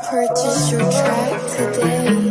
Purchase your track today.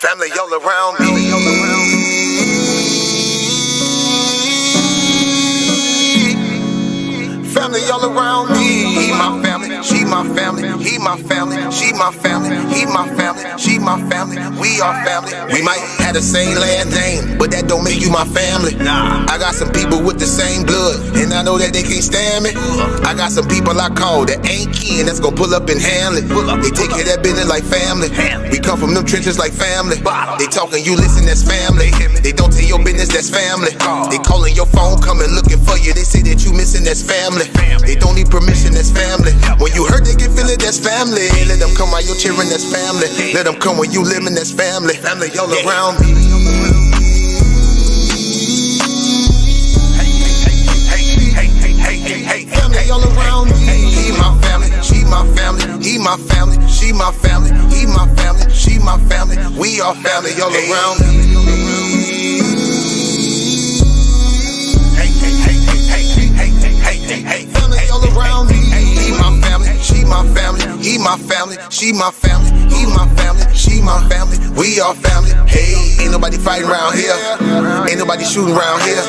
Family all around me. Family all around me. He my family, she my family. He my family, she my family. He my family, she my family. We are family. We might have the same land name, but that don't make you my family. I got some people with the same blood, and I know that they can't stand me. I got some people I call that ain't kin, that's gonna pull up and handle it. They take care of that business like family. We come from them trenches like family. They talking, you listen, that's family. They don't tell your business, that's family. They calling your phone, coming looking for you. They say that you missing, that's family. They don't need permission, that's family. When you hurt, they can feel it, that's family. Let them come while you're cheering, that's family. Let them come when you living, that's family. Family all around me. Family all around me. He my family, she my family. He my family, she my family. He my family, she my family. We are family all around me. Family all around me. He my family, she my family. He my family, she my family. He he my family, she my family, we are family. Hey, ain't nobody fighting around here, ain't nobody shooting around here.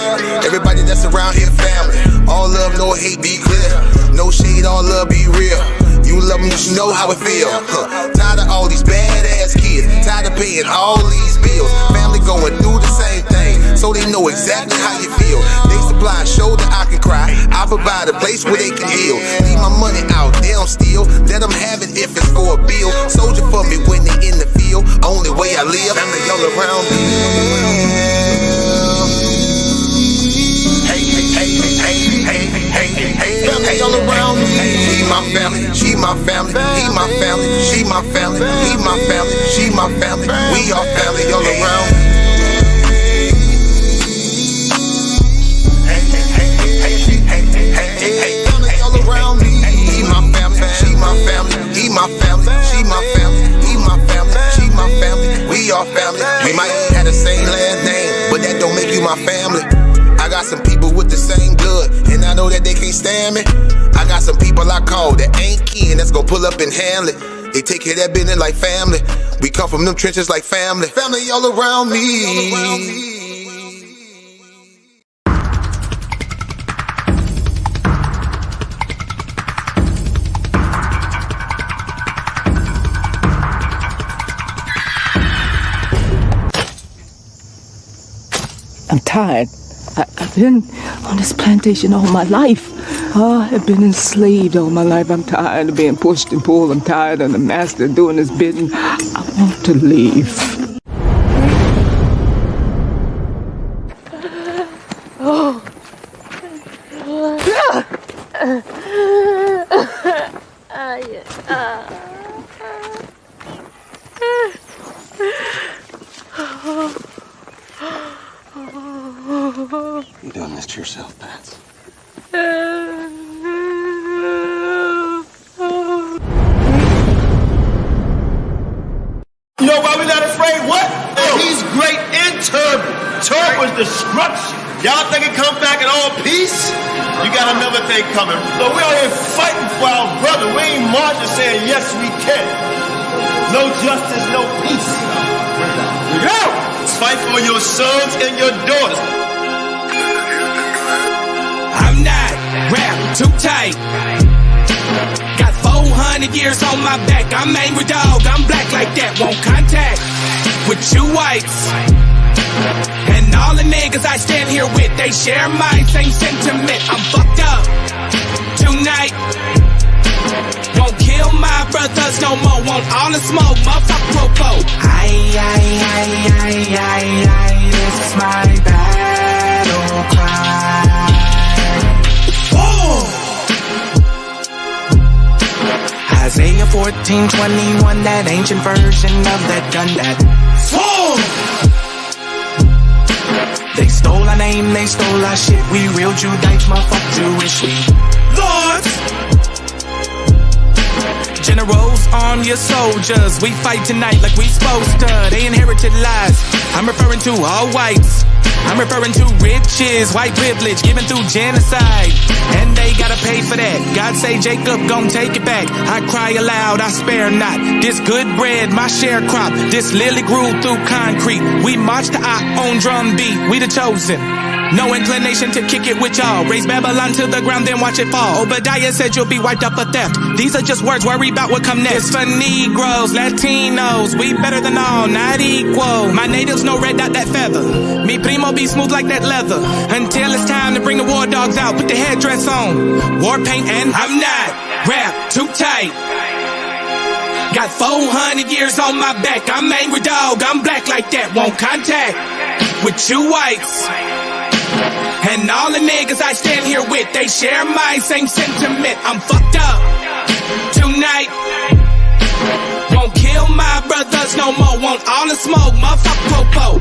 Everybody that's around here family. All love, no hate, be clear. No shade, all love, be real. You love me, you should know how it feel. Tired of all these badass kids, tired of paying all these bills. Family going through the same thing, so they know exactly how you feel. They supply a shoulder I can cry, I provide a place where they can heal. Leave my money out, they don't steal. Let them have it if it's for a bill. Soldier for me when they in the field. Only way I live, family all around me. Family all around me. He my family, she my family, he my family, she my family, he my family, she my family. We are family all around me. Family all around me. He my family, she my family, he my family, she my family, he my family, she my family. We are family. We might have the same last name, but that don't make you my family. I got some people with the same blood, and I know that they can't stand me. I got some people I call that ain't kin, that's gon' pull up and handle it. They take care of that business like family. We come from them trenches like family. Family all around me. I'm tired. I've been on this plantation all my life. I've been enslaved all my life. I'm tired of being pushed and pulled. I'm tired of the master doing his bidding. I want to leave. You're doing this to yourself, Pat. You know why we not afraid? What? He's great in Turbo. Turbo is destruction. Y'all think it come back in all peace? You got another thing coming. So we out here fighting for our brother. We ain't marching saying yes we can. No justice, no peace. Here we go. Let's fight for your sons and your daughters. I'm not wrapped too tight. Got 400 years on my back. I'm angry dog, I'm black like that. Won't contact with you whites. And all the niggas I stand here with, they share my same sentiment. I'm fucked up tonight. Won't kill my brothers no more. Want all the smoke, motherfucker popo. This is my battle cry. Isaiah 14:21, that ancient version of that gun that they stole our name, they stole our shit. We real Judites, motherfucker Jewish. We lords, generals, arm your soldiers. We fight tonight like we supposed to. They inherited lies. I'm referring to all whites. I'm referring to riches, white privilege, given through genocide. And they gotta pay for that. God say Jacob gon' take it back. I cry aloud, I spare not. This good bread, my sharecrop. This lily grew through concrete. We march to our own drum beat. We the chosen. No inclination to kick it with y'all. Raise Babylon to the ground, then watch it fall. Obadiah said you'll be wiped up for theft. These are just words, worry about what come next. It's for Negroes, Latinos, we better than all, not equal. My natives no red dot that feather. Me primo be smooth like that leather. Until it's time to bring the war dogs out, put the headdress on. War paint and I'm not wrapped too tight. Got 400 years on my back. I'm angry dog, I'm black like that. Won't contact with you whites. And all the niggas I stand here with, they share my same sentiment. I'm fucked up tonight. Won't kill my brothers no more. Want all the smoke, motherfucker popo.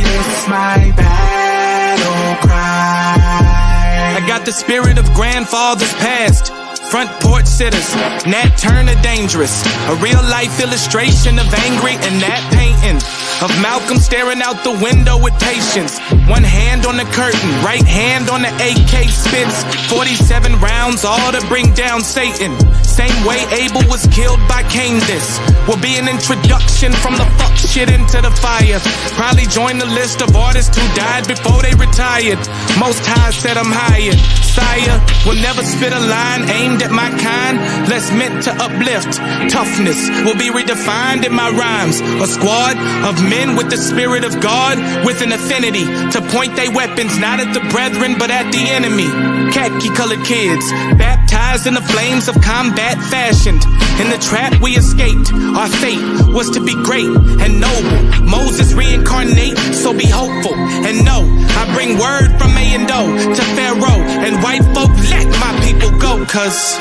This is my battle cry. I got the spirit of grandfathers past. Front porch sitters, Nat Turner dangerous. A real life illustration of angry and Nat painting. Of Malcolm staring out the window with patience. One hand on the curtain, right hand on the AK spits. 47 rounds, all to bring down Satan. Same way Abel was killed by Cain, this will be an introduction from the fuck shit into the fire. Probably join the list of artists who died before they retired. Most High said I'm hired. Sire will never spit a line aimed at my kind, less meant to uplift. Toughness will be redefined in my rhymes. A squad of men with the spirit of God, with an affinity to point their weapons not at the brethren but at the enemy. Khaki colored kids, baptized in the flames of combat fashioned. In the trap we escaped, our fate was to be great and noble. Moses reincarnate, so be hopeful and know I bring word from A and O to Pharaoh and white folk, let my people go, cause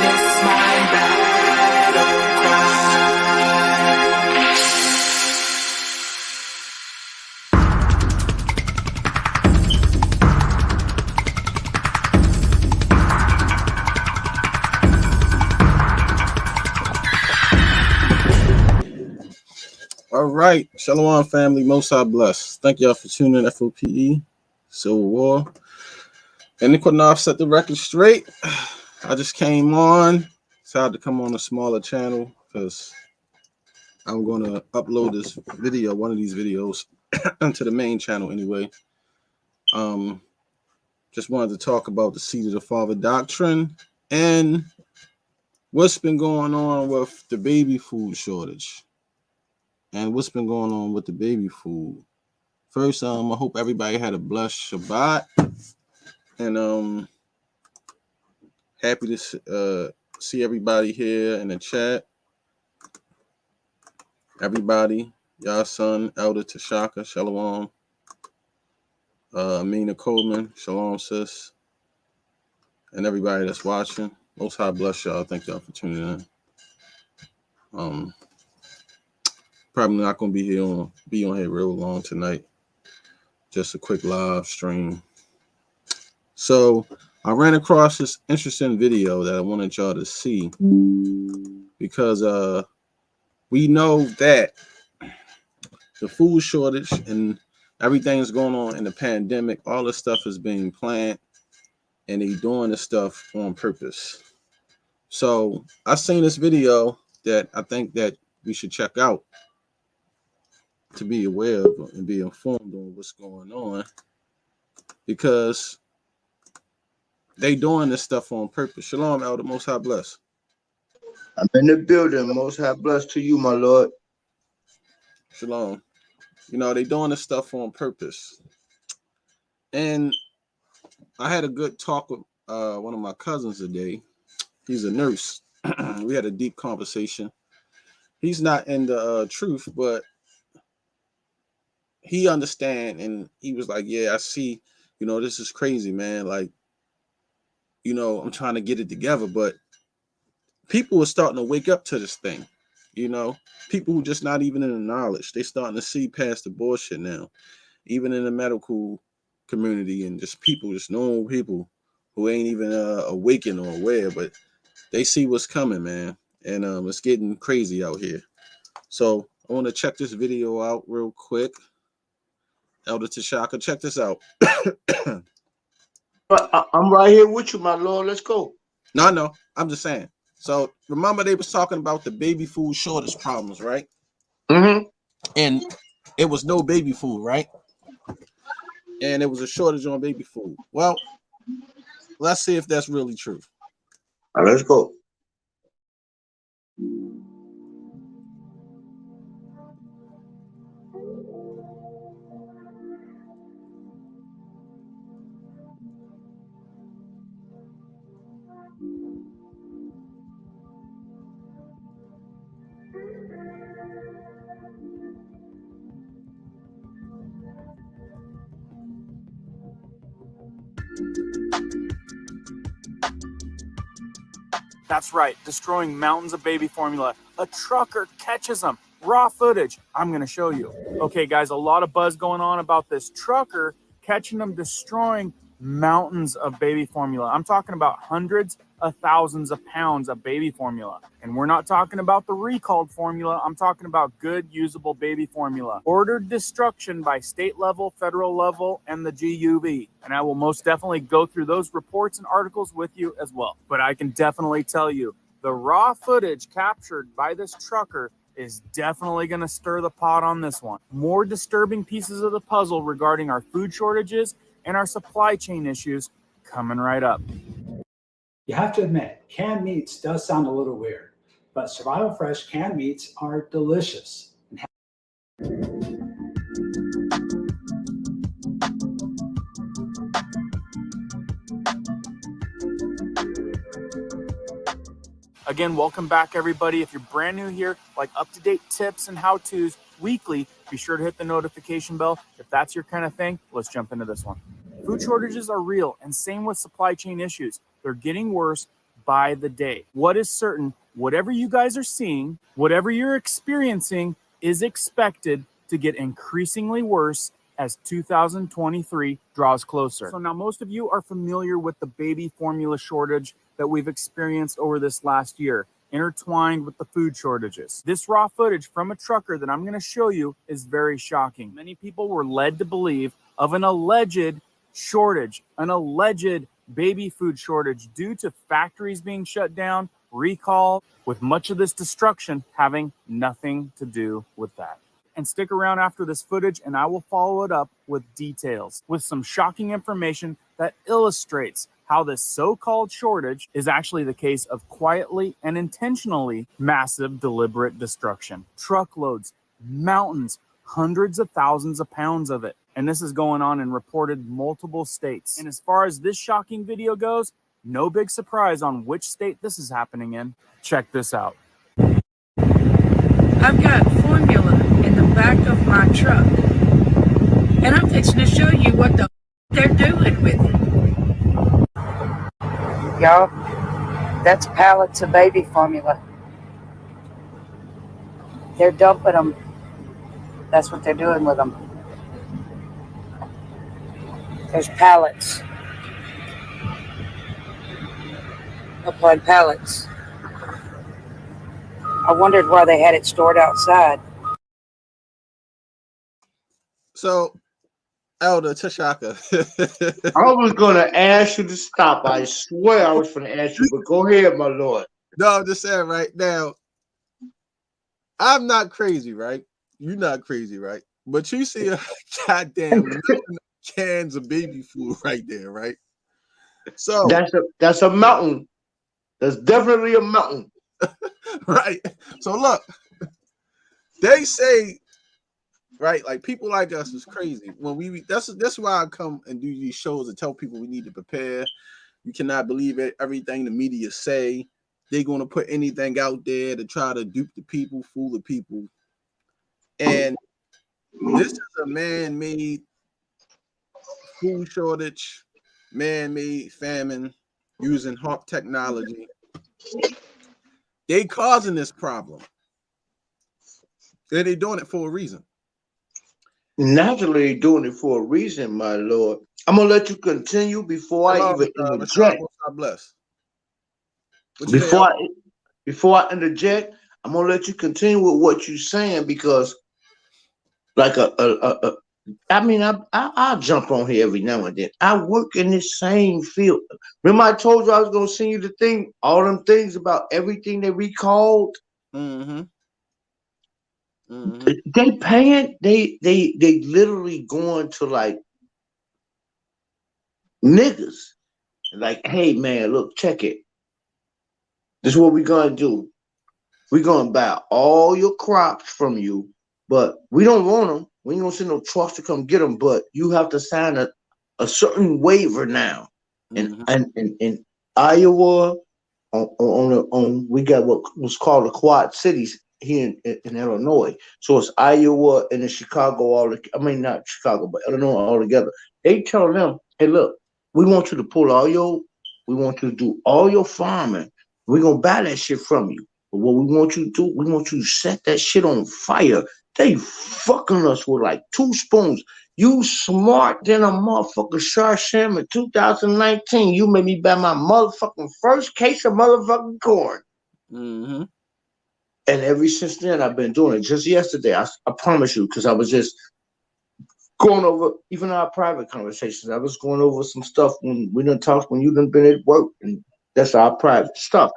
it's my battle All right, Shalom family, Most High bless. Thank y'all for tuning in. F.O.P.E, Civil War, and the Qanath set the record straight. I just came on, decided to come on a smaller channel because I'm going to upload this video, one of these videos, onto the main channel anyway. Just wanted to talk about the Seed of the Father doctrine and what's been going on with the baby food shortage. And what's been going on with the baby food. First, I hope everybody had a blessed Shabbat. And happy to see everybody here in the chat. Everybody, y'all son, Elder Tashaka, Shalom. Amina Coleman, Shalom sis. And everybody that's watching. Most High bless y'all. Thank y'all for tuning in. Probably not gonna be on here real long tonight. Just a quick live stream. So I ran across this interesting video that I wanted y'all to see because we know that the food shortage and everything that's going on in the pandemic, all this stuff is being planned and they doing this stuff on purpose. So I seen this video that I think that we should check out to be aware of and be informed on what's going on, because they doing this stuff on purpose. Shalom, Elder. Most High bless. I'm in the building. Most High bless to you, my Lord. Shalom. You know, they doing this stuff on purpose. And I had a good talk with one of my cousins today. He's a nurse. We had a deep conversation. He's not in the truth, but he understand, and he was like, yeah, I see, you know, this is crazy, man. Like, you know, I'm trying to get it together, but people are starting to wake up to this thing. You know, people who just not even in the knowledge, they starting to see past the bullshit now, even in the medical community, and just people, just normal people who ain't even awakened or aware, but they see what's coming, man. And it's getting crazy out here. So I want to check this video out real quick. Elder Tashaka, check this out. I'm right here with you, my Lord. Let's go. No, I'm just saying. So remember they was talking about the baby food shortage problems, right? Mm-hmm. And it was no baby food, right? And it was a shortage on baby food. Well, let's see if that's really true. All right, let's go. That's right, destroying mountains of baby formula. A trucker catches them. Raw footage. I'm going to show you. Okay, guys, a lot of buzz going on about this trucker catching them destroying mountains of baby formula. I'm talking about hundreds of thousands of pounds of baby formula. And we're not talking about the recalled formula. I'm talking about good, usable baby formula. Ordered destruction by state level, federal level, and the GUV. And I will most definitely go through those reports and articles with you as well. But I can definitely tell you, the raw footage captured by this trucker is definitely going to stir the pot on this one. More disturbing pieces of the puzzle regarding our food shortages and our supply chain issues coming right up. You have to admit, canned meats does sound a little weird, but Survival Fresh canned meats are delicious. Again, welcome back, everybody. If you're brand new here, like up-to-date tips and how-tos weekly, be sure to hit the notification bell. If that's your kind of thing, let's jump into this one. Food shortages are real, and same with supply chain issues. They're getting worse by the day. What is certain, whatever you guys are seeing, whatever you're experiencing is expected to get increasingly worse as 2023 draws closer. So now most of you are familiar with the baby formula shortage that we've experienced over this last year, intertwined with the food shortages. This raw footage from a trucker that I'm going to show you is very shocking. Many people were led to believe of an alleged shortage, an alleged baby food shortage due to factories being shut down, recall, with much of this destruction having nothing to do with that. And stick around after this footage and I will follow it up with details, with some shocking information that illustrates how this so-called shortage is actually the case of quietly and intentionally massive deliberate destruction. Truckloads, mountains, hundreds of thousands of pounds of it. And this is going on in reported multiple states. And as far as this shocking video goes, no big surprise on which state this is happening in. Check this out. I've got formula in the back of my truck, and I'm fixing to show you what the they're doing with it. Y'all, that's pallets of baby formula. They're dumping them. That's what they're doing with them. There's pallets. Upload pallets. I wondered why they had it stored outside. So, Elder Tashaka. I was going to ask you to stop. I swear I was going to ask you, but go ahead, my Lord. No, I'm just saying right now, I'm not crazy, right? You're not crazy, right? But you see a goddamn mountain of cans of baby food right there, right? So that's a mountain. That's definitely a mountain. Right. So look, they say, right, like people like us is crazy. When that's why I come and do these shows and tell people we need to prepare. You cannot believe it. Everything the media say. They're going to put anything out there to try to dupe the people, fool the people. And this is a man-made food shortage, man-made famine using HOP technology. They causing this problem. And they're doing it for a reason. Naturally doing it for a reason, my Lord. I'm going to let you continue before I even interject. God bless. Before I interject, I'm going to let you continue with what you're saying because like I'll jump on here every now and then. I work in this same field. Remember I told you I was going to send you the thing, all them things about everything they recalled? Mm-hmm. They paying, they literally going to like niggas. Like, hey man, look, check it. This is what we're going to do. We're going to buy all your crops from you, but we don't want them. We ain't going to send no trucks to come get them, but you have to sign a certain waiver now. And in Iowa, we got what was called the Quad Cities here in Illinois. So it's Iowa and then Chicago, not Chicago, but Illinois all together. They tell them, hey, look, we want you to we want you to do all your farming. We're going to buy that shit from you. But what we want you to do, we want you to set that shit on fire They fucking us with like 2 spoons. You smart than a motherfucker. Shar Sham in 2019. You made me buy my motherfucking first case of motherfucking corn. Mm-hmm. And ever since then, I've been doing it. Just yesterday, I promise you, because I was just going over, even our private conversations, I was going over some stuff when we done talked, when you done been at work, and that's our private stuff.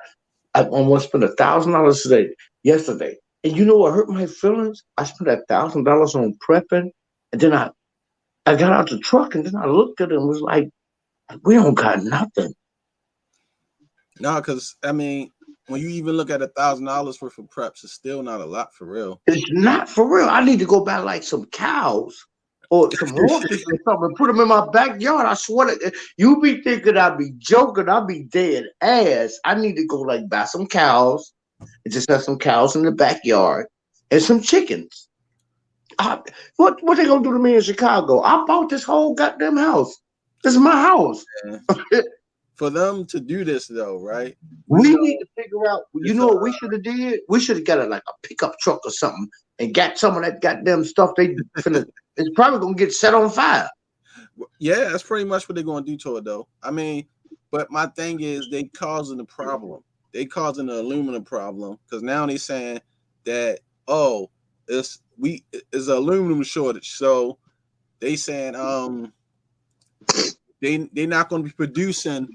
I almost spent $1,000 yesterday. And you know what hurt my feelings? I spent $1,000 on prepping, and then I got out the truck, and then I looked at it and was like, we don't got nothing. No, because I mean, when you even look at $1,000 worth of preps, it's still not a lot for real. It's not for real. I need to go buy like some cows or some horses or something, put them in my backyard. I swear to you, be thinking I be joking. I be dead ass. I need to go like buy some cows and just have some cows in the backyard and some chickens. What they gonna do to me in Chicago? I bought this whole goddamn house. This is my house. For them to do this though, right? We need to figure out. You know what we should have did? We should have got a pickup truck or something and got some of that goddamn stuff. It's probably gonna get set on fire. Yeah, that's pretty much what they're gonna do to it though. I mean, but my thing is they causing the problem. They causing the aluminum problem because now they saying that it's an aluminum shortage. So they saying they're not going to be producing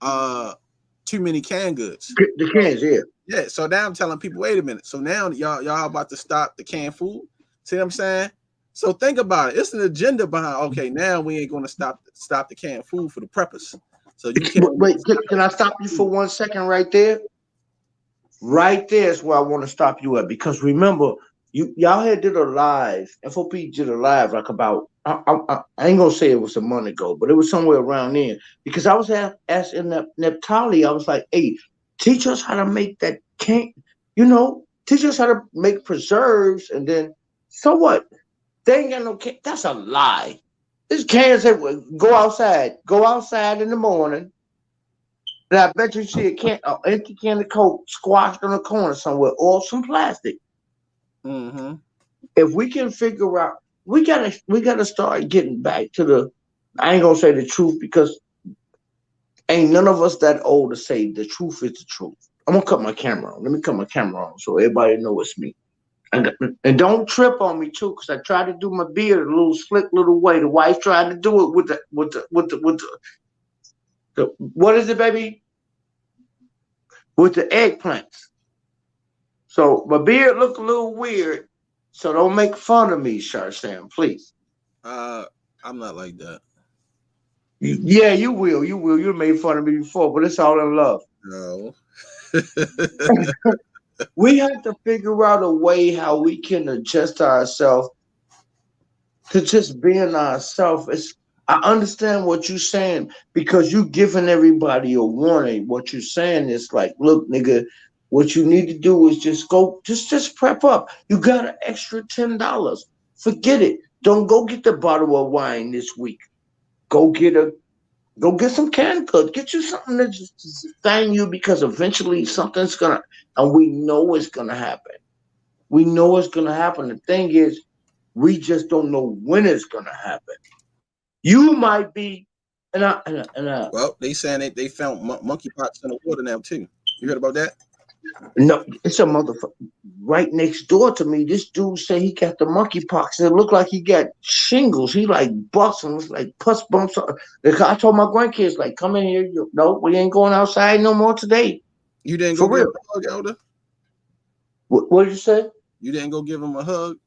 too many canned goods. The cans, yeah. Yeah. So now I'm telling people, wait a minute. So now y'all about to stop the canned food. See what I'm saying? So think about it. It's an agenda behind. Okay, now we ain't going to stop the canned food for the preppers. So you can't wait. Can I stop you for 1 second right there? Right there is where I want to stop you at, because remember, y'all had did a live. F.O.P.E did a live like about. I ain't gonna say it was a month ago, but it was somewhere around then. Because I was asking Neptali, I was like, "Hey, teach us how to make that can. Teach us how to make preserves, and then so what? They ain't got no can. That's a lie. This cans everywhere. Go outside in the morning, and I bet you see an empty can of Coke squashed in a corner somewhere, or some plastic. Mm-hmm. If we can figure out, we gotta start getting back to the. I ain't gonna say the truth because ain't none of us that old to say the truth is the truth. I'm gonna cut my camera on. Let me cut my camera on so everybody know it's me. And don't trip on me too, because I tried to do my beard a little slick little way. The wife tried to do it with the what is it, baby? With the eggplants. So my beard look a little weird. So don't make fun of me, Shar Sham, please. I'm not like that. Yeah, you will. You will. You made fun of me before, but it's all in love. No. We have to figure out a way how we can adjust ourselves to just being ourselves. I understand what you're saying because you're giving everybody a warning. What you're saying is like, look, nigga, what you need to do is just go, just prep up. You got an extra $10. Forget it. Don't go get the bottle of wine this week. Go get some canned goods. Get you something that just sustain you, because eventually something's gonna, and we know it's gonna happen. We know it's gonna happen. The thing is, we just don't know when it's gonna happen. You might be, well, they saying they found monkeypox in the water now too. You heard about that? No, it's a motherfucker right next door to me. This dude said he got the monkeypox. It looked like he got shingles. He like busting, was like pus bumps. I told my grandkids, like, come in here. No, we ain't going outside no more today. You didn't go give him a hug, Elder? What did you say? You didn't go give him a hug?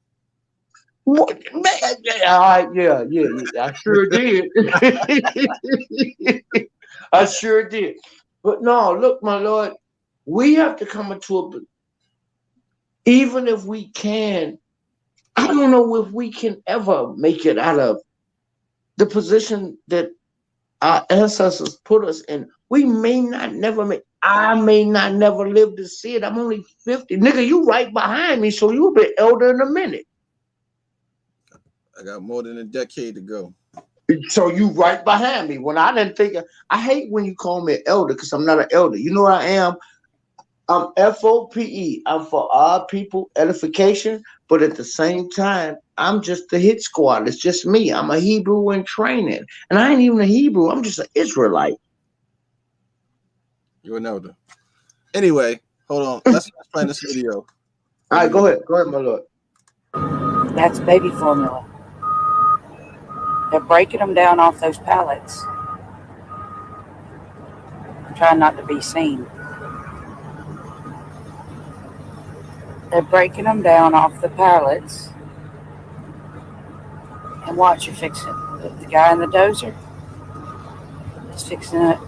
What, man? Yeah, I sure did. I sure did. But no, look, my Lord, we have to come into even if we can, I don't know if we can ever make it out of the position that our ancestors put us in. We may not never I may not never live to see it. I'm only 50. Nigga, you right behind me, so you'll be elder in a minute. I got more than a decade to go. So you right behind me. When I didn't think, I hate when you call me an elder because I'm not an elder. You know what I am? I'm F.O.P.E. I'm for our people, edification, but at the same time, I'm just the hit squad. It's just me. I'm a Hebrew in training. And I ain't even a Hebrew. I'm just an Israelite. You're an elder. Anyway, hold on. Let's play this video. All right, go ahead. Go ahead, my lord. That's baby formula. They're breaking them down off those pallets. I'm trying not to be seen. They're breaking them down off the pallets. And watch, you fix it. The guy in the dozer is fixing it.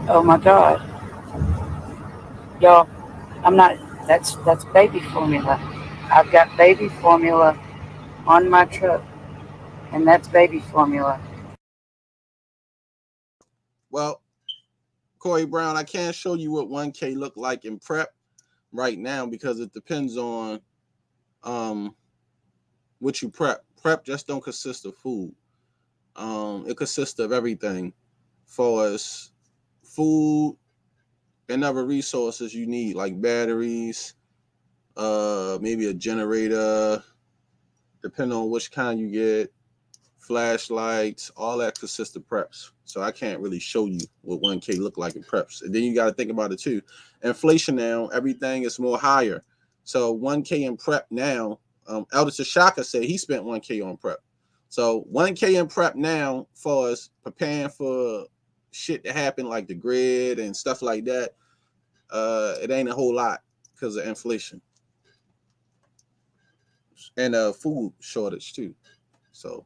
Oh my God. Y'all, I'm not, that's baby formula. I've got baby formula on my truck. And that's baby formula. Well, Corey Brown, I can't show you what 1K look like in prep right now because it depends on what you prep. Prep just don't consist of food. It consists of everything for as food and other resources you need, like batteries, maybe a generator, depending on which kind you get, flashlights, all that consists of preps. So I can't really show you what 1K look like in preps. And then you got to think about it too. Inflation now, everything is more higher. So 1K in prep now, Elder Tashaka said he spent 1K on prep. So 1K in prep now for us preparing for shit to happen like the grid and stuff like that. It ain't a whole lot because of inflation and food shortage too. So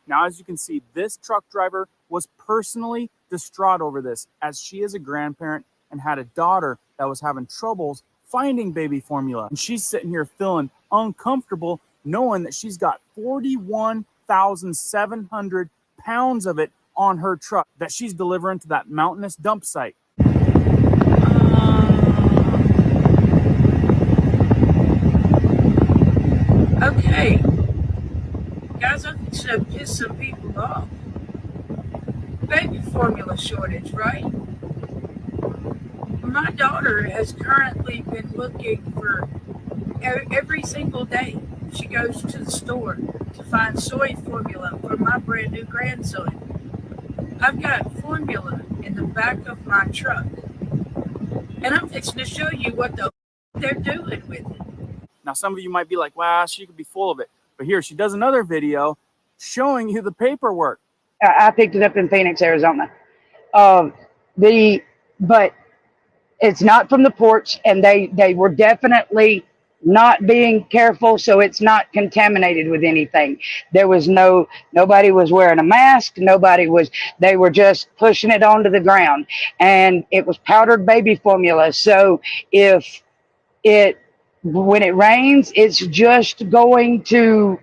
Now, as you can see, this truck driver was personally distraught over this, as she is a grandparent and had a daughter that was having troubles finding baby formula. And she's sitting here feeling uncomfortable knowing that she's got 41,700 pounds of it on her truck that she's delivering to that mountainous dump site. Okay. Guys, I'm going to piss some people off. Baby formula shortage, right? My daughter has currently been looking for every single day. She goes to the store to find soy formula for my brand new grandson. I've got formula in the back of my truck. And I'm fixing to show you what they're doing with it. Now, some of you might be like, wow, she could be full of it. But here, she does another video showing you the paperwork. I picked it up in Phoenix, Arizona. But it's not from the porch, and they were definitely not being careful, so it's not contaminated with anything. There was nobody was wearing a mask. They were just pushing it onto the ground, and it was powdered baby formula. So when it rains, it's just going to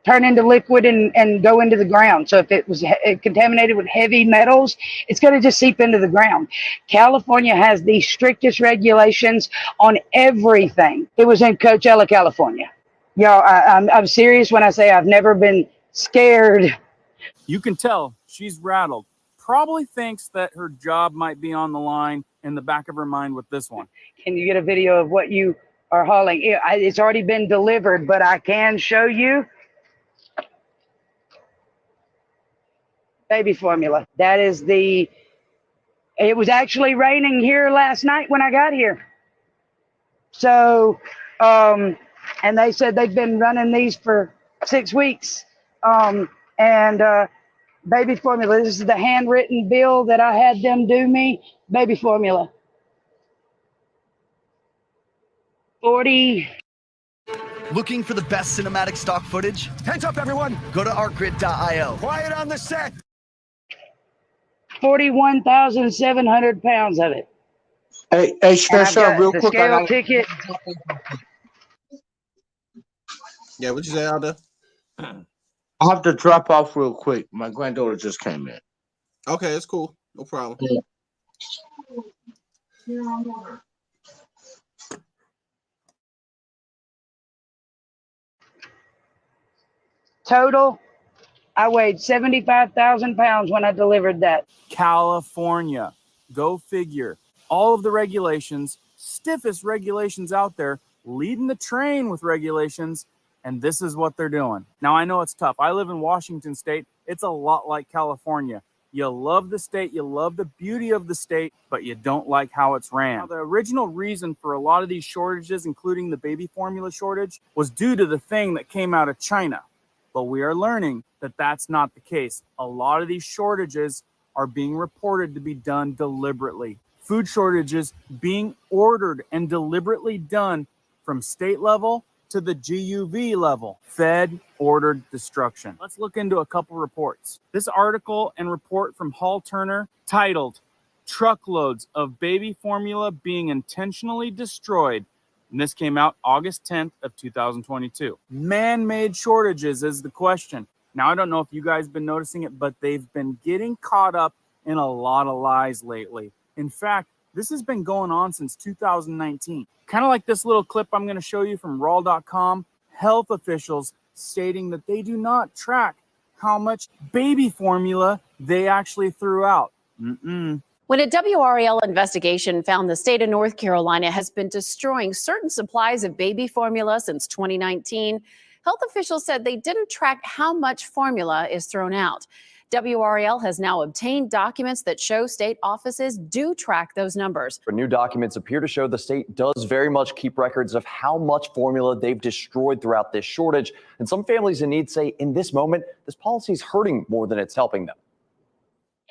turn into liquid and go into the ground. So if it was contaminated with heavy metals, it's going to just seep into the ground. California has the strictest regulations on everything. It was in Coachella, California. Y'all, I'm serious when I say I've never been scared. You can tell she's rattled. Probably thinks that her job might be on the line in the back of her mind with this one. Can you get a video of what you are hauling? It's already been delivered, but I can show you. Baby formula. That is it was actually raining here last night when I got here. So, and they said they've been running these for 6 weeks. Baby formula, this is the handwritten bill that I had them do me. Baby formula. 40. Looking for the best cinematic stock footage? Hands up, everyone! Go to artgrid.io. Quiet on the set! 41,700 pounds of it. Hey, Shar Sham, real quick. Scale ticket. yeah, what you say, Alda? I have to drop off real quick. My granddaughter just came in. Okay, it's cool. No problem. Yeah. total, I weighed 75,000 pounds when I delivered that. California, go figure. All of the regulations, stiffest regulations out there, leading the train with regulations, and this is what they're doing. Now, I know it's tough. I live in Washington State. It's a lot like California. You love the state, you love the beauty of the state, but you don't like how it's ran. Now, the original reason for a lot of these shortages, including the baby formula shortage, was due to the thing that came out of China. But we are learning that that's not the case. A lot of these shortages are being reported to be done deliberately. Food shortages being ordered and deliberately done from state level to the GUV level. Fed ordered destruction. Let's look into a couple reports. This article and report from Hall Turner titled "Truckloads of Baby Formula Being Intentionally Destroyed." And this came out August 10th of 2022. Man-made shortages is the question. Now, I don't know if you guys have been noticing it, but they've been getting caught up in a lot of lies lately. In fact, this has been going on since 2019. Kind of like this little clip I'm going to show you from raw.com. Health officials stating that they do not track how much baby formula they actually threw out. When a WRAL investigation found the state of North Carolina has been destroying certain supplies of baby formula since 2019, health officials said they didn't track how much formula is thrown out. WRAL has now obtained documents that show state offices do track those numbers. But new documents appear to show the state does very much keep records of how much formula they've destroyed throughout this shortage. And some families in need say in this moment, this policy is hurting more than it's helping them.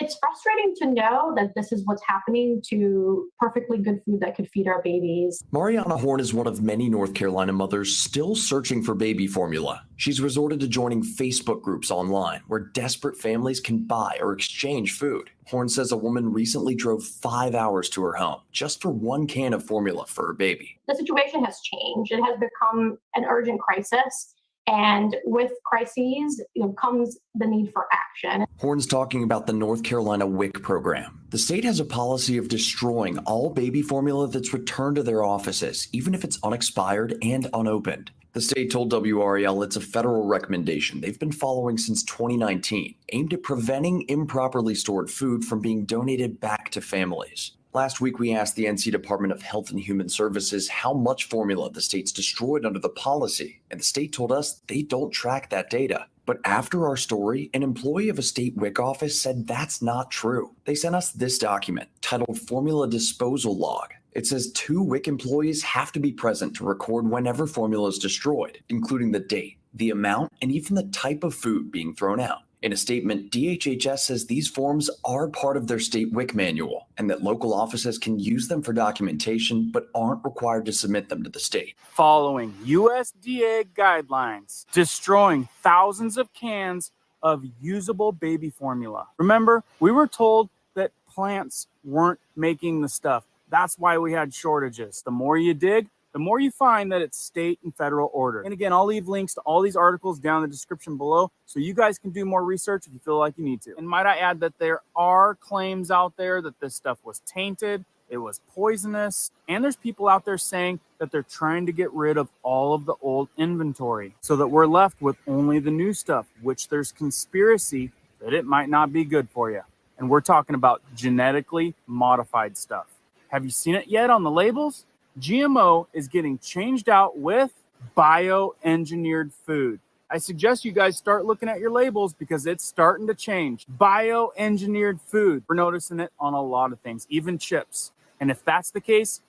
It's frustrating to know that this is what's happening to perfectly good food that could feed our babies. Mariana Horn is one of many North Carolina mothers still searching for baby formula. She's resorted to joining Facebook groups online where desperate families can buy or exchange food. Horn says a woman recently drove 5 hours to her home just for one can of formula for her baby. The situation has changed. It has become an urgent crisis. And with crises, comes the need for action. Horn's talking about the North Carolina WIC program. The state has a policy of destroying all baby formula that's returned to their offices, even if it's unexpired and unopened. The state told WRAL it's a federal recommendation they've been following since 2019, aimed at preventing improperly stored food from being donated back to families. Last week, we asked the NC Department of Health and Human Services how much formula the state's destroyed under the policy, and the state told us they don't track that data. But after our story, an employee of a state WIC office said that's not true. They sent us this document titled Formula Disposal Log. It says 2 WIC employees have to be present to record whenever formula is destroyed, including the date, the amount, and even the type of food being thrown out. In a statement, DHHS says these forms are part of their state WIC manual and that local offices can use them for documentation but aren't required to submit them to the state. Following USDA guidelines, destroying thousands of cans of usable baby formula. Remember, we were told that plants weren't making the stuff. That's why we had shortages. The more you dig, the more you find that it's state and federal order. And again, I'll leave links to all these articles down in the description below so you guys can do more research if you feel like you need to. And might I add that there are claims out there that this stuff was tainted, it was poisonous, and there's people out there saying that they're trying to get rid of all of the old inventory so that we're left with only the new stuff, which there's conspiracy that it might not be good for you. And we're talking about genetically modified stuff. Have you seen it yet on the labels? GMO is getting changed out with bioengineered food. I suggest you guys start looking at your labels because it's starting to change. Bioengineered food. We're noticing it on a lot of things, even chips. And if that's the case,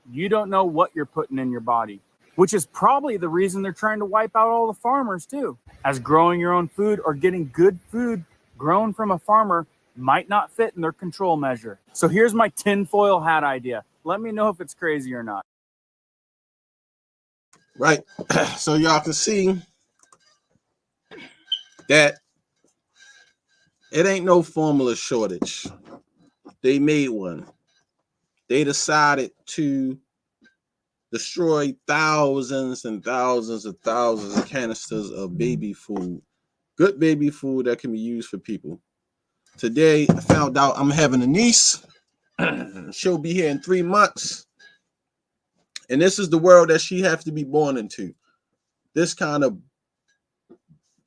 you don't know what you're putting in your body, which is probably the reason they're trying to wipe out all the farmers too. As growing your own food or getting good food grown from a farmer might not fit in their control measure. So here's my tinfoil hat idea. Let me know if it's crazy or not. Right. So y'all can see that it ain't no formula shortage. They made one. They decided to destroy thousands and thousands and thousands of canisters of baby food. Good baby food that can be used for people. Today, I found out I'm having a niece. She'll be here in 3 months. And this is the world that she has to be born into. This kind of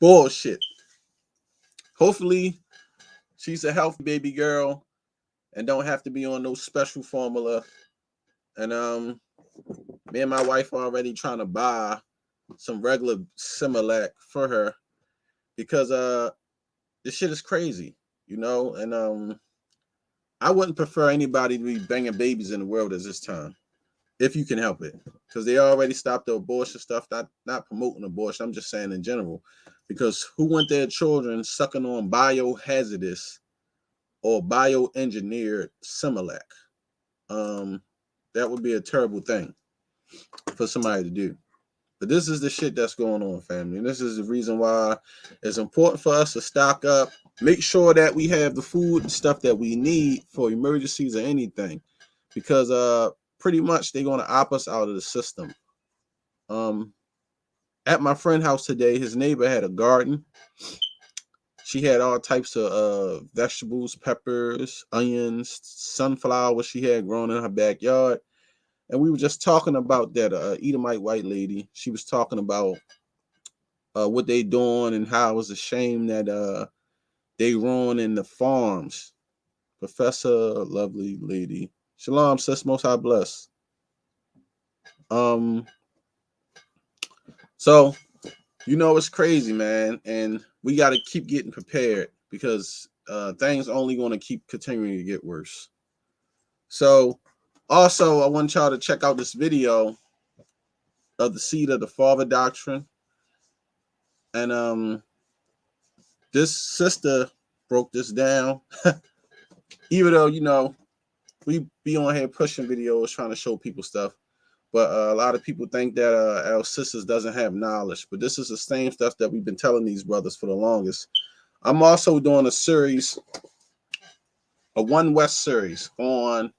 bullshit. Hopefully she's a healthy baby girl and don't have to be on no special formula. And me and my wife are already trying to buy some regular Similac for her because this shit is crazy, you know. And I wouldn't prefer anybody to be banging babies in the world at this time, if you can help it, because they already stopped the abortion stuff. Not promoting abortion, I'm just saying in general, because who want their children sucking on biohazardous or bioengineered Similac? That would be a terrible thing for somebody to do. But this is the shit that's going on, family. And this is the reason why it's important for us to stock up, make sure that we have the food and stuff that we need for emergencies or anything, because pretty much they're going to opt us out of the system. At my friend's house today, his neighbor had a garden. She had all types of vegetables, peppers, onions, sunflowers she had grown in her backyard. And we were just talking about that Edomite white lady. She was talking about what they doing and how it was a shame that they ruining the farms. Professor, lovely lady. Shalom, sis, most high bless. So, you know, it's crazy, man. And we got to keep getting prepared because things only going to keep continuing to get worse. So, also, I want y'all to check out this video of the seed of the father doctrine. And this sister broke this down. Even though, you know, we be on here pushing videos trying to show people stuff, but a lot of people think that our sisters doesn't have knowledge. But this is the same stuff that we've been telling these brothers for the longest. I'm also doing a series, a One West series, on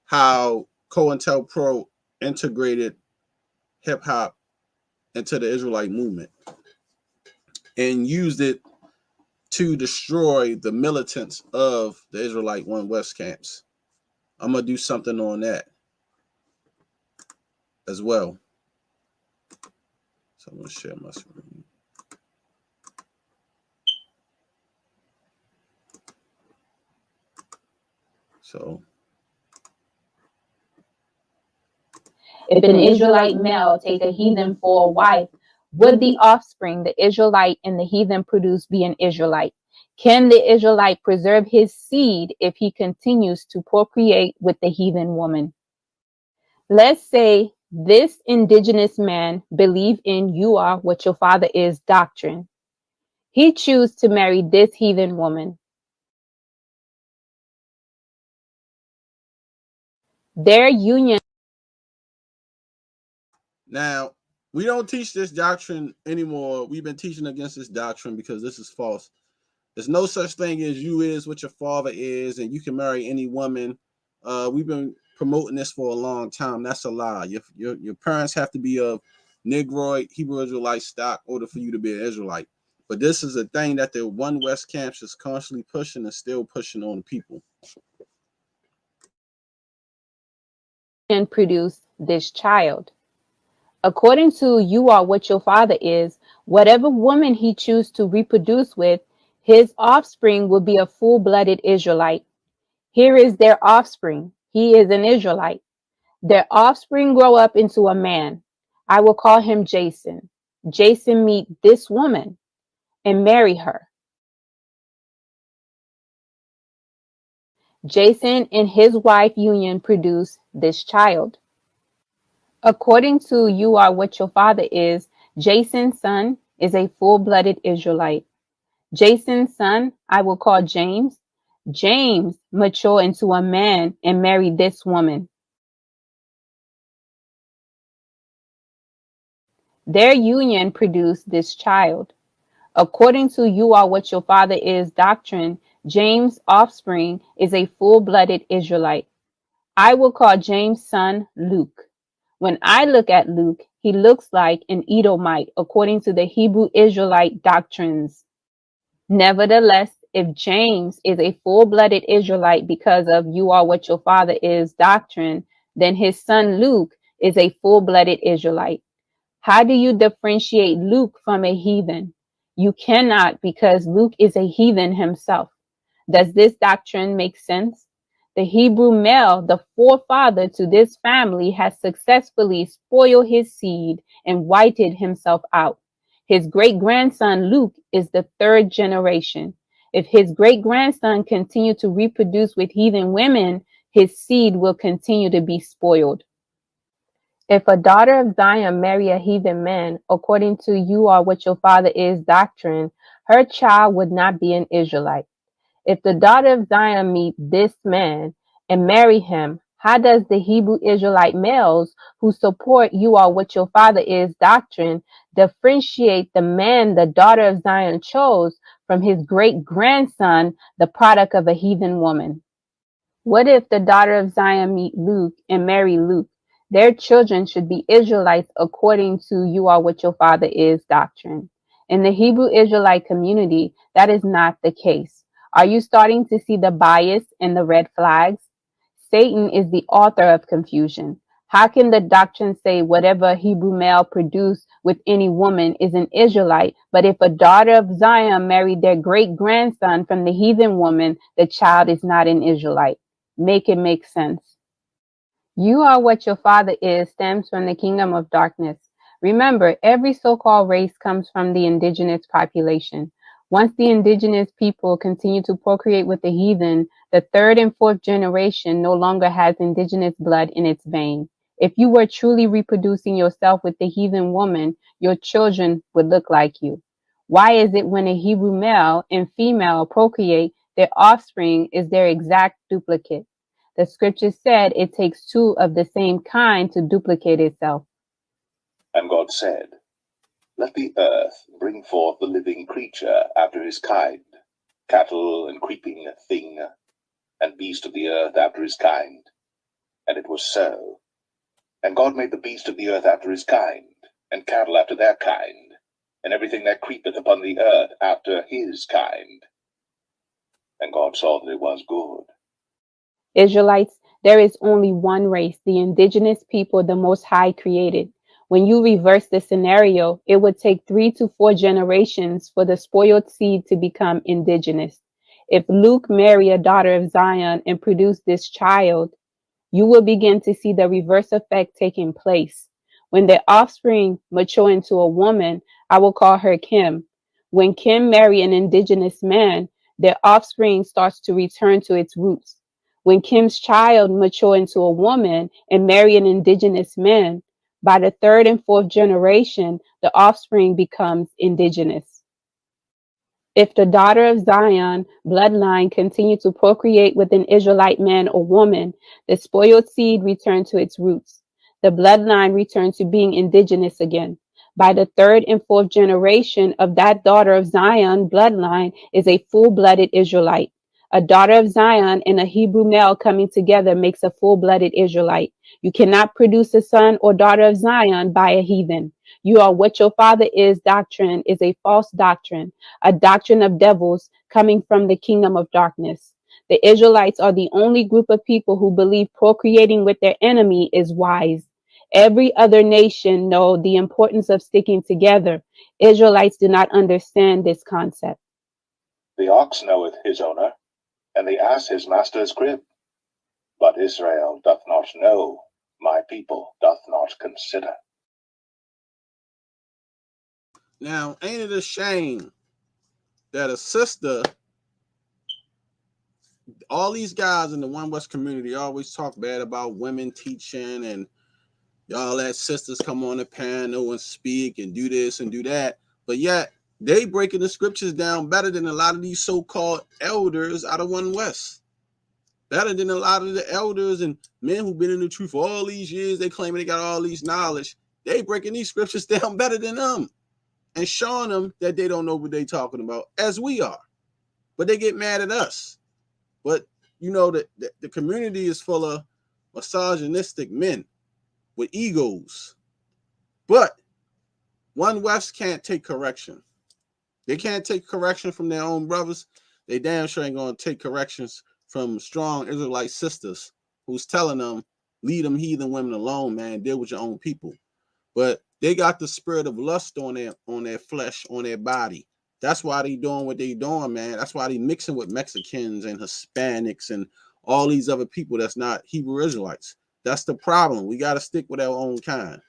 how COINTELPRO integrated hip-hop into the Israelite movement and used it to destroy the militants of the Israelite One West camps. I'm going to do something on that as well. So I'm going to share my screen. So, if an Israelite male take a heathen for a wife, would the offspring, the Israelite and the heathen produce, be an Israelite? Can the Israelite preserve his seed if he continues to procreate with the heathen woman? Let's say this indigenous man believe in "you are what your father is" doctrine. He choose to marry this heathen woman. Their union. Now, we don't teach this doctrine anymore. We've been teaching against this doctrine because this is false. There's no such thing as you is what your father is, and you can marry any woman. We've been promoting this for a long time. That's a lie. Your parents have to be of Negroid, Hebrew Israelite stock in order for you to be an Israelite. But this is a thing that the One West camps is constantly pushing and still pushing on the people. And produce this child. According to "you are what your father is," whatever woman he chooses to reproduce with, his offspring will be a full-blooded Israelite. Here is their offspring. He is an Israelite. Their offspring grow up into a man. I will call him Jason. Jason meet this woman and marry her. Jason and his wife union produce this child. According to "you are what your father is," Jason's son is a full-blooded Israelite. Jason's son I will call James. James mature into a man and marry this woman. Their union produced this child. According to "you are what your father is" doctrine, James' offspring is a full-blooded Israelite. I will call James' son Luke. When I look at Luke, he looks like an Edomite according to the Hebrew Israelite doctrines. Nevertheless, if James is a full-blooded Israelite because of "you are what your father is" doctrine, then his son Luke is a full-blooded Israelite. How do you differentiate Luke from a heathen? You cannot, because Luke is a heathen himself. Does this doctrine make sense? The Hebrew male, the forefather to this family, has successfully spoiled his seed and whited himself out. His great-grandson Luke is the third generation. If his great-grandson continue to reproduce with heathen women, his seed will continue to be spoiled. If a daughter of Zion marry a heathen man, according to you are what your father is doctrine, her child would not be an Israelite. If the daughter of Zion meet this man and marry him, how does the Hebrew Israelite males who support you are what your father is doctrine differentiate the man the daughter of Zion chose from his great-grandson, the product of a heathen woman? What if the daughter of Zion meet Luke and marry Luke? Their children should be Israelites according to you are what your father is doctrine. In the Hebrew Israelite community, that is not the case. Are you starting to see the bias and the red flags? Satan is the author of confusion. How can the doctrine say whatever Hebrew male produced with any woman is an Israelite, but if a daughter of Zion married their great-grandson from the heathen woman, the child is not an Israelite? Make it make sense. You are what your father is stems from the kingdom of darkness. Remember, every so-called race comes from the indigenous population. Once the indigenous people continue to procreate with the heathen, the third and fourth generation no longer has indigenous blood in its vein. If you were truly reproducing yourself with the heathen woman, your children would look like you. Why is it when a Hebrew male and female procreate, their offspring is their exact duplicate? The scripture said it takes two of the same kind to duplicate itself. And God said, let the earth bring forth the living creature after his kind, cattle and creeping thing, and beast of the earth after his kind. And it was so. And God made the beast of the earth after his kind, and cattle after their kind, and everything that creepeth upon the earth after his kind. And God saw that it was good. Israelites, there is only one race, the indigenous people the Most High created. When you reverse the scenario, it would take 3 to 4 generations for the spoiled seed to become indigenous. If Luke marry a daughter of Zion and produce this child, you will begin to see the reverse effect taking place. When their offspring mature into a woman, I will call her Kim. When Kim marry an indigenous man, their offspring starts to return to its roots. When Kim's child mature into a woman and marry an indigenous man, by the third and fourth generation, the offspring becomes indigenous. If the daughter of Zion bloodline continue to procreate with an Israelite man or woman, the spoiled seed return to its roots. The bloodline returns to being indigenous again. By the third and fourth generation of that daughter of Zion bloodline is a full-blooded Israelite. A daughter of Zion and a Hebrew male coming together makes a full-blooded Israelite. You cannot produce a son or daughter of Zion by a heathen. You are what your father is doctrine is a false doctrine, a doctrine of devils coming from the kingdom of darkness. The Israelites are the only group of people who believe procreating with their enemy is wise. Every other nation know the importance of sticking together. Israelites do not understand this concept. The ox knoweth his owner, and the ass his master's crib. But Israel doth not know, my people doth not consider. Now, ain't it a shame that a sister, all these guys in the One West community always talk bad about women teaching and y'all let sisters come on the panel and speak and do this and do that, but yet they breaking the scriptures down better than a lot of these so-called elders out of One West. Better than a lot of the elders and men who've been in the truth for all these years. They claim they got all these knowledge. They breaking these scriptures down better than them and showing them that they don't know what they talking about, as we are. But they get mad at us. But you know that the community is full of misogynistic men with egos. But One West can't take correction. They can't take correction from their own brothers. They damn sure ain't gonna take corrections from strong Israelite sisters who's telling them, leave them heathen women alone, man. Deal with your own people. But they got the spirit of lust on their flesh, on their body. That's why they doing what they doing, man. That's why they mixing with Mexicans and Hispanics and all these other people that's not Hebrew Israelites. That's the problem. We got to stick with our own kind.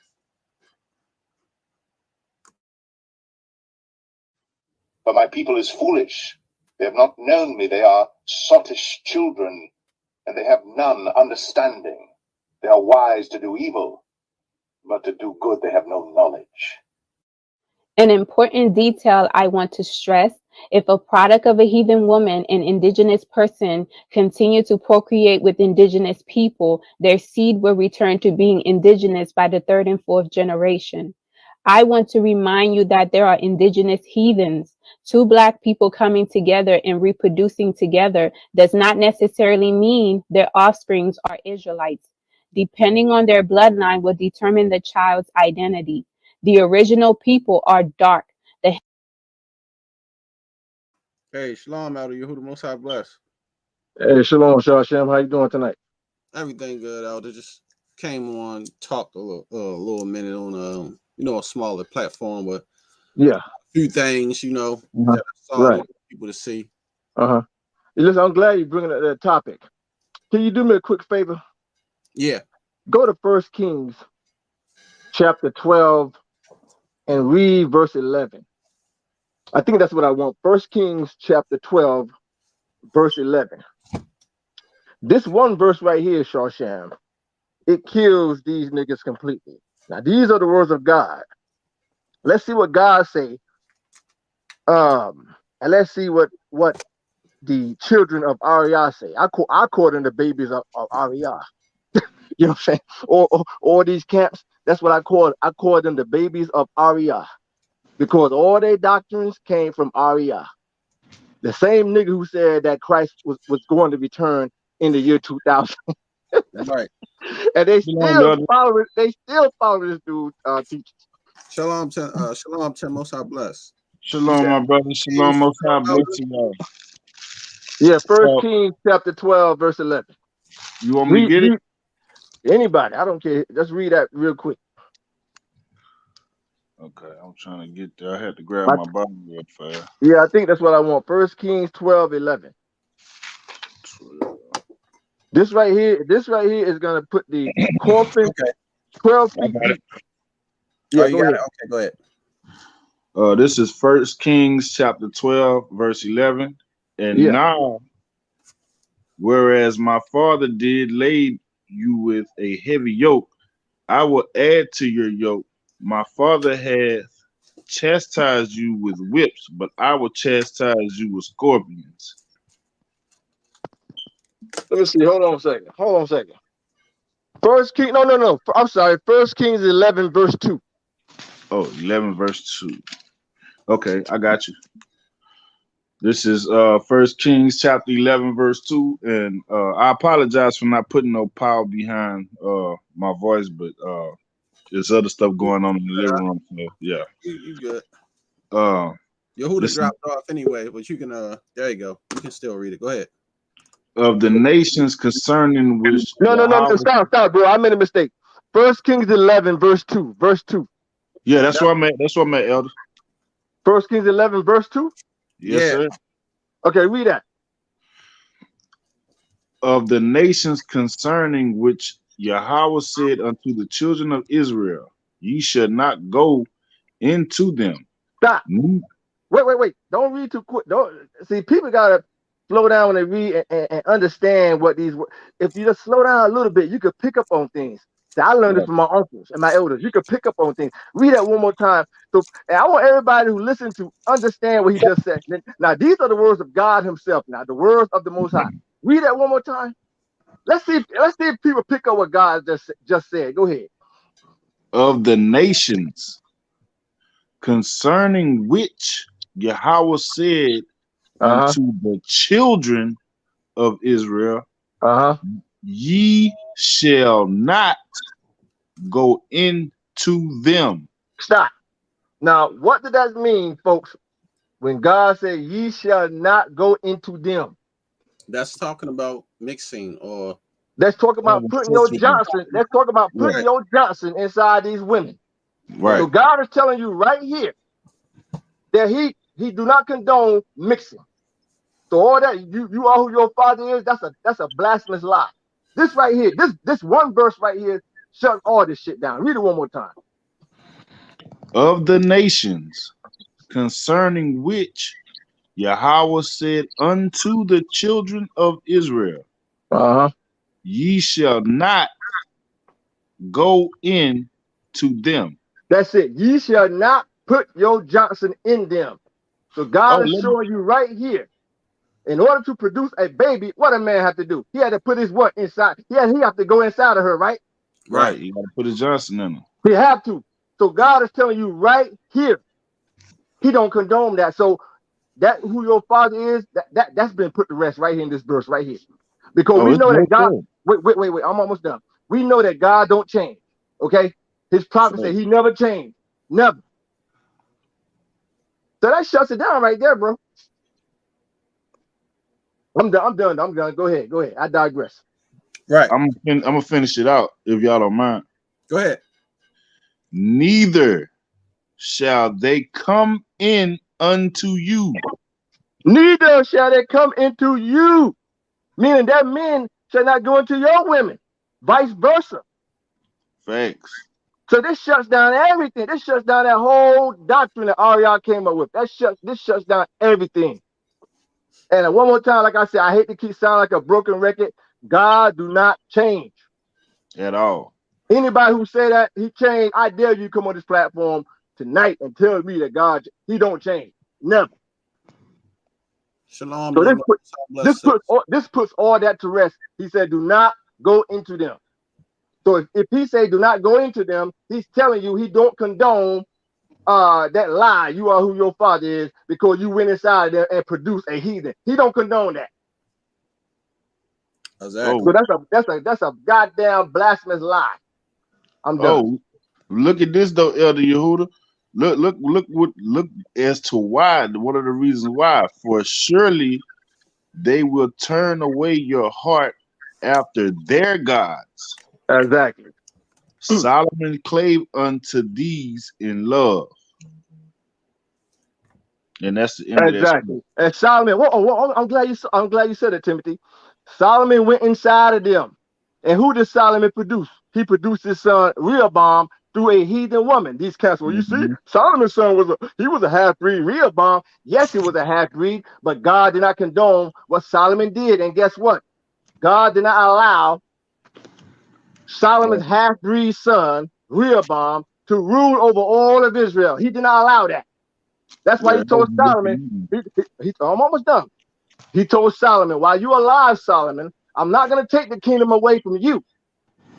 But my people is foolish. They have not known me. They are sottish children, and they have none understanding. They are wise to do evil, but to do good they have no knowledge. An important detail I want to stress: if a product of a heathen woman, an indigenous person, continue to procreate with indigenous people, their seed will return to being indigenous by the 3rd and 4th generation. I want to remind you that there are indigenous heathens. 2 Black people coming together and reproducing together does not necessarily mean their offsprings are Israelites. Depending on their bloodline will determine the child's identity. The original people are dark. Hey, shalom, Elder. You who the Most High bless. Hey, shalom, Shar Sham. How you doing tonight? Everything good, Elder. Just came on, talked a little minute on a smaller platform with a few things, that I saw right. people to see. Listen, I'm glad you're bringing up that topic. Can you do me a quick favor? Yeah. Go to 1 Kings chapter 12 and read verse 11. I think that's what I want. 1 Kings chapter 12, verse 11. This one verse right here, Shar Sham, it kills these niggas completely. Now, these are the words of God. Let's see what God say. And let's see what the children of Aria say. I call them the babies of Aria. You know what I'm saying? Or these camps, that's what I call them the babies of Aria. Because all their doctrines came from Aria. The same nigga who said that Christ was going to return in the year 2000. Right. And they still follow this dude teachings. Shalom, Most High bless. Shalom, my brother. Shalom, Most High bless you all. Yeah, 1 Kings chapter 12, verse 11. You want me to get it? Anybody, I don't care. Just read that real quick. Okay, I'm trying to get there. I had to grab my Bible real fast. Yeah, I think that's what I want. 1 Kings 12, 11. This right here is gonna put the coffin 12 feet deep. Yeah, go ahead. Okay, go ahead. This is 1 Kings chapter 12, verse 11. And now, whereas my father did lay you with a heavy yoke, I will add to your yoke. My father hath chastised you with whips, but I will chastise you with scorpions. Let me see. Hold on a second. 1 Kings, no. I'm sorry. 1 Kings 11, verse 2. Oh, 11, verse 2. Okay, I got you. This is 1 Kings chapter 11, verse 2. And I apologize for not putting no power behind my voice, but there's other stuff going on in the living room. So, yeah. You good. Yehuda dropped off anyway, but you can there you go. You can still read it. Go ahead. Of the nations concerning which No, stop, bro. I made a mistake. 1 Kings 11, verse 2. Verse 2. Yeah, that's what I'm at. That's what I'm at, Elder. 1 Kings 11, verse 2? Yes, sir. Okay, read that. Of the nations concerning which Yahweh said unto the children of Israel, ye shall not go into them. Stop. Wait. Don't read too quick. Don't see, people gotta slow down when they read and understand what these words. If you just slow down a little bit, you could pick up on things. See, I learned this from my uncles and my elders. You could pick up on things. Read that one more time. So, and I want everybody who listens to understand what he just said. Now, these are the words of God Himself. Now, the words of the Most High. Read that one more time. Let's see if people pick up what God just said. Go ahead. Of the nations concerning which Yahweh said unto the children of Israel, ye shall not go into them. Stop. Now, what did that mean, folks? When God said, ye shall not go into them. That's talking about mixing or let's talk about putting your Johnson. Let's talk about putting your Johnson inside these women. Right. So God is telling you right here that he do not condone mixing. So all that you are who your father is, that's a blasphemous lie. This right here, this one verse right here shuts all this shit down. Read it one more time. Of the nations concerning which Yahweh said unto the children of Israel, ye shall not go in to them. That's it. Ye shall not put your Johnson in them. So God is showing you right here. In order to produce a baby, what a man had to do? He had to put his what inside? He have to go inside of her, right? Right. You got to put a Johnson in them. He have to. So God is telling you right here. He don't condone that. So that who your father is, that's been put to rest right here in this verse right here. Because we know that God, wait, I'm almost done. We know that God don't change. Okay? His prophet said he never changed. Never. So that shuts it down right there, bro. I'm done. Go ahead. I digress. Right. I'm gonna finish it out if y'all don't mind. Go ahead. Neither shall they come in unto you. Neither shall they come into you. Meaning that men shall not go into your women. Vice versa. Facts. So this shuts down everything. This shuts down that whole doctrine that Ariel came up with. This shuts down everything. And one more time, like I said, I hate to keep sounding like a broken record. God do not change. At all. Anybody who say that he changed, I dare you come on this platform tonight and tell me that God, he don't change. Never. Shalom. So this puts all that to rest. He said, do not go into them. So if he say do not go into them, he's telling you he don't condone that lie. You are who your father is because you went inside there and produced a heathen. He don't condone that. Exactly. So that's a goddamn blasphemous lie. I'm done. Oh, look at this though, Elder Yehuda. Look as to why. One of the reasons why. For surely they will turn away your heart after their gods. Exactly. Solomon clave unto these in love. And that's the end of that. Exactly. And Solomon, I'm glad you said it, Timothy. Solomon went inside of them. And who did Solomon produce? He produced his son Rehoboam through a heathen woman. These cats, well, you see, Solomon's son was a half-breed. Rehoboam, yes, he was a half-breed, but God did not condone what Solomon did. And guess what? God did not allow Solomon's half-breed son, Rehoboam, to rule over all of Israel. He did not allow that. That's why he told Solomon, I'm almost done. He told Solomon, while you're alive, Solomon, I'm not going to take the kingdom away from you.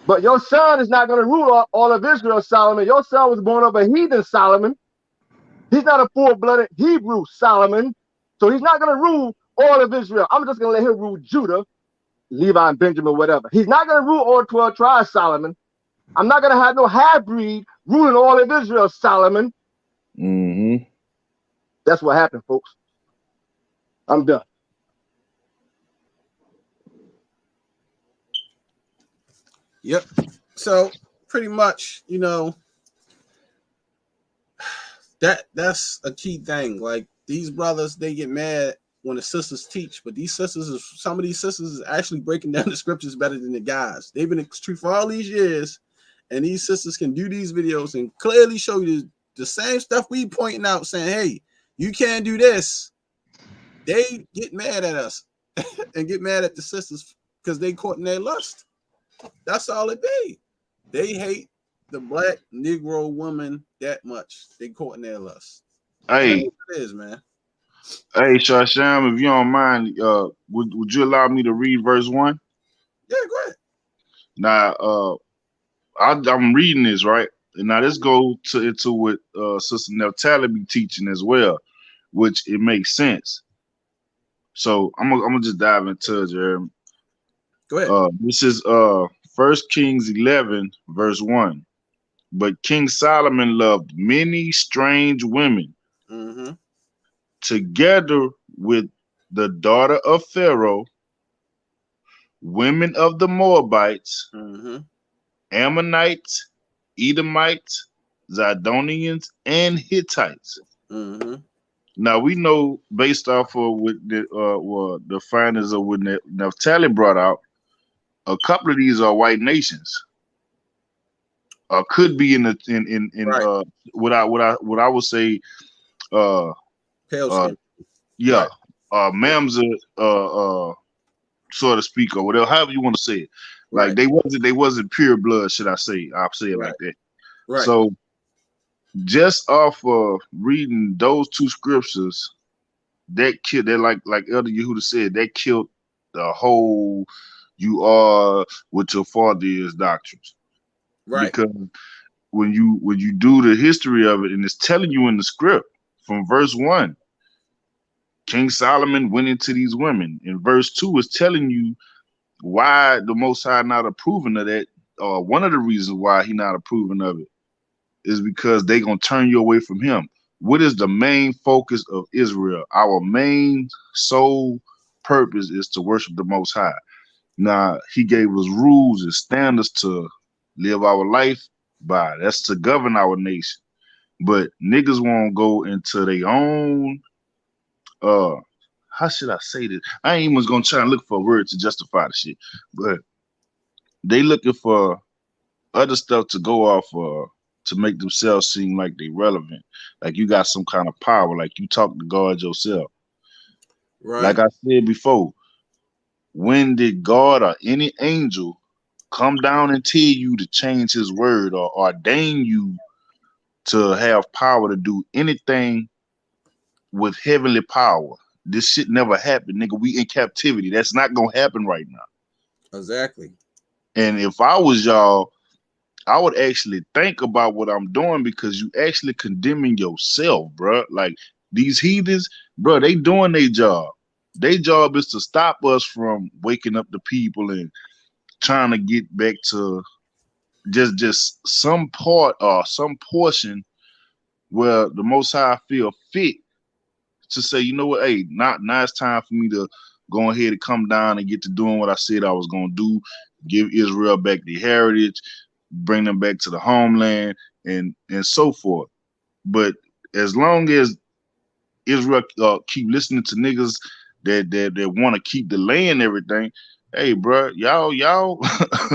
But your son is not going to rule all of Israel, Solomon. Your son was born of a heathen, Solomon. He's not a full-blooded Hebrew, Solomon. So he's not going to rule all of Israel. I'm just going to let him rule Judah, Levi, and Benjamin, whatever. He's not going to rule all 12 tribes, Solomon. I'm not going to have no half-breed ruling all of Israel, Solomon. Mm-hmm. That's what happened, folks. I'm done. Yep. So pretty much, that's a key thing. Like these brothers, they get mad when the sisters teach, but some of these sisters is actually breaking down the scriptures better than the guys. They've been in the street for all these years, and these sisters can do these videos and clearly show you the same stuff we pointing out, saying, hey, you can't do this. They get mad at us and get mad at the sisters because they caught in their lust. That's all it be. They hate the black Negro woman that much. They caught in their lust. Hey, it is, man. Hey, Shar Sham, if you don't mind, would you allow me to read verse 1? Yeah, go ahead. Now, I'm reading this, right? And now this goes into what Sister Neftali be teaching as well, which it makes sense. So I'm gonna just dive into it, Jeremy. Go ahead. This is 1 Kings 11, verse 1. But King Solomon loved many strange women, together with the daughter of Pharaoh, women of the Moabites, Ammonites, Edomites, Zidonians, and Hittites. Now we know based off of what the findings of what Naphtali brought out, a couple of these are white nations. Could be in Right. what I would say Pale skin. yeah, Mamza so to speak, or whatever, however you want to say it. Like Right. they wasn't pure blood, should I say? I'll say it like that. Right. So just off of reading those two scriptures, that killed that like Elder Yehuda said, that killed the whole "you are what your father is" doctrines. Right. Because when you do the history of it, and it's telling you in the script from verse 1, King Solomon went into these women. In verse 2 is telling you why the Most High not approving of that. One of the reasons why he not approving of it is because they gonna turn you away from him. What is the main focus of Israel? Our main sole purpose is to worship the Most High. Now, he gave us rules and standards to live our life by. That's to govern our nation. But niggas won't go into their own, how should I say this? I ain't even gonna try and look for a word to justify the shit. But they looking for other stuff to go off to make themselves seem like they relevant. Like you got some kind of power, like you talk to God yourself. Right. Like I said before, when did God or any angel come down and tell you to change his word or ordain you to have power to do anything with heavenly power? This shit never happened, nigga. We in captivity. That's not gonna happen right now. Exactly. And if I was y'all, I would actually think about what I'm doing, because you actually condemning yourself, bro. Like these heathens, bro, they doing their job. Their job is to stop us from waking up the people and trying to get back to just some part or some portion where the Most High feel fit to say, you know what, hey, now it's time for me to go ahead and come down and get to doing what I said I was gonna do, give Israel back their heritage, bring them back to the homeland, and so forth. But as long as Israel keep listening to niggas that want to keep delaying everything, hey, bro, y'all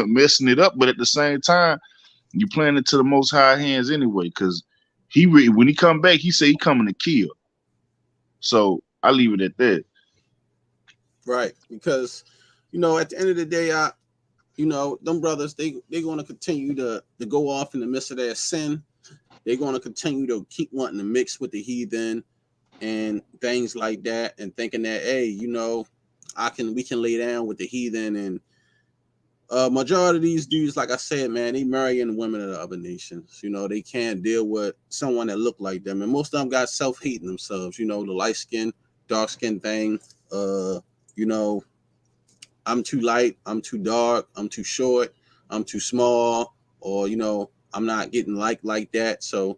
messing it up. But at the same time, you playing it to the Most High hands anyway, because when he come back, he say he coming to kill. So I leave it at that. Right, because at the end of the day, them brothers, they going to continue to go off in the midst of their sin. They're going to continue to keep wanting to mix with the heathen and things like that, and thinking that, hey, we can lay down with the heathen. And majority of these dudes, like I said, man, they marrying women of the other nations. They can't deal with someone that look like them, and most of them got self-hating themselves. The light skin, dark skin thing. I'm too light, I'm too dark, I'm too short, I'm too small, or I'm not getting like that. So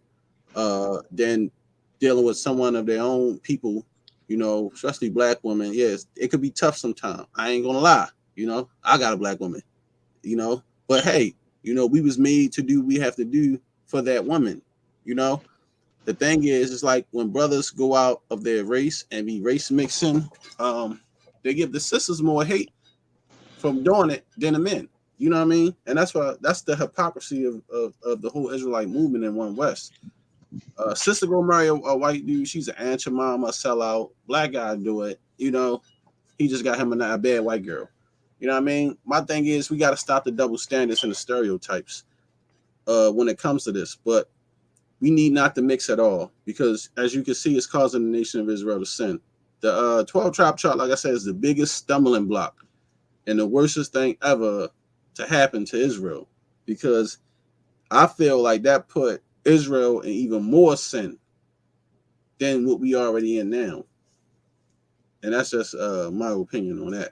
then dealing with someone of their own people, especially black women, yes, it could be tough sometimes. I ain't gonna lie, I got a black woman, but hey, we was made to do what we have to do for that woman. The thing is, it's like when brothers go out of their race and be race mixing, they give the sisters more hate from doing it than the men. You know what I mean? And that's the hypocrisy of the whole Israelite movement in One West. Sister go marry a white dude, she's an Aunt Mama, sellout. Black guy do it, he just got him a bad white girl. You know what I mean? My thing is, we got to stop the double standards and the stereotypes when it comes to this. But we need not to mix at all, because as you can see, it's causing the nation of Israel to sin. The 12 tribe chart, like I said, is the biggest stumbling block and the worstest thing ever to happen to Israel, because I feel like that put Israel in even more sin than what we already in now. And that's just my opinion on that.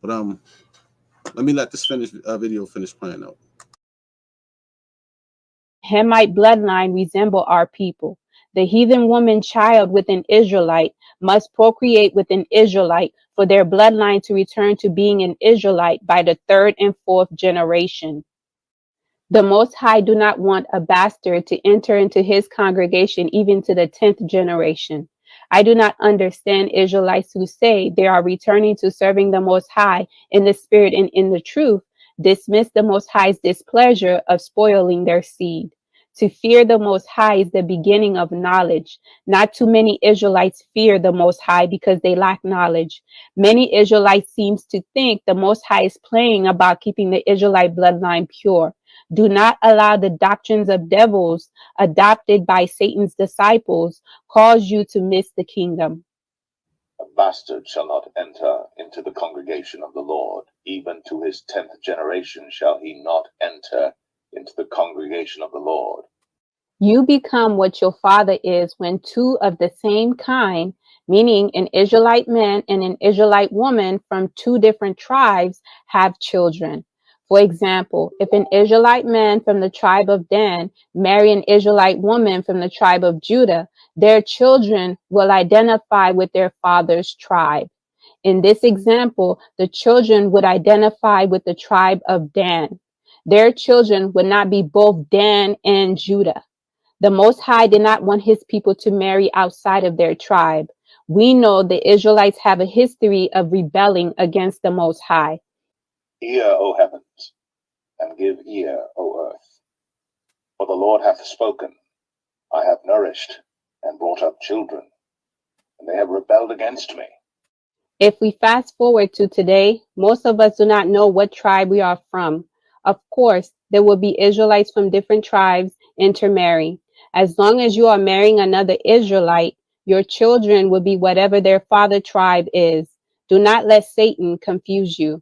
But let me let this video finish playing out. Hamite bloodline resemble our people. The heathen woman child with an Israelite must procreate with an Israelite for their bloodline to return to being an Israelite by the 3rd and 4th generation. The Most High do not want a bastard to enter into his congregation even to the 10th generation. I do not understand Israelites who say they are returning to serving the Most High in the spirit and in the truth, dismiss the Most High's displeasure of spoiling their seed. To fear the Most High is the beginning of knowledge. Not too many Israelites fear the Most High because they lack knowledge. Many Israelites seems to think the Most High is playing about keeping the Israelite bloodline pure. Do not allow the doctrines of devils adopted by Satan's disciples cause you to miss the kingdom. A bastard shall not enter into the congregation of the Lord, even to his 10th generation shall he not enter into the congregation of the Lord. You become what your father is when two of the same kind, meaning an Israelite man and an Israelite woman from two different tribes, have children. For example, if an Israelite man from the tribe of Dan marry an Israelite woman from the tribe of Judah, their children will identify with their father's tribe. In this example, the children would identify with the tribe of Dan. Their children would not be both Dan and Judah. The Most High did not want his people to marry outside of their tribe. We know the Israelites have a history of rebelling against the Most High. Hear, O heavens, and give ear, O earth. For the Lord hath spoken, I have nourished and brought up children, and they have rebelled against me. If we fast forward to today, most of us do not know what tribe we are from. Of course, there will be Israelites from different tribes intermarrying. As long as you are marrying another Israelite, your children will be whatever their father tribe is. Do not let Satan confuse you.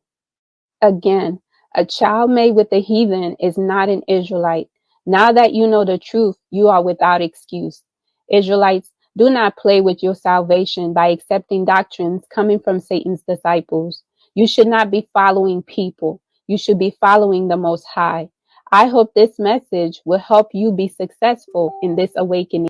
Again, a child made with a heathen is not an Israelite. Now that you know the truth, you are without excuse. Israelites, do not play with your salvation by accepting doctrines coming from Satan's disciples. You should not be following people. You should be following the Most High. I hope this message will help you be successful in this awakening.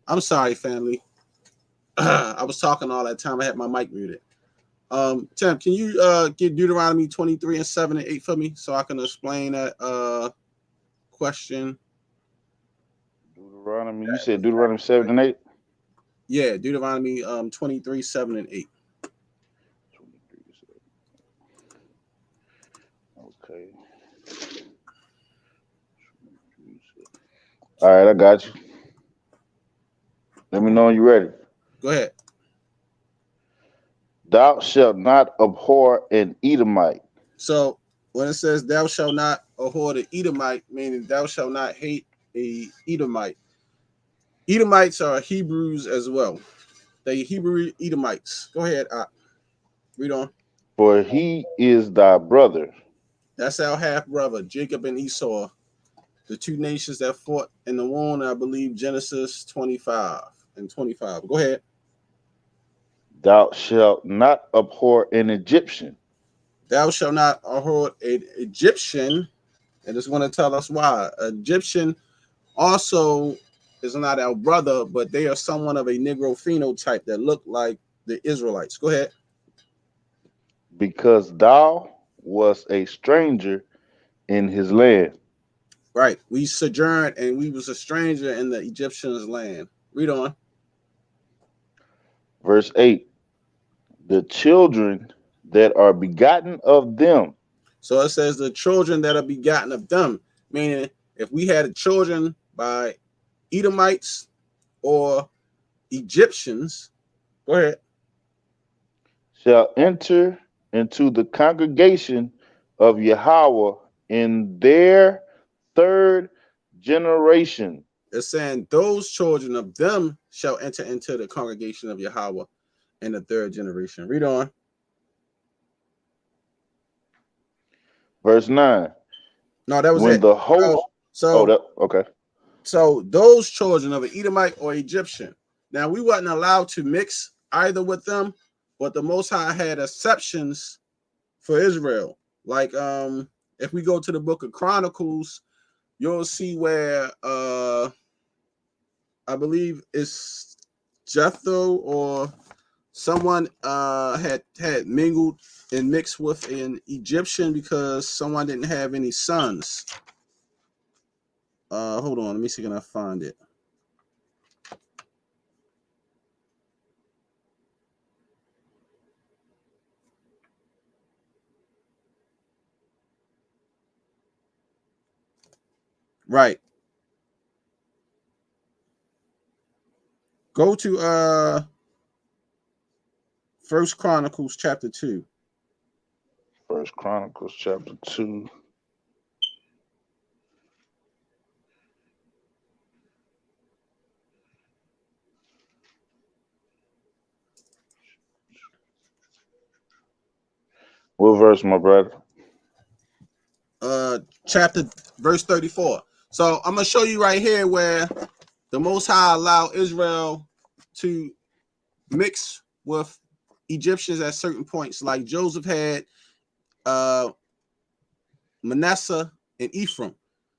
I'm sorry, family. I was talking all that time. I had my mic muted. Tim, can you get Deuteronomy 23 and 7 and 8 for me so I can explain that question? Deuteronomy, you said Deuteronomy 7 and 8? Yeah, Deuteronomy 23, 7 and 8. Okay. All right, I got you. Let me know when you're ready. Go ahead. Thou shalt not abhor an Edomite. So when it says thou shalt not abhor the Edomite, meaning thou shalt not hate a Edomite. Edomites are Hebrews as well. They Hebrew Edomites. Go ahead, read on. For he is thy brother. That's our half brother, Jacob and Esau, the two nations that fought in the war. I believe Genesis 25 and 25. Go ahead. Thou shalt not abhor an Egyptian. Thou shalt not abhor an Egyptian. And it's going to tell us why. Egyptian also is not our brother, but they are someone of a Negro phenotype that look like the Israelites. Go ahead. Because thou was a stranger in his land. Right. We sojourned and we was a stranger in the Egyptians' land. Read on. Verse 8. The children that are begotten of them. So it says the children that are begotten of them, meaning if we had children by Edomites or Egyptians, go ahead. Shall enter into the congregation of Yahweh in their third generation. It's saying those children of them shall enter into the congregation of Yahweh in the third generation. Read on. Verse 9. No, that was when it. the host. Okay. So those children of an Edomite or Egyptian. Now we wasn't allowed to mix either with them, but the Most High had exceptions for Israel. Like if we go to the book of Chronicles, you'll see where I believe it's Jethro or someone had mingled and mixed with an Egyptian because someone didn't have any sons. Hold on, let me see, can I find it? Right. Go to First Chronicles chapter 2. First Chronicles chapter 2. What verse, my brother? Verse 34. So I'm gonna show you right here where the Most High allowed Israel to mix with Egyptians at certain points. Like Joseph had Manasseh and Ephraim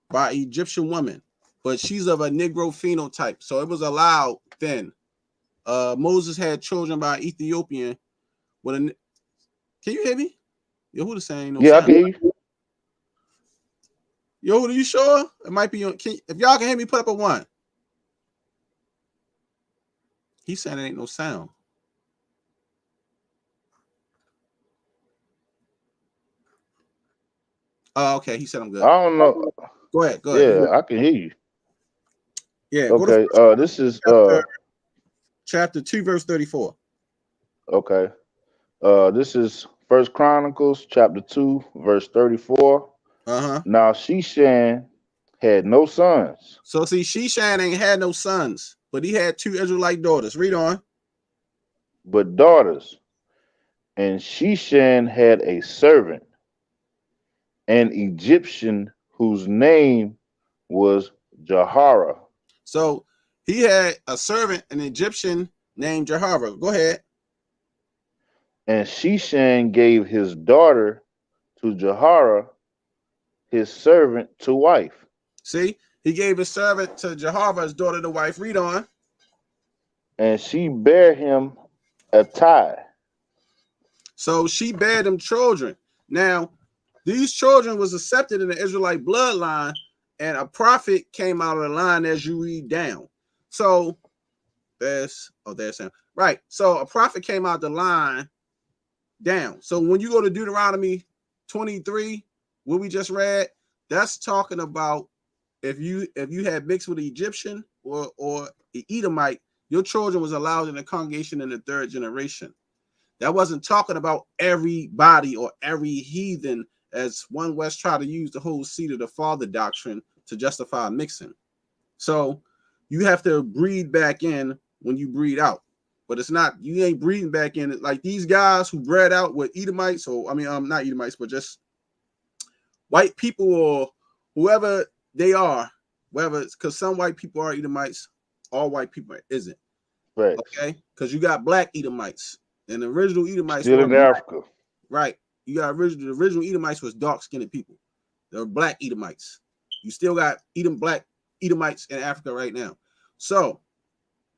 by an Egyptian woman, but she's of a Negro phenotype, so it was allowed then. Moses had children by Ethiopian with a. Can you hear me? Yehuda saying no. Yeah, I can hear you. Yehuda, are you sure? It might be on. If y'all can hear me, put up a 1. He said it ain't no sound. Oh, okay. He said I'm good. I don't know. Go ahead. Go ahead. Yeah, I can hear you. Yeah. Okay. This is chapter 2, verse 34. Okay. This is First Chronicles chapter 2, verse 34. Now Sheshan had no sons. So see, Sheshan ain't had no sons, but he had 2 Israelite daughters. Read on. But daughters. And Sheshan had a servant, an Egyptian whose name was Jahara. So he had a servant, an Egyptian named Jahara. Go ahead. And Sheshan gave his daughter to Jahara, his servant, to wife. See, he gave his servant to Jahara, his daughter to wife. Read on. And she bare him a tie. So she bare them children. Now, these children was accepted in the Israelite bloodline, and a prophet came out of the line as you read down. So there's him. Right. So a prophet came out the line down. So when you go to Deuteronomy 23, what we just read, that's talking about if you had mixed with an Egyptian or an Edomite, your children was allowed in the congregation in the 3rd generation. That wasn't talking about everybody or every heathen, as one West tried to use the whole seed of the father doctrine to justify mixing. So you have to breed back in when you breed out. But it's not, you ain't breeding back in. Like these guys who bred out with Edomites, or I mean, not Edomites, but just white people or whoever they are, whether it's because some white people are Edomites, all white people isn't. Right. Okay, because you got black Edomites. And the original Edomites still in Africa. Right. You got the original Edomites was dark-skinned people. They were black Edomites. You still got black Edomites in Africa right now. So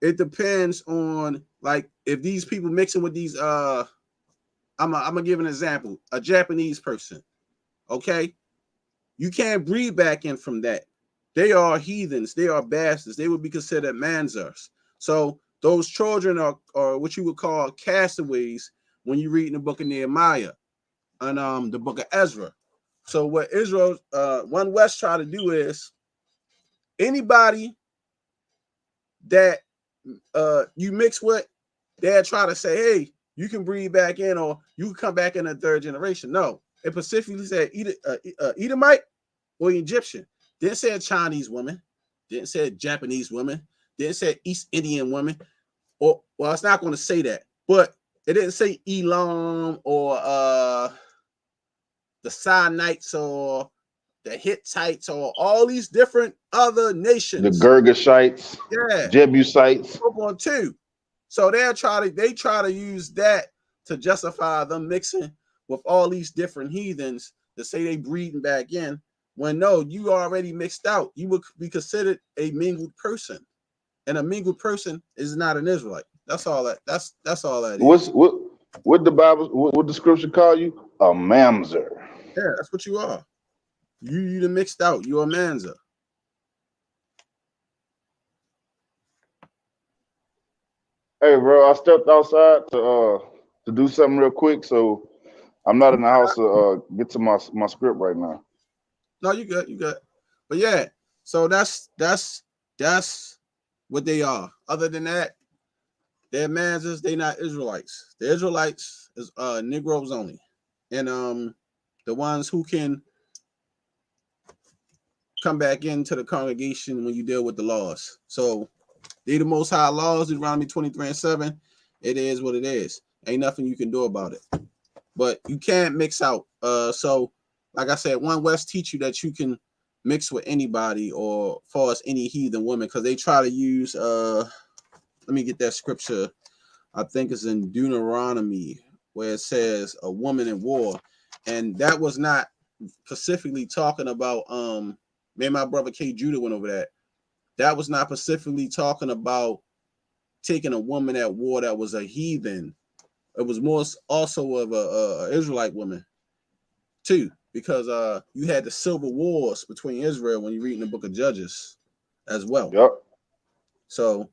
it depends on, like, if these people mixing with these I'm gonna give an example. A Japanese person. Okay. You can't breed back in from that. They are heathens. They are bastards. They would be considered manzars. So those children are what you would call castaways when you read in the book of Nehemiah and the book of Ezra. So what Israel, One West try to do is anybody that you mix with, they'll try to say, hey, you can breed back in or you can come back in the 3rd generation. No, it specifically said Edomite or Egyptian. Didn't say Chinese women. Didn't say Japanese women. Didn't say East Indian women. Or well, it's not going to say that, but it didn't say Elam or the Sinites or the Hittites or all these different other nations. The Girgashites, yeah, Jebusites. On too. So they try to use that to justify them mixing with all these different heathens to say they breeding back in. When no, you already mixed out. You would be considered a mingled person, and a mingled person is not an Israelite. That's all that. That's all that is. What the Bible? What the scripture call you? A mamzer. Yeah, that's what you are. You the mixed out. You're a manzer. Hey, bro, I stepped outside to do something real quick, so I'm not in the house to get to my script right now. No, you good. But yeah, so that's what they are. Other than that, they're manzers. They not Israelites. The Israelites is Negroes only, and the ones who can come back into the congregation when you deal with the laws. So they the Most High laws, Deuteronomy 23:7. It is what it is. Ain't nothing you can do about it. But you can't mix out. So like I said, One West teach you that you can mix with anybody or far as any heathen woman, because they try to use let me get that scripture. I think it's in Deuteronomy where it says a woman in war, and that was not specifically talking about me and my brother K Judah went over that. That was not specifically talking about taking a woman at war that was a heathen. It was more also of a Israelite woman too, because you had the civil wars between Israel when you read in the book of Judges as well. Yep. So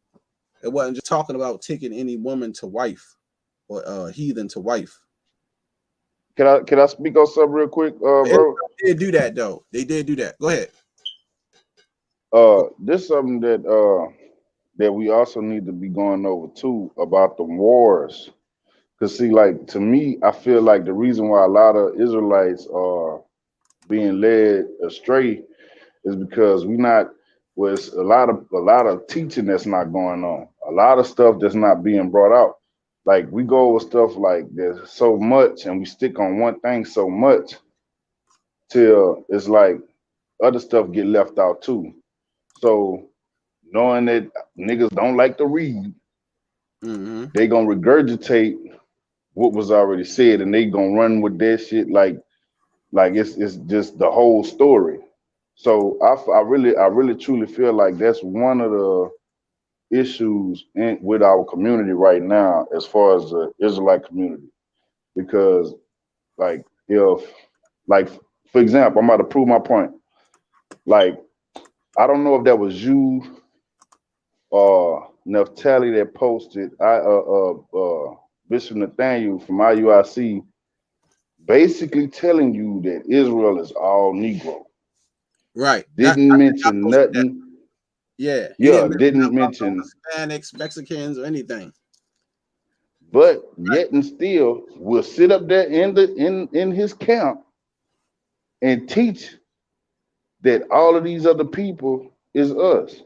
it wasn't just talking about taking any woman to wife or heathen to wife. Can I speak on something real quick, bro? They did do that though. They did do that. Go ahead. This is something that we also need to be going over too about the wars. Cause see, like to me, I feel like the reason why a lot of Israelites are being led astray is because there's a lot of teaching that's not going on. A lot of stuff that's not being brought out. Like we go over stuff like there's so much and we stick on one thing so much till it's like other stuff get left out too. So knowing that niggas don't like to read, they gonna regurgitate what was already said and they gonna run with that shit like it's just the whole story. So I really truly feel like that's one of the issues with our community right now as far as the Israelite community, because like if like for example, I'm about to prove my point. Like I don't know if that was you or Neftali that posted Bishop Nathaniel from IUIC basically telling you that Israel is all Negro. Right. Didn't mention nothing. Yeah. Didn't mention Hispanics, Mexicans, or anything. But yet and still will sit up there in his camp and teach that all of these other people is us.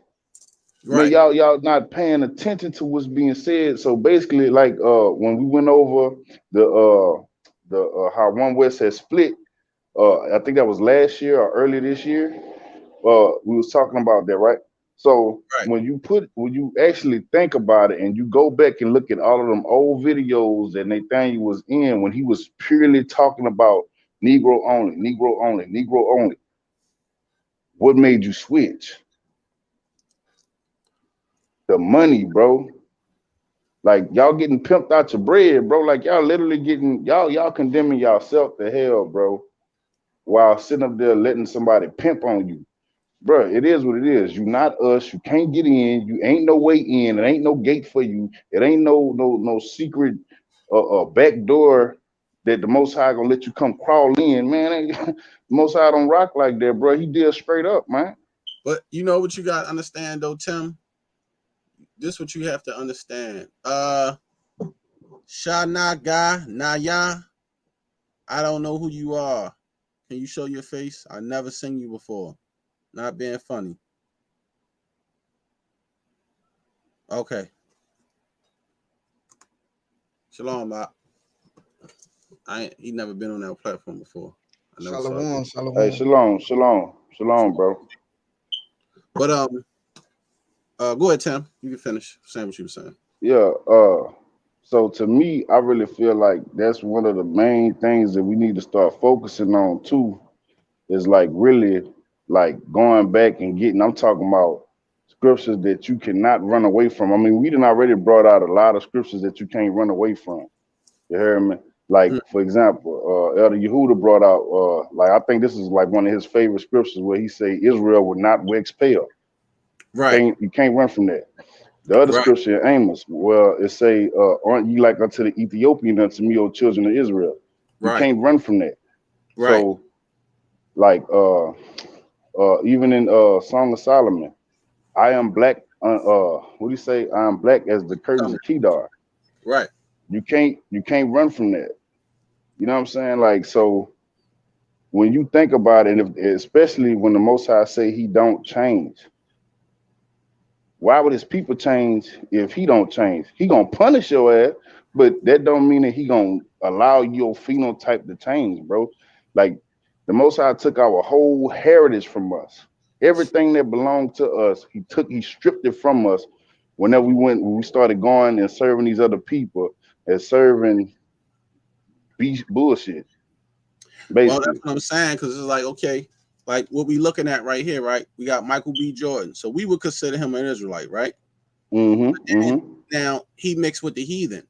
Right. Man, y'all not paying attention to what's being said. So basically, like when we went over the how One West has split, I think that was last year or early this year. We was talking about that, right? So when you actually think about it and you go back and look at all of them old videos that Nathaniel was in when he was purely talking about Negro only, Negro only, Negro only, what made you switch? The money, bro. Like y'all getting pimped out your bread, bro. Like y'all literally getting y'all condemning yourself to hell, bro, while sitting up there letting somebody pimp on you. Bro, it is what it is. You not us. You can't get in. You ain't no way in. It ain't no gate for you. It ain't no secret back door that the Most High gonna let you come crawl in, man. The Most High don't rock like that, bro. He deals straight up, man. But you know what you got to understand, though, Tim? This is what you have to understand. Shanaga Naya, I don't know who you are. Can you show your face? I've never seen you before. Not being funny. Okay. Shalom, Bob. He never been on that platform before. I never Shalom, saw shalom. Hey, shalom, bro. But go ahead, Tim. You can finish saying what you were saying. Yeah. So to me, I really feel like that's one of the main things that we need to start focusing on too. Is like really like going back and getting. I'm talking about scriptures that you cannot run away from. I mean, we done already brought out a lot of scriptures that you can't run away from. You hear me? Like, for example, Elder Yehuda brought out, like, I think this is like one of his favorite scriptures where he say Israel would not expel. Right. You can't run from that. The other scripture in Amos, well, it say, aren't you like unto the Ethiopian unto me, O children of Israel? You can't run from that. So, like, even in Song of Solomon, I am black, what do you say? I am black as the curtains of Kedar. Right. You can't run from that. You know what I'm saying? Like, so when you think about it, especially when the Most High say he don't change, why would his people change if he don't change? He gonna punish your ass, but that don't mean that he gonna allow your phenotype to change, bro. Like, the Most High took our whole heritage from us. Everything that belonged to us, he stripped it from us whenever we started going and serving these other people and serving bullshit. Basically. Well, that's what I'm saying, because it's like, okay, like what we looking at right here, right? We got Michael B. Jordan. So we would consider him an Israelite, right? Now he mixed with the heathen.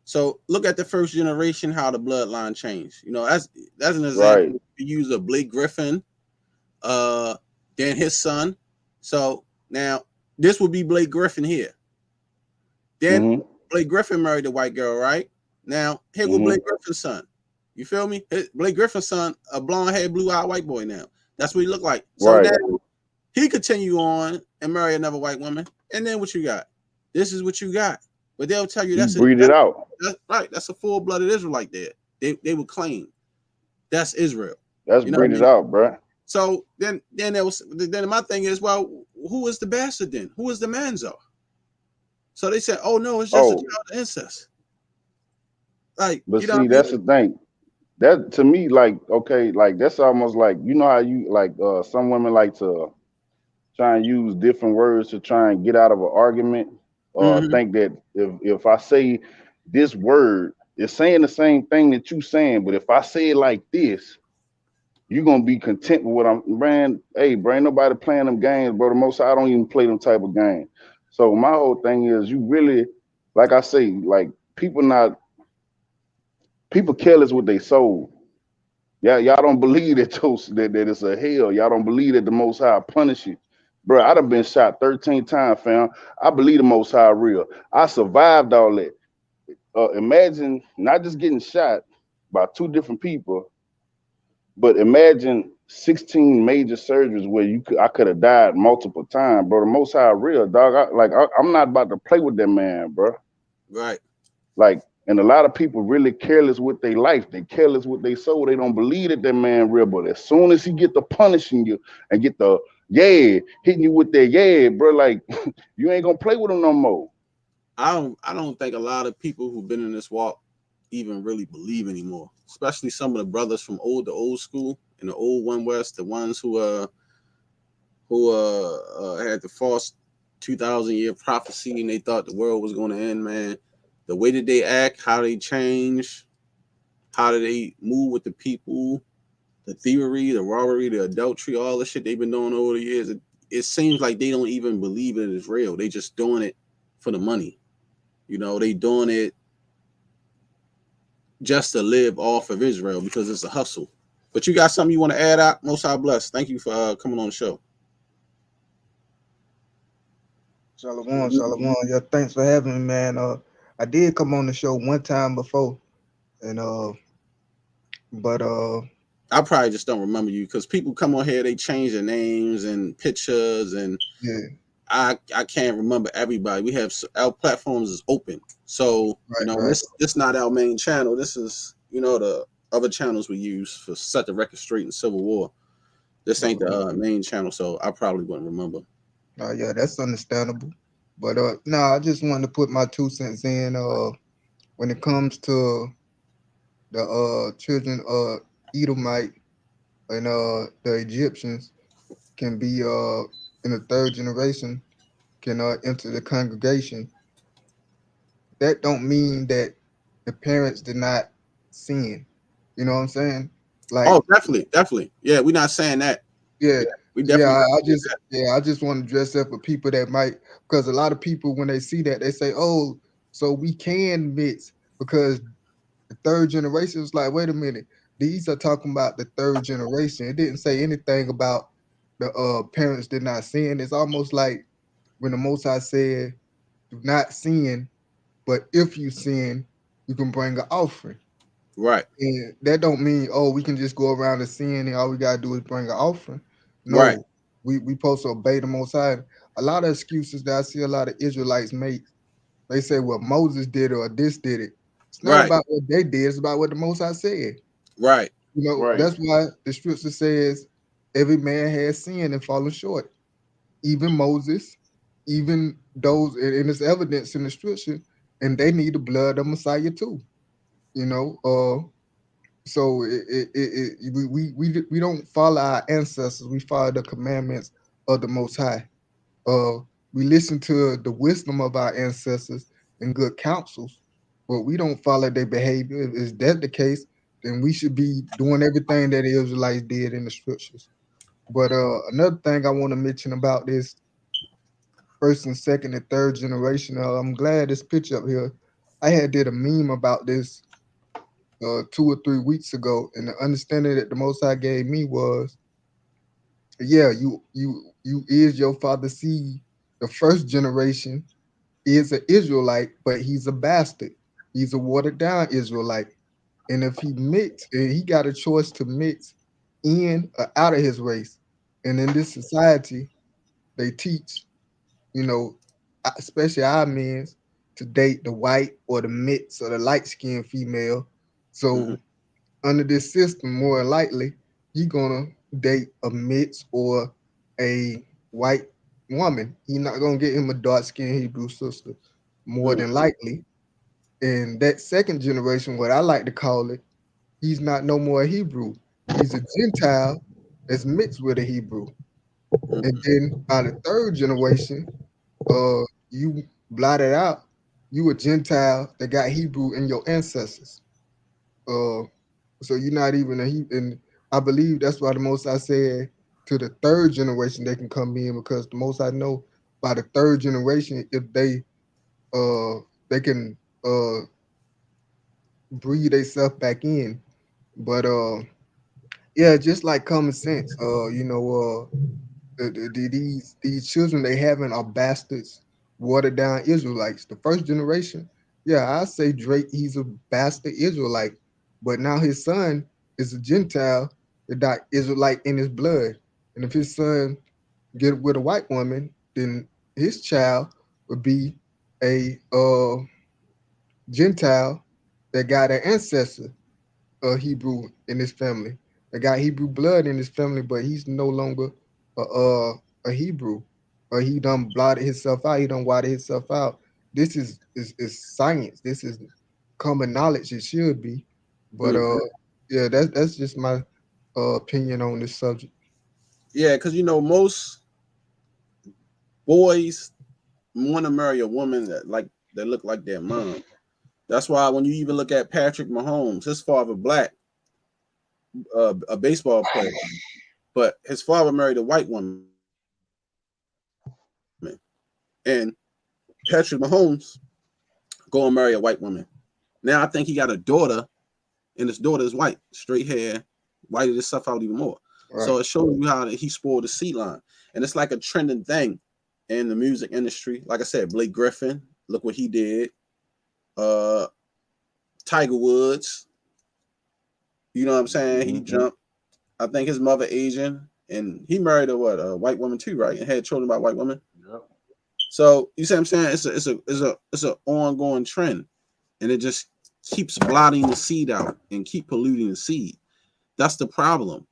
So look at the first generation, how the bloodline changed. You know, that's an example. Right. You use a Blake Griffin, then his son. So now this would be Blake Griffin here. Then Blake Griffin married the white girl, right? Now here go Blake Griffin's son. You feel me? Blake Griffin's son, a blonde-haired, blue-eyed white boy now. That's what he look like. So now he continue on and marry another white woman. And then what you got? This is what you got. But they'll tell you that's breed it out. That's right. That's a full-blooded Israelite there. They would claim that's Israel. That's breed it out, bro. So then my thing is, well, who is the bastard then? Who is the manzo? So they said, oh no, it's just a child of incest. Like, but see, that's the thing. That to me, like, okay, like that's almost like, you know how you like some women like to try and use different words to try and get out of an argument, or think that if I say this word, it's saying the same thing that you saying, but if I say it like this, you're gonna be content with what I'm, man. Hey, bro, ain't nobody playing them games, bro. The most I don't even play them type of games. So my whole thing is, you really, like I say, like people careless with their soul. Yeah, y'all don't believe that that it's a hell. Y'all don't believe that the Most High punish you. Bro, I done been shot 13 times, fam. I believe the Most High real. I survived all that. Imagine not just getting shot by 2 different people, but imagine 16 major surgeries where I could have died multiple times, bro. The Most High real, dog. I'm not about to play with that man, bro. Right. Like, and a lot of people really careless with their life. They careless with their soul. They don't believe that man real. But as soon as he get to punishing you and get the hitting you with that bro, like you ain't gonna play with him no more. I don't think a lot of people who've been in this walk even really believe anymore. Especially some of the brothers from the old school and the old One West, the ones who had the false 2,000-year prophecy and they thought the world was going to end, man. The way that they act, how they change, how do they move with the people, the thievery, the robbery, the adultery, all the shit they've been doing over the years. It seems like they don't even believe it is real. They just doing it for the money. You know, they doing it just to live off of Israel because it's a hustle. But you got something you want to add out? Most High bless. Thank you for coming on the show. Shalom, shalom. Yeah, thanks for having me, man. I did come on the show one time before, and but I probably just don't remember you because people come on here, they change their names and pictures, and I can't remember everybody. We have our platforms is open, so this not our main channel. This is the other channels we use for Set the Record Straight and Civil War. This ain't the main channel, so I probably wouldn't remember. Yeah, that's understandable. But no, I just wanted to put my 2 cents in. When it comes to the children Edomite and the Egyptians can be in the 3rd generation can enter the congregation. That don't mean that the parents did not sin. You know what I'm saying? Like, oh, definitely. Yeah, we're not saying that. yeah, we yeah. definitely. I just want to dress up for people that might, because a lot of people when they see that they say, "Oh, so we can mix," because the 3rd generation is like, wait a minute, these are talking about the 3rd generation. It didn't say anything about the parents did not sin. It's almost like when the Most High said, "Do not sin, but if you sin, you can bring an offering." Right. And that don't mean, oh, we can just go around and sin and all we gotta do is bring an offering. Right. No, we supposed to obey the Most High. A lot of excuses that I see a lot of Israelites make, they say, well, Moses did it or this did it. It's not Right. about what they did, it's about what the Most High said. Right. You know, Right. that's why the scripture says every man has sinned and fallen short. Even Moses, even those, and it's evidence in the scripture, and they need the blood of Messiah too. You know, so we don't follow our ancestors. We follow the commandments of the Most High. We listen to the wisdom of our ancestors and good counsels, but we don't follow their behavior. If is that the case, then we should be doing everything that the Israelites did in the scriptures. But another thing I want to mention about this 1st and 2nd and 3rd generation, I'm glad this picture up here. I had did a meme about this 2 or 3 weeks ago, and the understanding that the Most High gave me was, yeah, you is your father's seed. The 1st generation is an Israelite, but he's a bastard. He's a watered down Israelite. And if he mix, and he got a choice to mix in or out of his race. And in this society, they teach, you know, especially our men, to date the white or the mix or the light-skinned female. So under this system, more likely, you're gonna date a mix or a white woman. You're not gonna get him a dark-skinned Hebrew sister, more than likely. And that 2nd generation, what I like to call it, he's not no more a Hebrew. He's a Gentile that's mixed with a Hebrew. And then by the 3rd generation, you blotted out, you a Gentile that got Hebrew in your ancestors. So you're not even a Hebrew. And I believe that's why the Most High said to the 3rd generation they can come in, because the Most High know by the 3rd generation, if they can breed themselves back in. But yeah, just like common sense, these children they having are bastards, watered down Israelites. The 1st generation, yeah, I say Drake, he's a bastard Israelite, but now his son is a Gentile that got Israelite in his blood. And if his son get with a white woman, then his child would be a Gentile that got an ancestor Hebrew in his family. They got Hebrew blood in his family, but he's no longer a Hebrew. Or he done blotted himself out. He done whited himself out. This is science. This is common knowledge. It should be, but yeah, that's just my opinion on this subject. Yeah, because most boys want to marry a woman that look like their mom. That's why when you even look at Patrick Mahomes, his father black, a baseball player, but his father married a white woman, and Patrick Mahomes go and marry a white woman. Now I think he got a daughter, and his daughter is white, straight hair, whited this stuff out even more. Right. So it shows you how he spoiled the seed line, and it's like a trending thing in the music industry. Like I said, Blake Griffin, look what he did. Tiger Woods, you know what I'm saying? He jumped. I think his mother Asian, and he married a white woman too, right? And had children by white women. Yep. So you see what I'm saying? It's a ongoing trend, and it just keeps blotting the seed out and keep polluting the seed. That's the problem.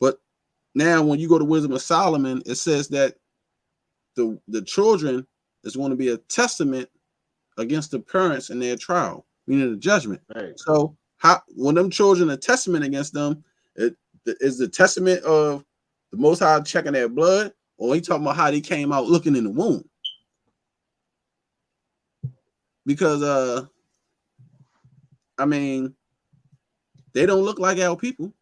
But now when you go to Wisdom of Solomon, it says that the children is going to be a testament against the parents in their trial, meaning the judgment. Right. So how when them children a testament against them, it is the testament of the Most High checking their blood, or he talking about how they came out looking in the womb? Because I mean, they don't look like our people.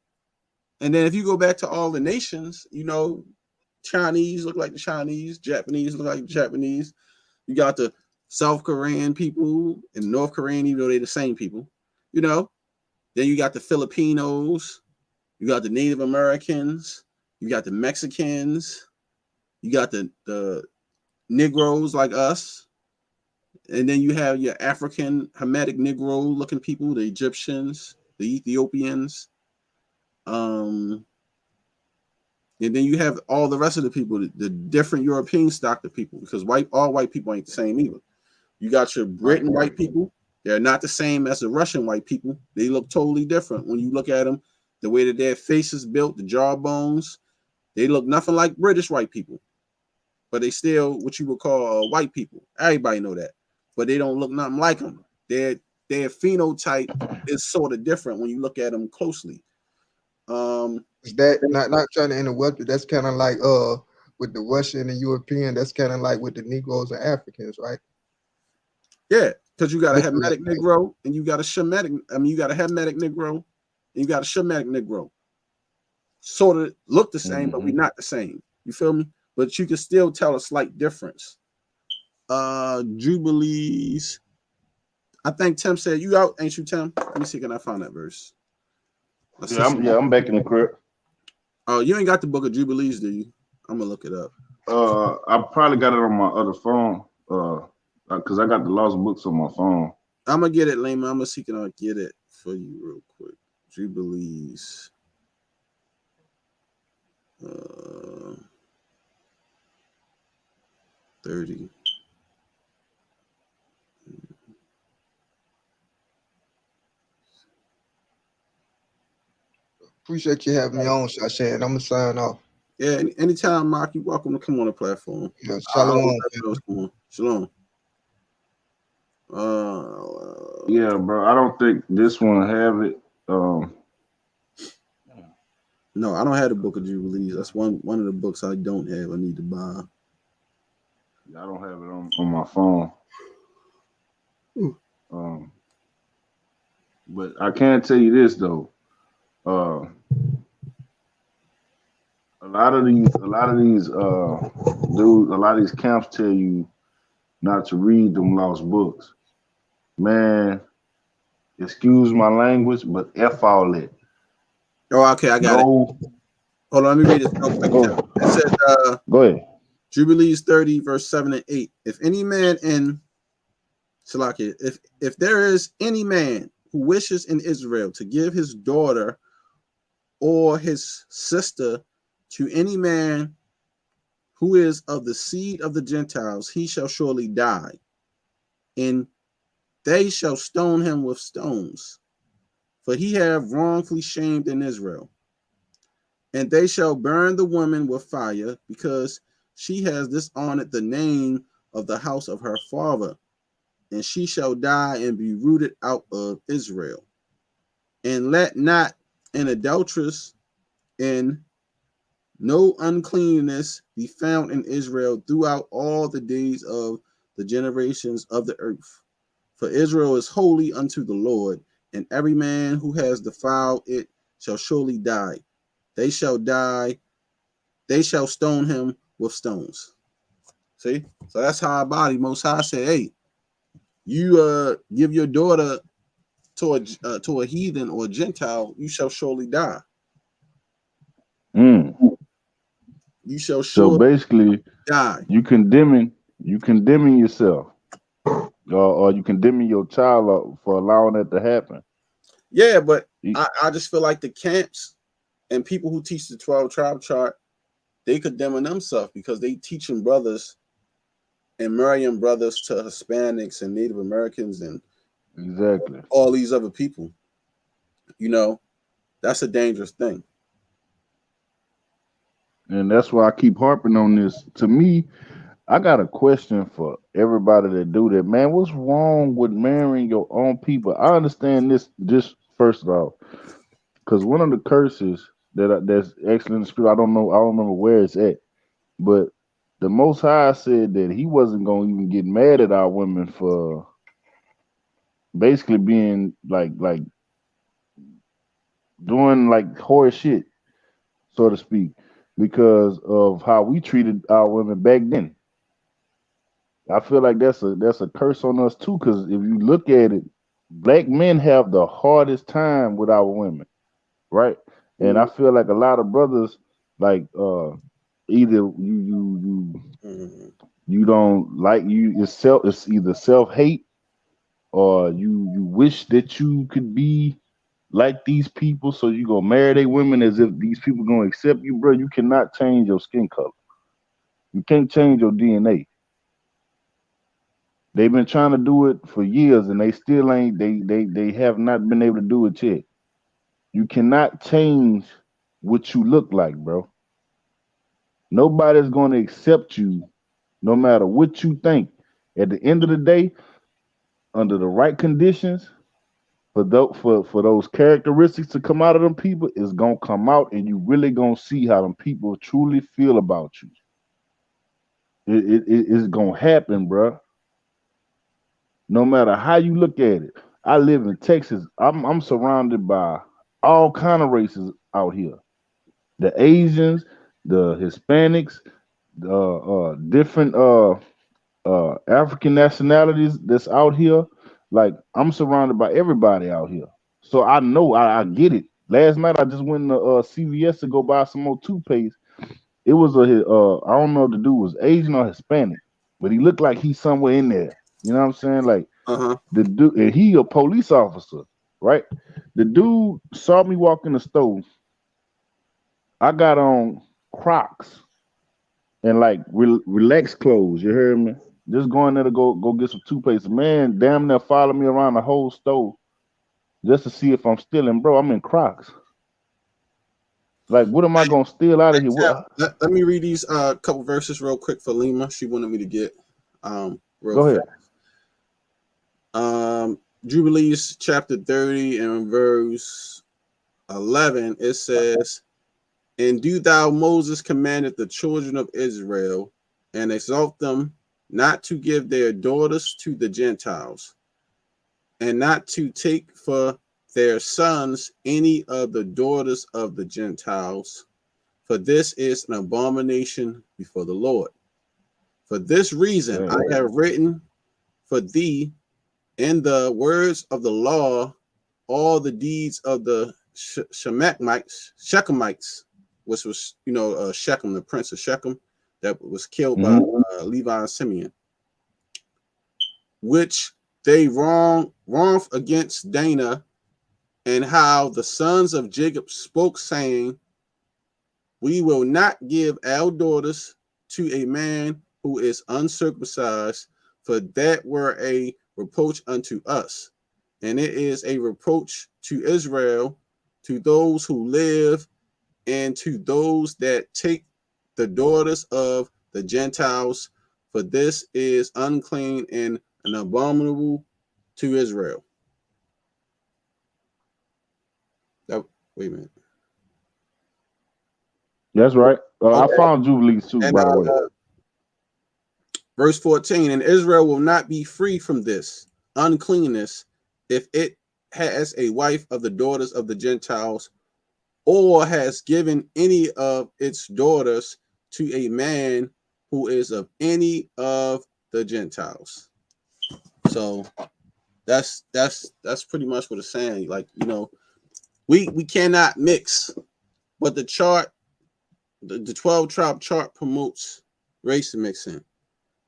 And then if you go back to all the nations, you know, Chinese look like the Chinese, Japanese look like the Japanese. You got the South Korean people and North Korean, even though they're the same people, you know. Then you got the Filipinos, you got the Native Americans, you got the Mexicans, you got the Negroes like us. And then you have your African Hamitic Negro looking people, the Egyptians, the Ethiopians. And then you have all the rest of the people, the different European stock of people, because all white people ain't the same either. You got your Britain white people. They're not the same as the Russian white people. They look totally different. When you look at them, the way that their face is built, the jawbones, they look nothing like British white people. But they still what you would call white people. Everybody know that. But they don't look nothing like them. Their phenotype is sort of different when you look at them closely. Is that not trying to interrupt you? That's kind of like with the Russian and European. That's kind of like with the Negroes and Africans, right? Yeah, because you got a Hamitic Negro and you got a Shemitic. I mean, you got a Hamitic Negro and you got a Shemitic Negro. Sort of look the same, but we're not the same. You feel me? But you can still tell a slight difference. Jubilees. I think Tim said you out, ain't you, Tim? Let me see, can I find that verse? I'm back in the crib. Oh, you ain't got the Book of Jubilees, do you? I'm gonna look it up. I probably got it on my other phone. Because I got the lost books on my phone. I'm gonna get it, Lehman. I'm gonna see can I get it for you real quick. Jubilees. 30. Appreciate you having me on, Shar Sham. I'm gonna sign off. Yeah, anytime, Mark, you're welcome to come on the platform. Yeah, shalom. Shalom. Yeah, bro. I don't think this one have it. No, I don't have the Book of Jubilees. That's one of the books I don't have. I need to buy. I don't have it on my phone. But I can tell you this though. A lot of these dudes, a lot of these camps tell you not to read them lost books. Man, excuse my language, but F all it. Oh, okay, I got it. Hold on, let me read it real quick. It says, go ahead. Jubilees 30, verse 7 and 8. If any man in Salakia, if there is any man who wishes in Israel to give his daughter or his sister to any man who is of the seed of the Gentiles, he shall surely die, and they shall stone him with stones, for he have wrongfully shamed in Israel. And they shall burn the woman with fire, because she has dishonored the name of the house of her father, and she shall die and be rooted out of Israel. And let not an adulteress and no uncleanness be found in Israel throughout all the days of the generations of the earth. For Israel is holy unto the Lord, and every man who has defiled it shall surely die. They shall die, they shall stone him with stones. See? So that's how our body, Most High said, hey, you give your daughter to a heathen or a Gentile, you shall surely die. You shall surely So basically die. You condemning yourself. Or you condemning your child for allowing that to happen. Yeah, but I just feel like the camps and people who teach the 12 tribe chart, they condemning themselves because they teaching brothers and marrying brothers to Hispanics and Native Americans and exactly all these other people. You know, that's a dangerous thing. And that's why I keep harping on this. To me, I got a question for everybody that do that. Man, what's wrong with marrying your own people? I understand this just first of all, because one of the curses that's actually in the script, I don't remember where it's at, but the Most High said that He wasn't going to even get mad at our women for basically being like doing like horrid shit, so to speak, because of how we treated our women back then. I feel like that's a curse on us too, because if you look at it, black men have the hardest time with our women, right? And I feel like a lot of brothers, like either you don't like it's either self hate or you wish that you could be like these people, so you gonna marry their women as if these people gonna accept you, bro. You cannot change your skin color. You can't change your DNA. They've been trying to do it for years, and they still ain't. They have not been able to do it yet. You cannot change what you look like, bro. Nobody's going to accept you, no matter what you think. At the end of the day, under the right conditions, for those characteristics to come out of them people, it's gonna come out, and you really gonna see how them people truly feel about you. It's gonna happen, bro. No matter how you look at it. I live in Texas. I'm surrounded by all kind of races out here. The Asians, the Hispanics, the different African nationalities that's out here. Like, I'm surrounded by everybody out here. So I know I get it. Last night I just went to CVS to go buy some more toothpaste. It was I don't know if the dude was Asian or Hispanic, but he looked like he's somewhere in there. You know what I'm saying? Like, the dude, and he a police officer, right? The dude saw me walk in the store. I got on Crocs and like relaxed clothes. You heard me? Just going there to go get some toothpaste. The man damn near followed me around the whole store just to see if I'm stealing, bro. I'm in Crocs. Like, what am I gonna steal out of here? Let me read these couple verses real quick for Lima. She wanted me to get real Go ahead. fast. Jubilees chapter 30 and verse 11. It says, "And do thou, Moses, commanded the children of Israel, and exalt them not to give their daughters to the Gentiles, and not to take for their sons any of the daughters of the Gentiles, for this is an abomination before the Lord. For this reason I have written for thee in the words of the law all the deeds of the Shechemites, which was, Shechem, the prince of Shechem, that was killed by Levi and Simeon, which they wronged against Dana, and how the sons of Jacob spoke, saying, we will not give our daughters to a man who is uncircumcised, for that were a reproach unto us, and it is a reproach to Israel, to those who live, and to those that take the daughters of the Gentiles, for this is unclean and an abominable to Israel." Wait a minute. That's right. I found Jubilees too, by the way. Verse 14, "And Israel will not be free from this uncleanness if it has a wife of the daughters of the Gentiles, or has given any of its daughters to a man who is of any of the Gentiles." So that's pretty much what it's saying. Like, we cannot mix, but the 12 tribe chart promotes race mixing,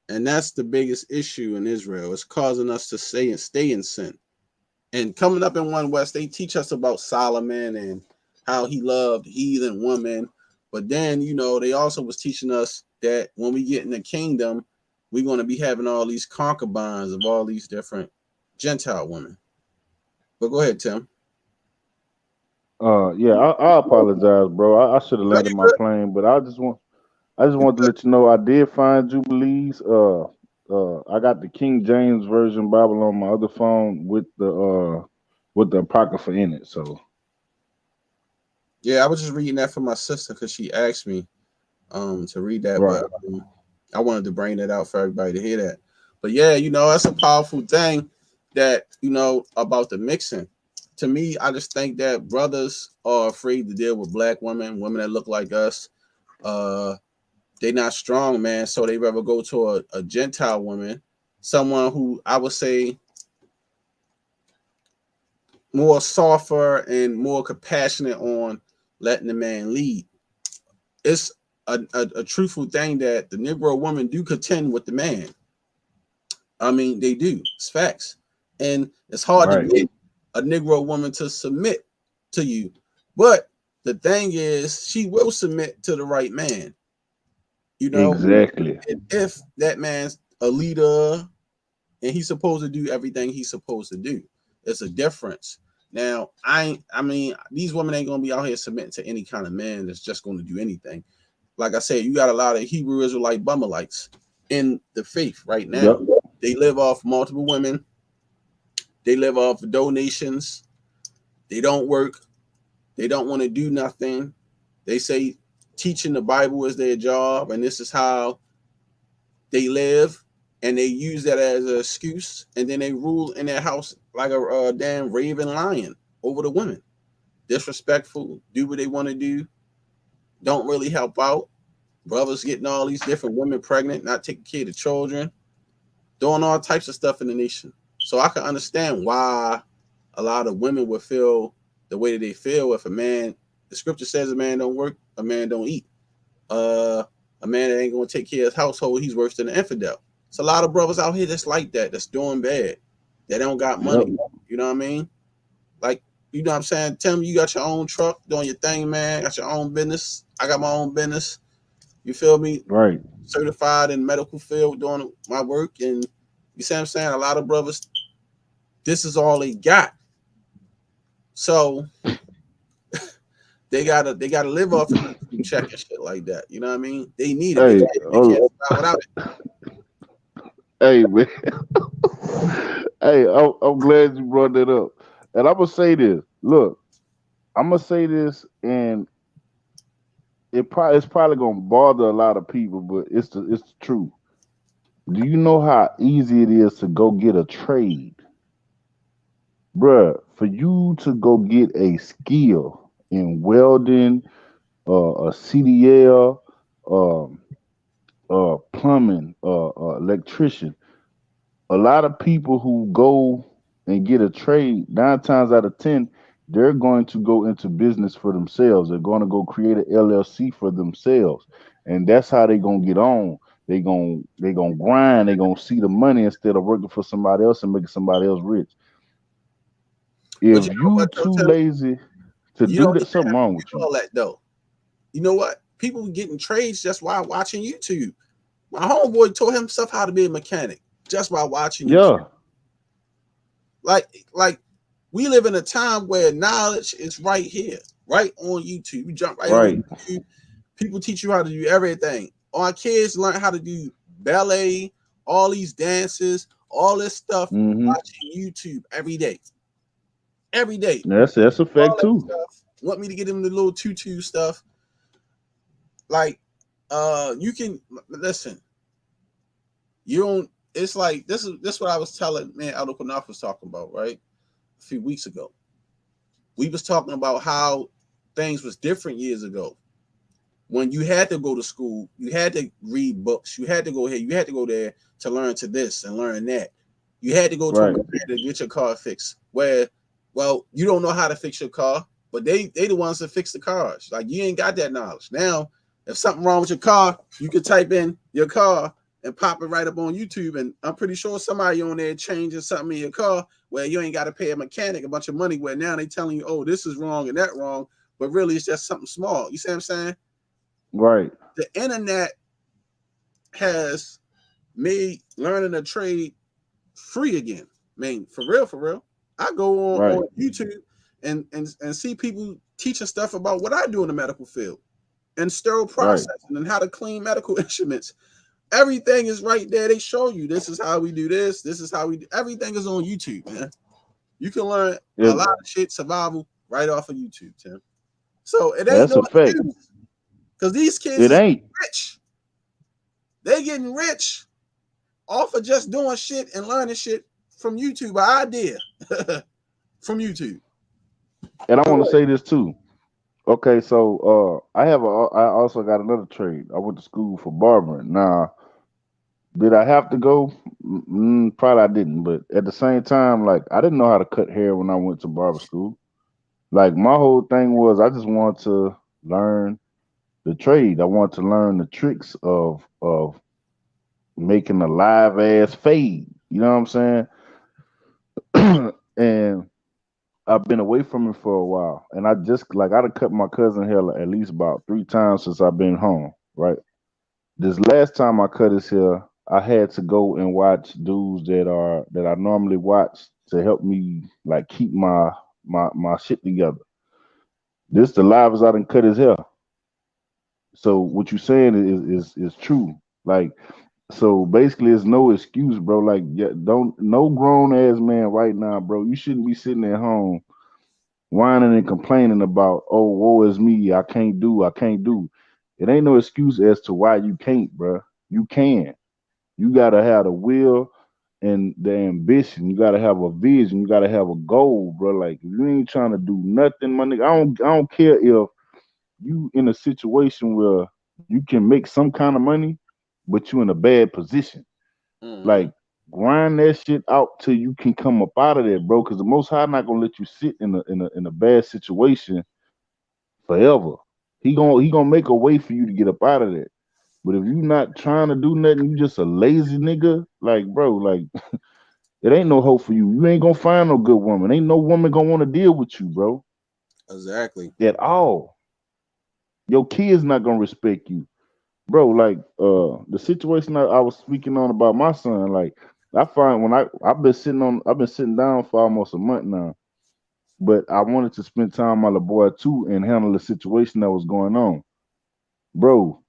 and that's the biggest issue in Israel. It's causing us to stay in sin. And coming up in One West, they teach us about Solomon and how he loved heathen women, but then they also was teaching us that when we get in the kingdom, we're going to be having all these concubines of all these different Gentile women. But go ahead, Tim. Yeah, I apologize, bro. I should have landed my plane, but I just want to let you know I did find Jubilees. I got the King James Version Bible on my other phone with the Apocrypha in it. So yeah, I was just reading that for my sister because she asked me to read that, right. but I wanted to bring that out for everybody to hear that. But yeah, that's a powerful thing that about the mixing. To me, I just think that brothers are afraid to deal with black women that look like us. They're not strong, man, so they rather go to a Gentile woman, someone who I would say more softer and more compassionate on letting the man lead. It's a truthful thing that the Negro woman do contend with the man. I mean, they do. It's facts. And it's hard to get a Negro woman to submit to you. But the thing is, she will submit to the right man. Exactly. And if that man's a leader and he's supposed to do everything he's supposed to do, it's a difference. Now, I mean, these women ain't gonna be out here submitting to any kind of man that's just gonna do anything. Like I said, you got a lot of Hebrew Israelite bummerlites in the faith right now. Yep. They live off multiple women. They live off donations. They don't work. They don't want to do nothing. They say teaching the Bible is their job, and this is how they live, and they use that as an excuse, and then they rule in their house like a damn raving lion over the women. Disrespectful, do what they want to do, don't really help out. Brothers getting all these different women pregnant, not taking care of the children, doing all types of stuff in the nation. So I can understand why a lot of women would feel the way that they feel if a man, the scripture says a man don't work, a man don't eat. A man that ain't gonna take care of his household, he's worse than an infidel. It's a lot of brothers out here that's like that, that's doing bad. They don't got money. Yep. You know what I mean? Like, you know what I'm saying? Tell me you got your own truck, doing your thing, man. Got your own business. I got my own business. You feel me? Right. Certified in medical field, doing my work. And you see what I'm saying? A lot of brothers, this is all they got. So they gotta live off of check and shit like that. You know what I mean? They need it. They can't survive without it. Hey, man. Hey, I'm glad you brought that up. And I'm gonna say this. Look, I'm gonna say this, and it's probably gonna bother a lot of people, but it's the truth. Do you know how easy it is to go get a trade? Bruh, for you to go get a skill in welding, a CDL, plumbing, electrician, a lot of people who go and get a trade, 9 times out of 10, they're going to go into business for themselves. They're going to go create an LLC for themselves, and that's how they're gonna get on. They're gonna grind. They're gonna see the money instead of working for somebody else and making somebody else rich. If you too lazy to do that, something wrong with you. All that though. You know what? People getting trades just while watching YouTube. My homeboy taught himself how to be a mechanic just by watching YouTube. Like we live in a time where knowledge is right here, right on YouTube. You jump right on YouTube. People teach you how to do everything. Our kids learn how to do ballet, all these dances, all this stuff, watching YouTube every day. Every day. That's a fact too. Want me to get them the little tutu stuff. Like, you can listen. You don't. It's like this is what I was telling man. Elder Qanath was talking about right a few weeks ago. We was talking about how things was different years ago. When you had to go to school, you had to read books. You had to go here. You had to go there to learn to this and learn that. You had to go to a mechanic to get your car fixed. Where, well, you don't know how to fix your car, but they the ones that fix the cars. Like you ain't got that knowledge. Now, if something wrong with your car, you can type in your car and pop it right up on YouTube. And I'm pretty sure somebody on there changing something in your car where you ain't got to pay a mechanic a bunch of money. Where now they telling you, oh, this is wrong and that wrong, but really it's just something small. You see what I'm saying? Right. The internet has made learning a trade free again. I mean, for real. I go on YouTube and see people teaching stuff about what I do in the medical field and sterile processing and how to clean medical instruments. Everything is right there. They show you this is how we do this. This is how we do. Everything is on YouTube, man. You can learn a lot of shit survival right off of YouTube, Tim. So it ain't no excuse. Because these kids ain't rich. They getting rich off of just doing shit and learning shit from YouTube. An idea from YouTube. And I want to say this too. Okay, so I also got another trade. I went to school for barbering. Now, did I have to go? Probably I didn't. But at the same time, like I didn't know how to cut hair when I went to barber school. Like my whole thing was I just wanted to learn the trade. I wanted to learn the tricks of making a live ass fade. You know what I'm saying? And I've been away from it for a while, and I just like I done cut my cousin hair at least about 3 times since I've been home. Right. This last time I cut his hair, I had to go and watch dudes that I normally watch to help me like keep my shit together. This the livest I done cut his hair. So what you saying is true. Like, so basically, it's no excuse, bro. Like, no grown ass man right now, bro. You shouldn't be sitting at home whining and complaining about, oh, woe is me, I can't do. It ain't no excuse as to why you can't, bro. You can. You gotta have the will and the ambition. You gotta have a vision. You gotta have a goal, bro. Like, if you ain't trying to do nothing, my nigga, I don't care if you in a situation where you can make some kind of money, but you in a bad position. Like, grind that shit out till you can come up out of there, bro. Because the Most High not gonna let you sit in a bad situation forever. He gonna make a way for you to get up out of there. But if you not trying to do nothing, you just a lazy nigga, like, bro, like it ain't no hope for you. You ain't gonna find no good woman. Ain't no woman gonna want to deal with you, bro. Exactly. At all. Your kids not gonna respect you. Bro, like the situation I was speaking on about my son, like I find when I've been sitting down for almost a month now, but I wanted to spend time with my little boy too and handle the situation that was going on. Bro,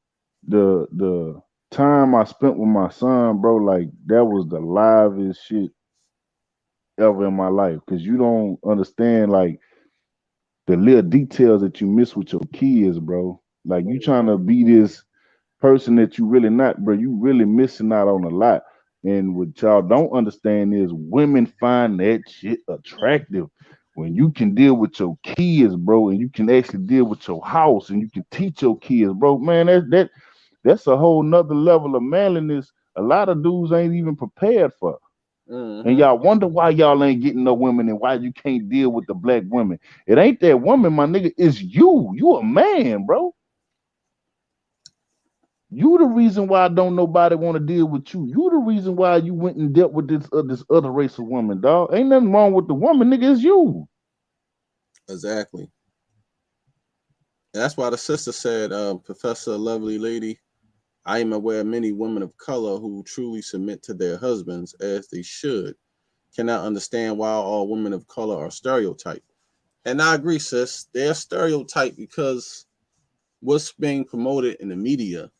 the time I spent with my son, bro, like that was the livest shit ever in my life. Cause you don't understand like the little details that you miss with your kids, bro. Like you trying to be this person that you really not, bro. You really missing out on a lot. And what y'all don't understand is women find that shit attractive when you can deal with your kids, bro, and you can actually deal with your house and you can teach your kids, bro. Man, that's a whole nother level of manliness a lot of dudes ain't even prepared for. And y'all wonder why y'all ain't getting no women and why you can't deal with the black women. It ain't that woman, my nigga. It's you. You a man, bro. You the reason why don't nobody want to deal with you. You the reason why you went and dealt with this other race of woman, dog. Ain't nothing wrong with the woman, nigga. It's you. Exactly. That's why the sister said, Professor, lovely lady, I am aware of many women of color who truly submit to their husbands as they should. Cannot understand why all women of color are stereotyped. And I agree, sis. They're stereotyped because what's being promoted in the media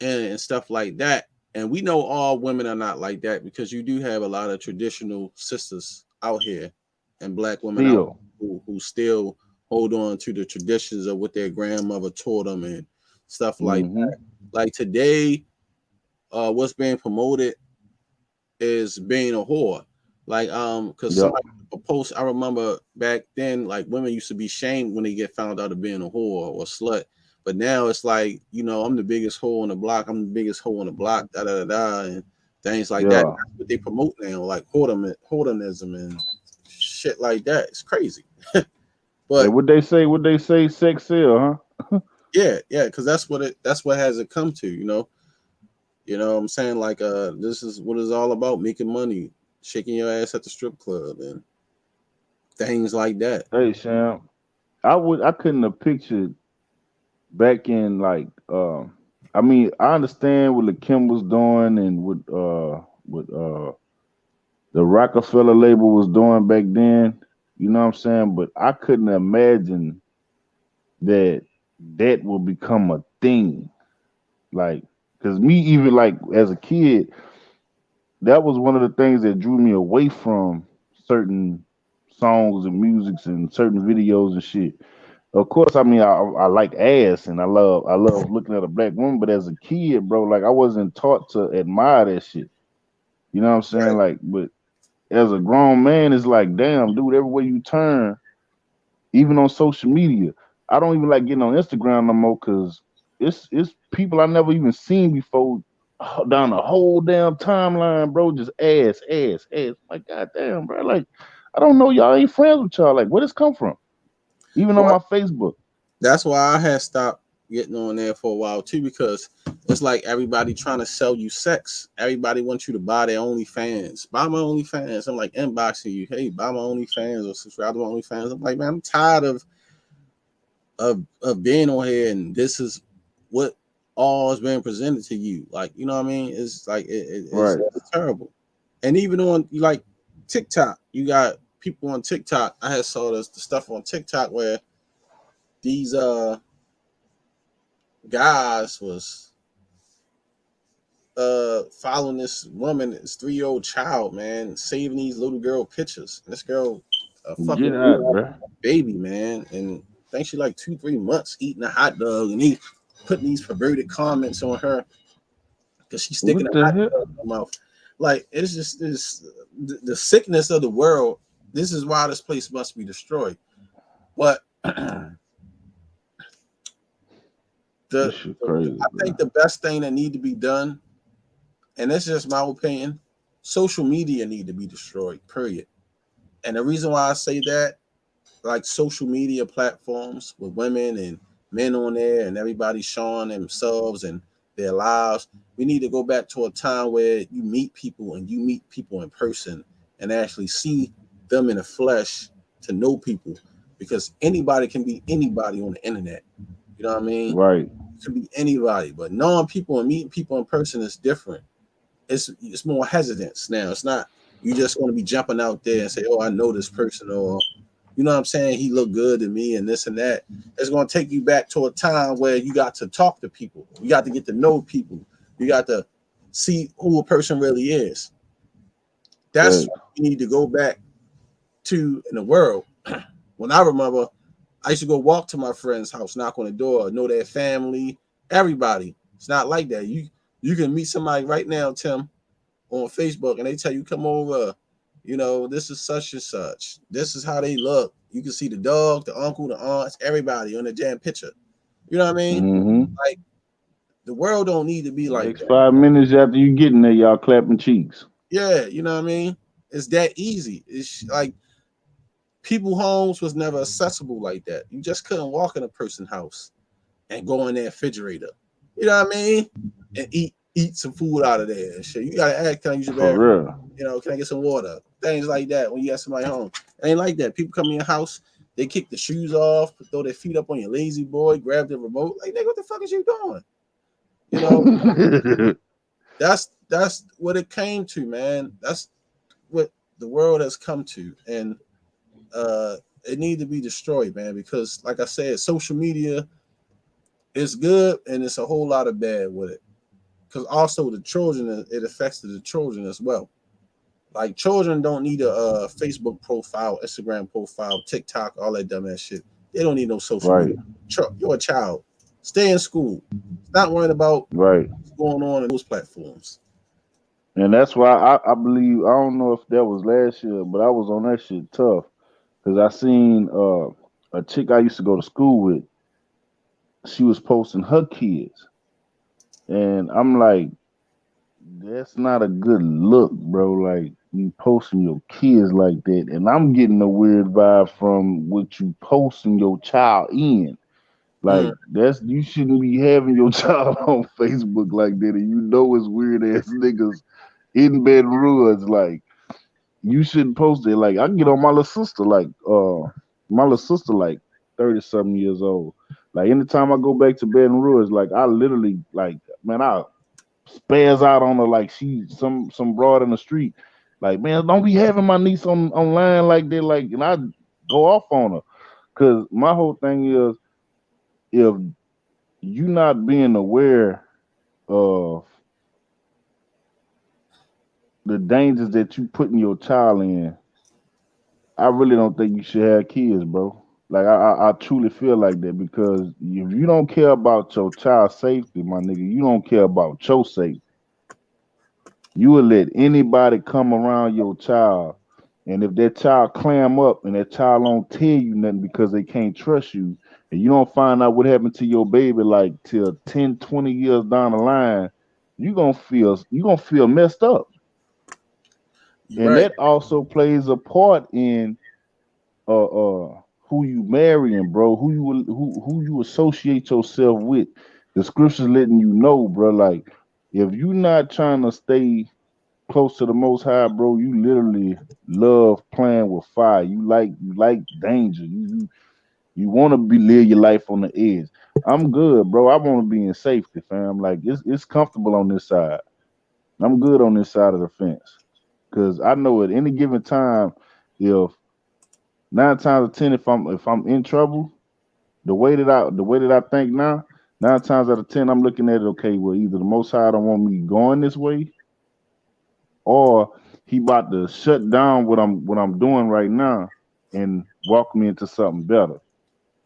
and stuff like that. And we know all women are not like that because you do have a lot of traditional sisters out here and black women out who still hold on to the traditions of what their grandmother taught them and stuff like that. Like today, what's being promoted is being a whore. Like, because somebody post, I remember back then, like women used to be shamed when they get found out of being a whore or slut. But now it's like, you know, I'm the biggest hoe on the block. I'm the biggest hoe on the block, and things like that. That's what they promote now, like whoredomism and shit like that. It's crazy. But hey, what they say, sex sell, huh? yeah, because that's what has it come to, you know. You know what I'm saying? Like, this is what it's all about, making money, shaking your ass at the strip club and things like that. Hey, Sham, I couldn't have pictured back in like, I mean, I understand what Kim was doing and what the Rockefeller label was doing back then, You know what I'm saying? But I couldn't imagine that will become a thing. Like, because me, even like as a kid, that was one of the things that drew me away from certain songs and musics and certain videos and shit. Of course, I mean, I like ass and I love looking at a black woman, but as a kid, bro, like I wasn't taught to admire that shit. You know what I'm saying? Like, but as a grown man, it's like, damn, dude, everywhere you turn, even on social media, I don't even like getting on Instagram no more because it's people I never even seen before down the whole damn timeline, bro. Just ass. Like, goddamn, bro. Like, I don't know, y'all ain't friends with y'all. Like, where this come from? Even on my Facebook. That's why I had stopped getting on there for a while too, because it's like everybody trying to sell you sex. Everybody wants you to buy their OnlyFans. Buy my OnlyFans. I'm like inboxing you, hey, buy my OnlyFans or subscribe to my OnlyFans. I'm like, man, I'm tired of being on here, and this is what all is being presented to you. Like, you know what I mean? It's like it's terrible. And even on like TikTok, you got people on TikTok. I had saw the stuff on TikTok where these guys was following this woman, this 3-year-old child, man, saving these little girl pictures. And this girl a fucking baby, man, and I think she like 2-3 months eating a hot dog, and he putting these perverted comments on her because she's sticking a hot dog in her mouth. Like, it's just the sickness of the world. This is why this place must be destroyed. But I think the best thing that need to be done, and this is just my opinion, social media need to be destroyed, period. And the reason why I say that, like social media platforms with women and men on there and everybody showing themselves and their lives, we need to go back to a time where you meet people and you meet people in person and actually see them in the flesh to know people, because anybody can be anybody on the internet. You know what I mean? Right. It could be anybody, but knowing people and meeting people in person is different. It's more hesitance now. It's not you just want to be jumping out there and say, oh, I know this person, or you know what I'm saying, he looked good to me and this and that. It's going to take you back to a time where you got to talk to people. You got to get to know people. You got to see who a person really is. That's what you need to go back to in the world. When I remember, I used to go walk to my friend's house, knock on the door, know their family, everybody. It's not like that. You can meet somebody right now, Tim, on Facebook, and they tell you, come over, you know, this is such and such. This is how they look. You can see the dog, the uncle, the aunts, everybody on the damn picture. You know what I mean? Mm-hmm. Like, the world don't need to be like Next that. 5 minutes after you getting there, y'all clapping cheeks. Yeah, you know what I mean? It's that easy. It's like people homes was never accessible like that. You just couldn't walk in a person's house and go in their refrigerator. You know what I mean? And eat some food out of there and shit. You gotta ask, can I use your bathroom? For real. You know, can I get some water? Things like that when you got somebody home. It ain't like that. People come in your house, they kick the shoes off, throw their feet up on your lazy boy, grab the remote. Like, nigga, what the fuck is you doing? You know, that's what it came to, man. That's what the world has come to. And it need to be destroyed, man, because like I said, social media is good and it's a whole lot of bad with it. Because also the children, it affects the children as well. Like, children don't need a Facebook profile, Instagram profile, TikTok, all that dumb ass shit. They don't need no social media. You're a child. Stay in school. Not worrying about what's going on in those platforms. And that's why I believe, I don't know if that was last year, but I was on that shit tough. Because I seen a chick I used to go to school with. She was posting her kids. And I'm like, that's not a good look, bro. Like, you posting your kids like that. And I'm getting a weird vibe from what you posting your child in. Like, you shouldn't be having your child on Facebook like that. And you know it's weird ass niggas in Baton Rouge. Like, you shouldn't post it. Like, I can get on my little sister, like 30-something years old. Like, anytime I go back to Baton Rouge, like, I literally, like, man, I spaz out on her like she some broad in the street. Like, man, don't be having my niece online like that. Like, and go off on her. Cause my whole thing is, if you not being aware of the dangers that you putting your child in, I really don't think you should have kids, bro. Like I truly feel like that, because if you don't care about your child's safety, my nigga, you don't care about your safety. You will let anybody come around your child, and if that child clam up and that child don't tell you nothing because they can't trust you, and you don't find out what happened to your baby like till 10, 20 years down the line, you gonna feel messed up. And Right. that also plays a part in who you marrying, bro, who you associate yourself with. The scriptures letting you know, bro, like if you not trying to stay close to the Most High, bro, you literally love playing with fire. You like danger. You want to live your life on the edge. I'm good, bro. I want to be in safety, fam. Like it's comfortable on this side. I'm good on this side of the fence, because I know at any given time, if 9 times out of 10, if I'm in trouble, the way that I think now, 9 times out of 10, I'm looking at it. Okay, well, either the Most High don't want me going this way, or he about to shut down what I'm doing right now and walk me into something better.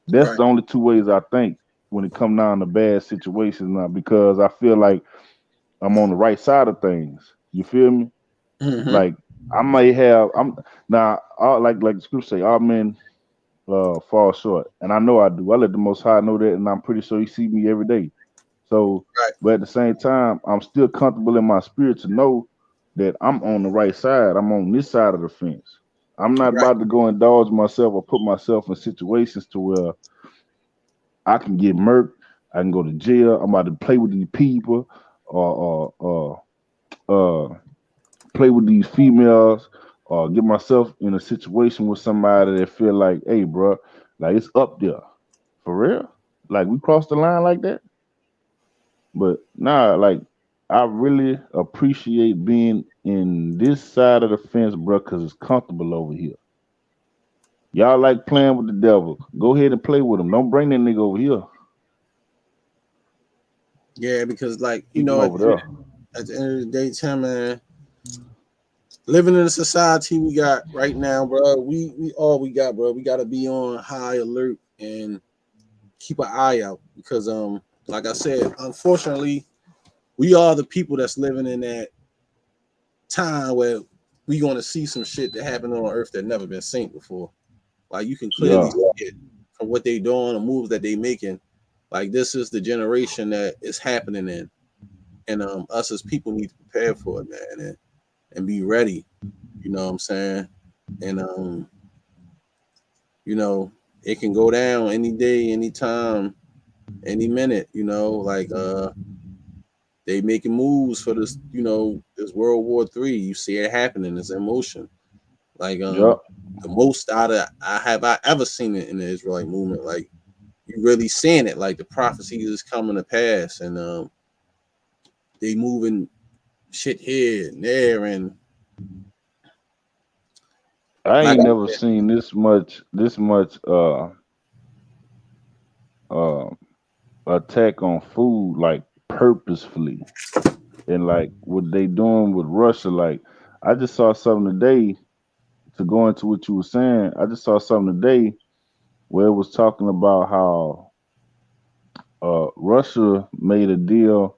That's Right. the only two ways I think when it come down to bad situations now, because I feel like I'm on the right side of things. You feel me? Mm-hmm. Like I may have like the scripture say, all men fall short, and I know I do. I let the Most High know that, and I'm pretty sure He see me every day. So, Right. but at the same time, I'm still comfortable in my spirit to know that I'm on the right side. I'm on this side of the fence. I'm not Right. about to go indulge myself or put myself in situations to where I can get murked, I can go to jail. I'm about to play with these people, or play with these females, or get myself in a situation with somebody that feel like, hey, bro, like it's up there for real. Like we crossed the line like that. But nah, like I really appreciate being in this side of the fence, bro, because it's comfortable over here. Y'all like playing with the devil. Go ahead and play with him. Don't bring that nigga over here. Yeah, because like Keep him over there. at the end of the day, Tim, man, living in the society we got right now, bro, we all we got, bro. We got to be on high alert and keep an eye out, because like I said, unfortunately, we are the people that's living in that time where we going to see some shit that happened on earth that never been seen before. Like you can clearly Yeah. see it from what they doing, the moves that they making. Like this is the generation that is happening in, and us as people need to prepare for it, man, and be ready. You know what I'm saying? And you know, it can go down any day, any time, any minute. You know, like they making moves for this. You know, this World War III. You see it happening. It's in motion. Like Yep. the most out of I ever seen it in the Israelite movement. Like you really seeing it. Like the prophecy is coming to pass, and they moving shit here and there, and I like ain't never seen this much uh attack on food, like purposefully. And like what they doing with Russia, like I just saw something today, to go into what you were saying. I just saw something today where it was talking about how Russia made a deal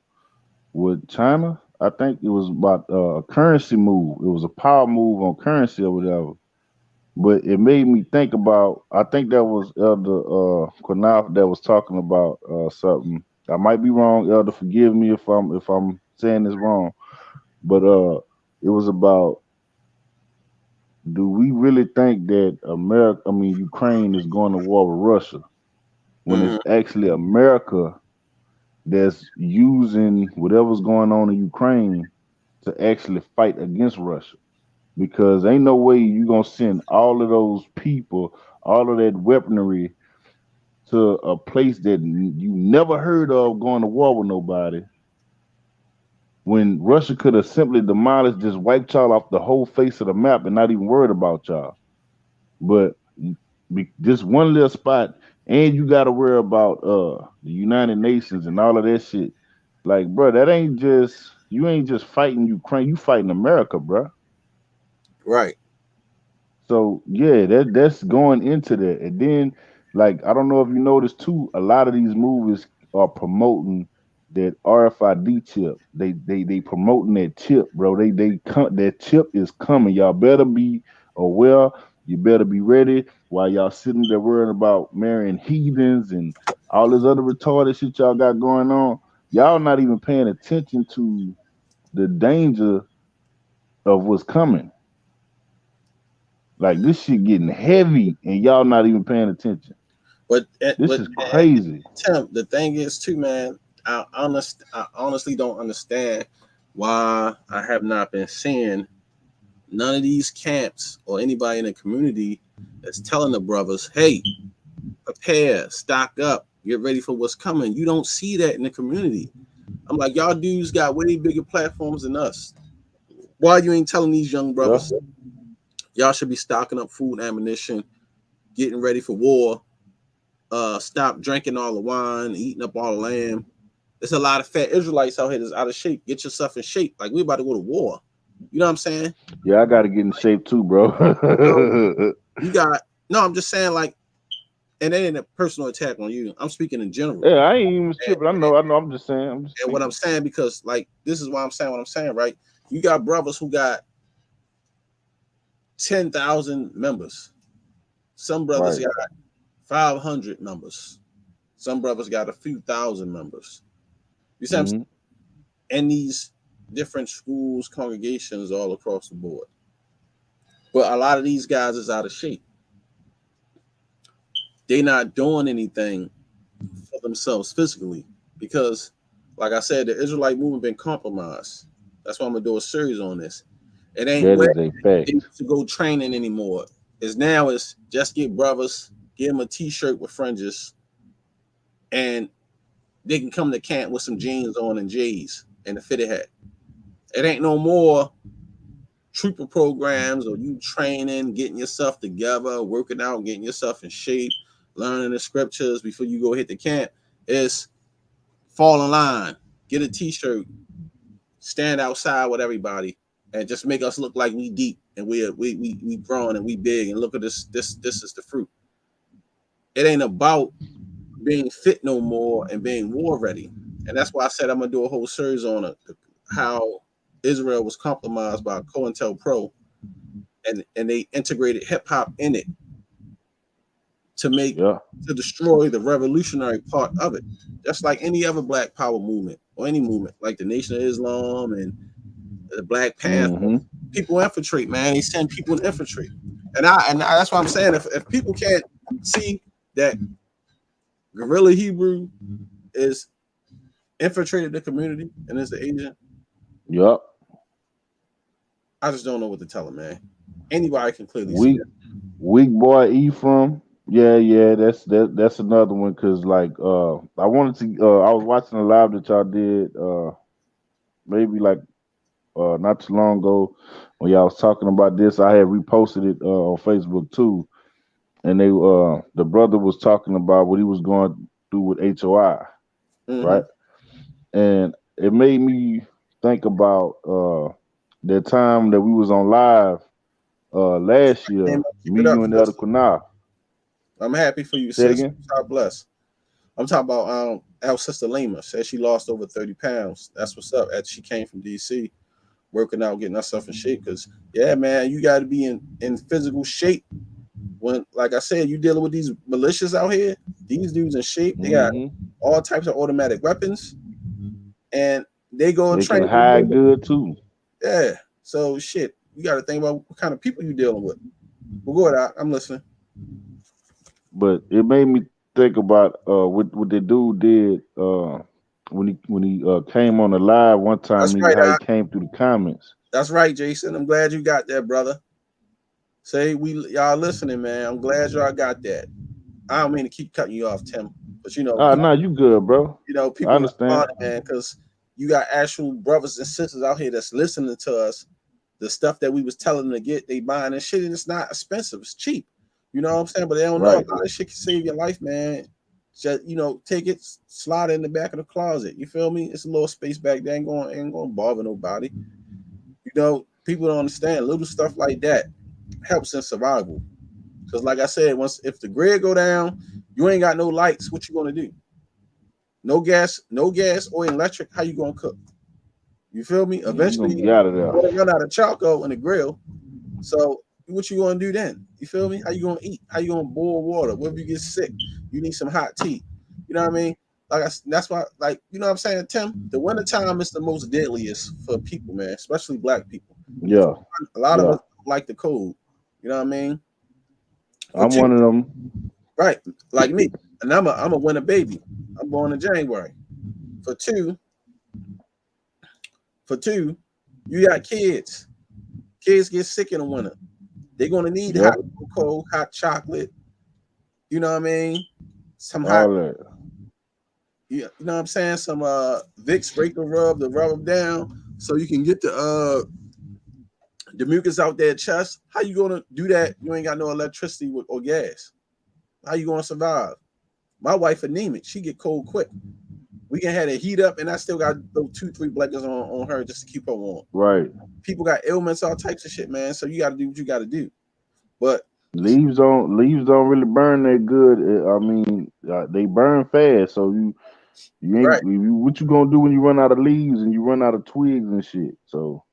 with China. I think it was about a currency move. It was a power move on currency or whatever. But it made me think about. I think that was Elder Qanath that was talking about something. I might be wrong, Elder. Forgive me if I'm saying this wrong. But it was about, do we really think that Ukraine is going to war with Russia when it's actually America that's using whatever's going on in Ukraine to actually fight against Russia? Because ain't no way you gonna send all of those people, all of that weaponry to a place that you never heard of going to war with nobody, when Russia could have simply demolished, just wiped y'all off the whole face of the map and not even worried about y'all. But Just one little spot, and you got to worry about the United Nations and all of that shit. Like, bro, that ain't just you ain't just fighting Ukraine, you fighting America, bro. Right. So yeah, that's going into that. And then, like, I don't know if you noticed too, a lot of these movies are promoting that RFID chip. They promoting that chip, bro. That chip is coming. Y'all better be aware. You better be ready while y'all sitting there worrying about marrying heathens and all this other retarded shit y'all got going on. Y'all not even paying attention to the danger of what's coming. Like, this shit getting heavy and y'all not even paying attention. But This is crazy. Tim, the thing is too, man. I honestly don't understand why I have not been seeing none of these camps or anybody in the community that's telling the brothers, "Hey, prepare, stock up, get ready for what's coming." You don't see that in the community. I'm like, y'all dudes got way bigger platforms than us. Why you ain't telling these young brothers? Y'all should be stocking up food, ammunition, getting ready for war. Stop drinking all the wine, eating up all the lamb. There's a lot of fat Israelites out here that's out of shape. Get yourself in shape. Like, we about to go to war. You know what I'm saying? Yeah, I got to get in shape too, bro. I'm just saying, like, and that ain't a personal attack on you. I'm speaking in general. Yeah, I ain't even tripping. I know. I'm just saying. And what I'm saying, because, like, this is why I'm saying what I'm saying, right? You got brothers who got 10,000 members. Some brothers got 500 members. Some brothers got a few thousand members. You see what I'm saying? And these different schools, congregations all across the board. But a lot of these guys is out of shape. They're not doing anything for themselves physically because, like I said, the Israelite movement been compromised. That's why I'm gonna do a series on this. It ain't That where is a fact. to go training anymore. It's just get brothers, give them a t-shirt with fringes, and they can come to camp with some jeans on and J's and a fitted hat. It ain't no more trooper programs or you training, getting yourself together, working out, getting yourself in shape, learning the scriptures before you go hit the camp. It's fall in line, get a t-shirt, stand outside with everybody, and just make us look like we deep and we grown and we big, and look at this is the fruit. It ain't about being fit no more and being war ready. And that's why I said I'm gonna do a whole series on how Israel was compromised by COINTELPRO, and they integrated hip hop in it to destroy the revolutionary part of it. Just like any other Black Power movement or any movement like the Nation of Islam and the Black Panther. People infiltrate, man. They send people to infiltrate, and that's what I'm saying. If people can't see that Guerrilla Hebrew is infiltrated the community and is the agent, I just don't know what to tell them, man. Anybody can clearly see that. Weak boy Ephraim. Yeah, that's another one. Cause like I wanted to I was watching a live that y'all did maybe like not too long ago when y'all was talking about this. I had reposted it on Facebook too. And they the brother was talking about what he was going through with HOI, right? And it made me think about that time that we was on live last year, me, you, and the other Qanath. I'm happy for you, Say it sis. again? God bless. I'm talking about our sister Lima. Said she lost over 30 pounds. That's what's up. After she came from DC, working out, getting herself in shape. Because, yeah, man, you got to be in physical shape. When, like I said, you dealing with these militias out here, these dudes in shape, they got all types of automatic weapons, and they go and train. They can hide good, too. Yeah. So, shit, you got to think about what kind of people you dealing with. Well, go ahead, I'm listening. But it made me think about what the dude did when he came on the live one time. That's right, how he came through the comments. That's right, Jason. I'm glad you got that, brother. Say y'all listening, man. I'm glad y'all got that. I don't mean to keep cutting you off, Tim, but you know. No, you good, bro. You know, people understand, man, because you got actual brothers and sisters out here that's listening to us. The stuff that we was telling them to get, they buying and shit, and it's not expensive. It's cheap. You know what I'm saying? But they don't know a lot of shit can save your life, man. Just, you know, take it, slide it in the back of the closet. You feel me? It's a little space back there. Ain't gonna bother nobody. You know, people don't understand little stuff like that helps in survival. Because like I said, if the grid go down, you ain't got no lights. What you gonna do? No gas, oil, electric. How you gonna cook? You feel me? Eventually, you're gonna run out of charcoal in the grill. So what you gonna do then? You feel me? How you gonna eat? How you gonna boil water? What if you get sick? You need some hot tea. You know what I mean? That's why, like, you know what I'm saying, Tim? The wintertime is the most deadliest for people, man, especially black people. Yeah. A lot of us don't like the cold. You know what I mean? I'm one of them. Right, like me. And I'm a winter baby. I'm born in January. For two, you got kids. Kids get sick in the winter. They're gonna need hot cocoa, hot chocolate. You know what I mean? Some hot. You know what I'm saying? Some Vicks break the rub to rub them down so you can get the mucus out their chest. How you gonna do that? You ain't got no electricity or gas. How you gonna survive? My wife anemic. She get cold quick. We can have it heat up, and I still got those 2-3 blankets on her just to keep her warm. Right. People got ailments, all types of shit, man. So you got to do what you got to do. But leaves don't really burn that good. I mean, they burn fast. So you ain't what you gonna do when you run out of leaves and you run out of twigs and shit. So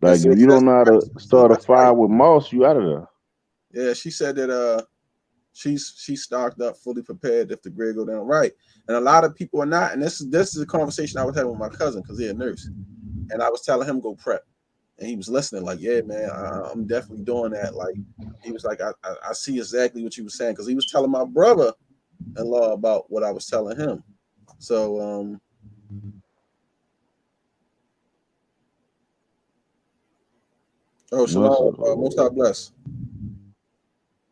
like if you don't know how to start a fire with moss, you out of there. Yeah, she said that she's stocked up, fully prepared if the grid go down. Right. And a lot of people are not. And this is a conversation I was having with my cousin because he's a nurse. And I was telling him go prep. And he was listening, like, yeah, man, I'm definitely doing that. Like, he was like, I see exactly what you were saying, because he was telling my brother-in-law about what I was telling him. So, shalom, most God bless.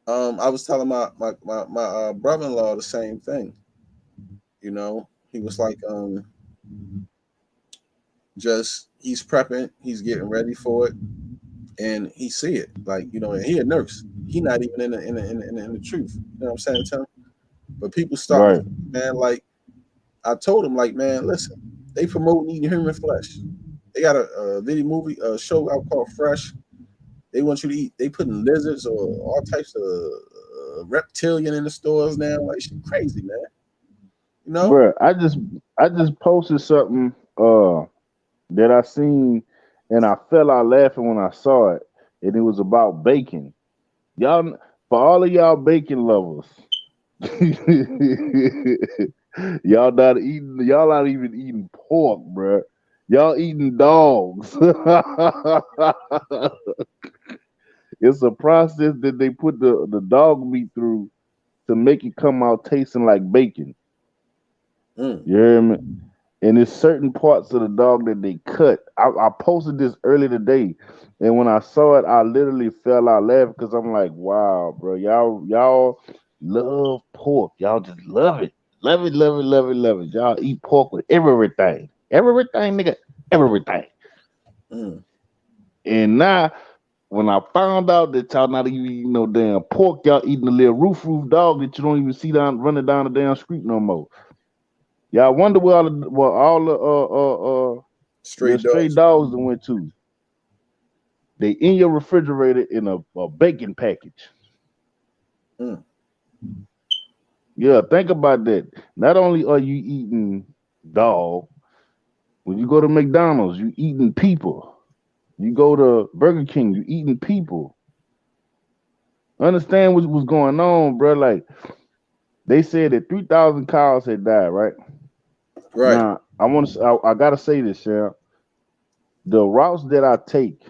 I was telling my brother-in-law the same thing. You know, he was like, just he's prepping, he's getting ready for it. And he see it, like, you know, and he a nurse. He not even in the truth. You know what I'm saying, Tim? But people start, man, like, I told him, like, man, listen, they promoting eating human flesh. They got a video movie, a show out called Fresh. They want you to eat. They putting lizards or all types of reptilian in the stores now. Like, shit crazy, man. You know? Bro, I just posted something that I seen. And I fell out laughing when I saw it, and it was about bacon. Y'all, for all of y'all bacon lovers, y'all not even eating pork, bro. Y'all eating dogs. It's a process that they put the dog meat through to make it come out tasting like bacon. You hear me? And there's certain parts of the dog that they cut. I posted this earlier today, and when I saw it, I literally fell out laughing because I'm like, wow, bro, y'all love pork. Y'all just love it. Love it, love it, love it, love it. Y'all eat pork with everything. Everything, nigga. Everything. And now, when I found out that y'all not even eating no damn pork, y'all eating a little roof dog that you don't even see running down the damn street no more. Y'all wonder where all the stray dogs went to. They in your refrigerator in a bacon package. Yeah, think about that. Not only are you eating dog, when you go to McDonald's, you eating people. You go to Burger King, you eating people. Understand what was going on, bro? Like, they said that 3,000 cows had died, right? Right. Now, I gotta say this, Shar. The routes that I take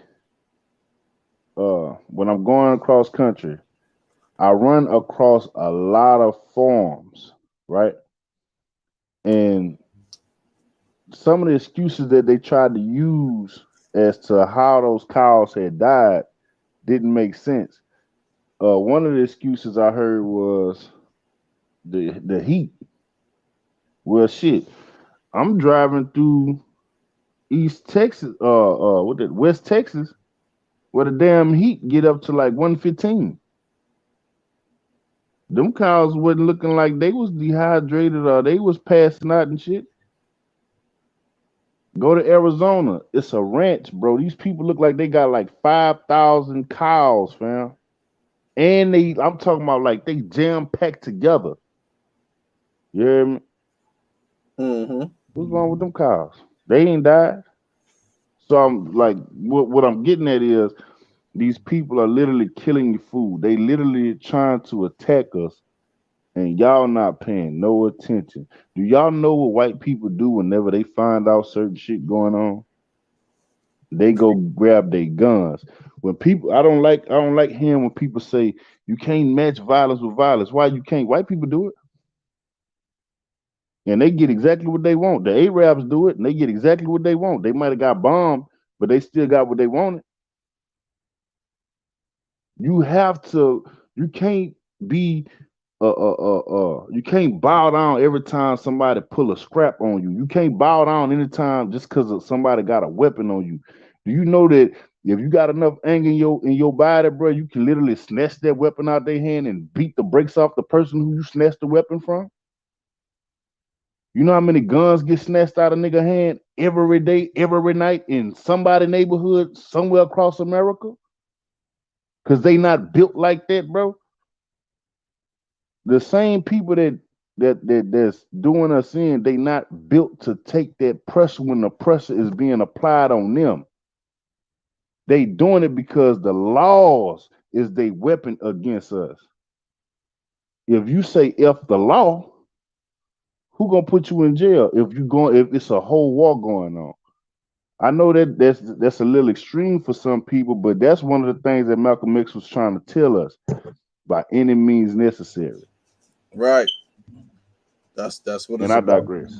when I'm going across country, I run across a lot of farms, right? And some of the excuses that they tried to use as to how those cows had died didn't make sense. One of the excuses I heard was the heat. Well, shit, I'm driving through East Texas, West Texas, where the damn heat get up to like 115. Them cows wasn't looking like they was dehydrated or they was passing out and shit. Go to Arizona. It's a ranch, bro. These people look like they got like 5,000 cows, fam. And I'm talking about like they jam packed together. You hear me? Mm-hmm. What's wrong with them cows? They ain't died. So I'm like, what I'm getting at is these people are literally killing your food. They literally trying to attack us, and y'all not paying no attention. Do y'all know what white people do whenever they find out certain shit going on? They go grab their guns. When people, I don't like hearing when people say you can't match violence with violence. Why you can't? White people do it, and they get exactly what they want. The Arabs do it, and they get exactly what they want. They might have got bombed, but they still got what they wanted. You have to. You can't be. You can't bow down every time somebody pull a scrap on you. You can't bow down anytime just because somebody got a weapon on you. Do you know that if you got enough anger in your body, bro, you can literally snatch that weapon out their hand and beat the brakes off the person who you snatched the weapon from? You know how many guns get snatched out of nigga hand every day, every night in somebody's neighborhood somewhere across America? Because they not built like that, bro. The same people that's doing us in, they not built to take that pressure when the pressure is being applied on them. They doing it because the laws is their weapon against us. If you say F the law, who gonna put you in jail if it's a whole war going on? I know that's a little extreme for some people, but that's one of the things that Malcolm X was trying to tell us: by any means necessary. Right. That's what And it's I about. digress.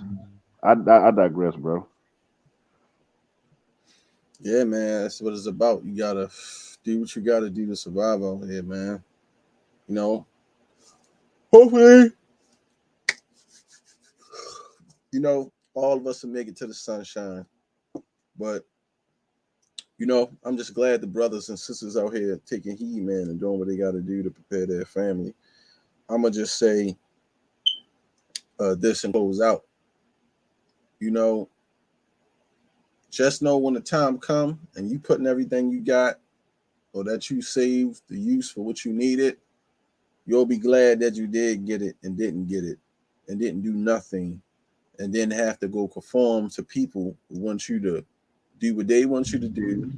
I digress, bro. Yeah, man, that's what it's about. You gotta do what you gotta do to survive out here, man. You know, hopefully, all of us will make it to the sunshine. But I'm just glad the brothers and sisters out here taking heed, man, and doing what they got to do to prepare their family. I'm gonna just say this and close out. Just know when the time come and you putting everything you got or that you saved the use for what you needed, you'll be glad that you did get it and didn't get it and didn't do nothing and then have to go conform to people who want you to do what they want you to do,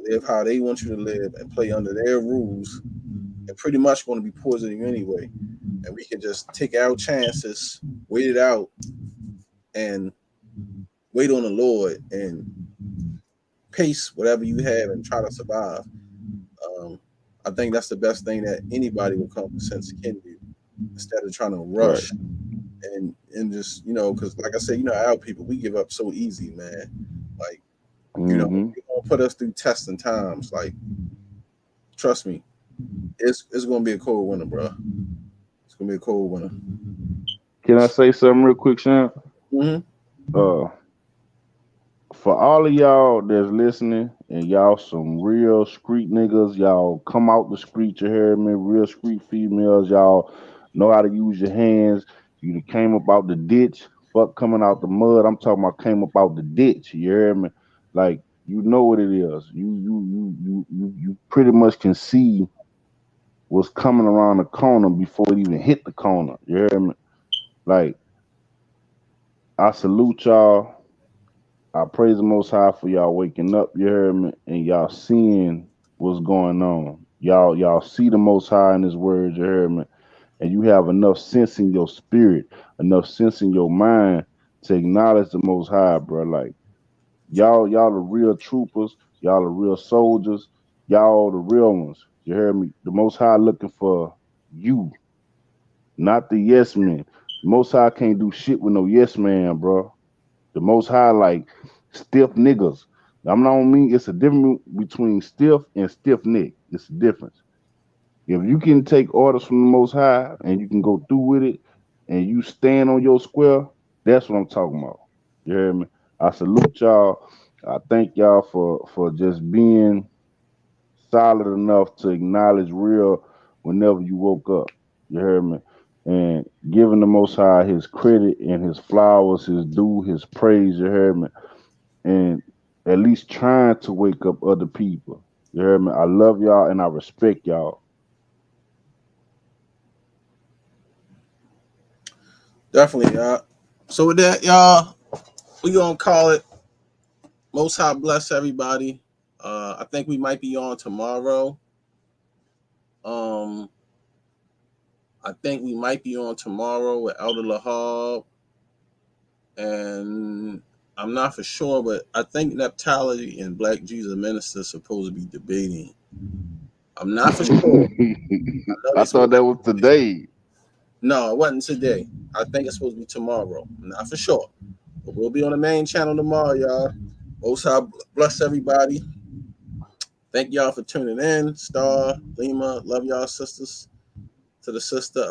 live how they want you to live, and play under their rules, and pretty much going to be poisoning you anyway. And we can just take our chances, wait it out, and wait on the Lord and pace whatever you have and try to survive. I think that's the best thing that anybody with common sense can do, instead of trying to rush and just because like I said, our people, we give up so easy, man. Like you're gonna put us through testing times. Like trust me, it's gonna be a cold winter, bro. It's gonna be a cold winter. Can I say something real quick, Sean? Mm-hmm. For all of y'all that's listening and y'all some real street niggas, y'all come out the street, you hear me? Real street females, y'all know how to use your hands. You came up out the ditch, fuck coming out the mud. I'm talking about came up out the ditch, you hear me? Like you know what it is. You pretty much can see what's coming around the corner before it even hit the corner. You hear me? Like I salute y'all. I praise the Most High for y'all waking up, you heard me, and y'all seeing what's going on. Y'all see the Most High in His words, you heard me, and you have enough sense in your spirit, enough sense in your mind to acknowledge the Most High, bro. Like y'all the real troopers, y'all the real soldiers, y'all the real ones. You heard me. The Most High looking for you, not the yes man. The Most High can't do shit with no yes man, bro. The Most High like stiff niggas. I'm not on me. It's a difference between stiff and stiff neck. It's a difference. If you can take orders from the Most High and you can go through with it and you stand on your square, that's what I'm talking about. You hear me? I salute y'all. I thank y'all for just being solid enough to acknowledge real whenever you woke up. You heard me? And giving the Most High his credit and his flowers, his due, his praise, you heard me? And at least trying to wake up other people. You heard me? I love y'all and I respect y'all. Definitely, y'all. So with that, y'all, we gonna call it. Most High bless everybody. I think we might be on tomorrow. I think we might be on tomorrow with Elder Lahab, and I'm not for sure, but I think Neptali and Black Jesus Minister supposed to be debating. I'm not for sure. I thought that was today. No, it wasn't today. I think it's supposed to be tomorrow. I'm not for sure, but we'll be on the main channel tomorrow, y'all. Most High bless everybody. Thank y'all for tuning in. Star, Lima, love y'all sisters. To the sister,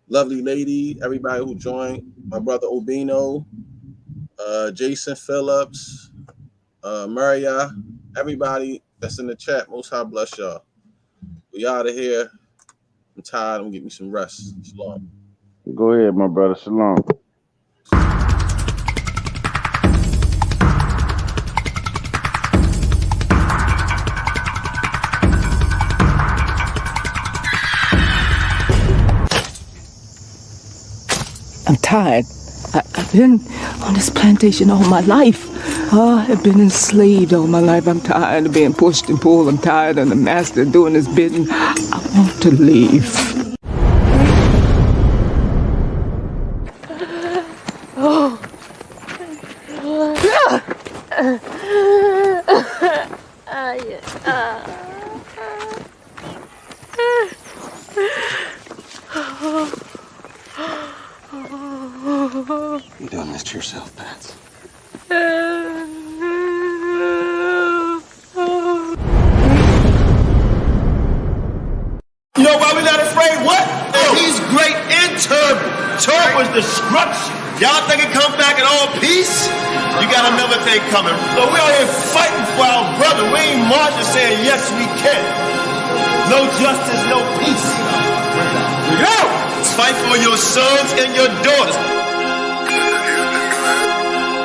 lovely lady, everybody who joined, my brother Obino, Jason Phillips, Maria, everybody that's in the chat. Most High bless y'all. We out of here. I'm tired. I'm gonna get me some rest. Shalom. Go ahead, my brother. Shalom. I'm tired. I've been on this plantation all my life. I've been enslaved all my life. I'm tired of being pushed and pulled. I'm tired of the master doing his bidding. I want to leave. You done this to yourself, Pat. You know why we not afraid? What? Oh, he's great and terrible. Terrible is destruction. Y'all think it come back in all peace? You got another thing coming. So we out here fighting for our brother. We ain't marching saying, yes, we can. No justice, no peace. We go. Let's fight for your sons and your daughters.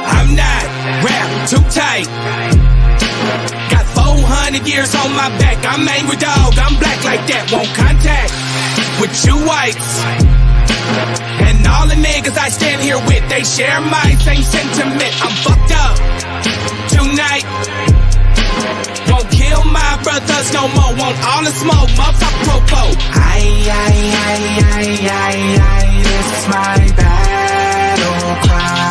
I'm not wrapped too tight. Got 400 years on my back. I'm angry dog. I'm black like that. Won't contact with you whites. And all the niggas I stand here with, they share my same sentiment. I'm fucked up tonight. Won't kill my brothers no more. Want all the smoke, motherfucker popo. This is my battle cry.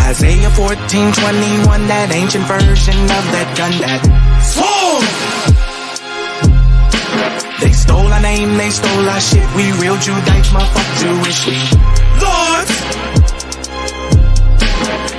Isaiah 14:21, that ancient version of that gun that they stole our name, they stole our shit. We real Judites, motherfucker Jewish. We lords,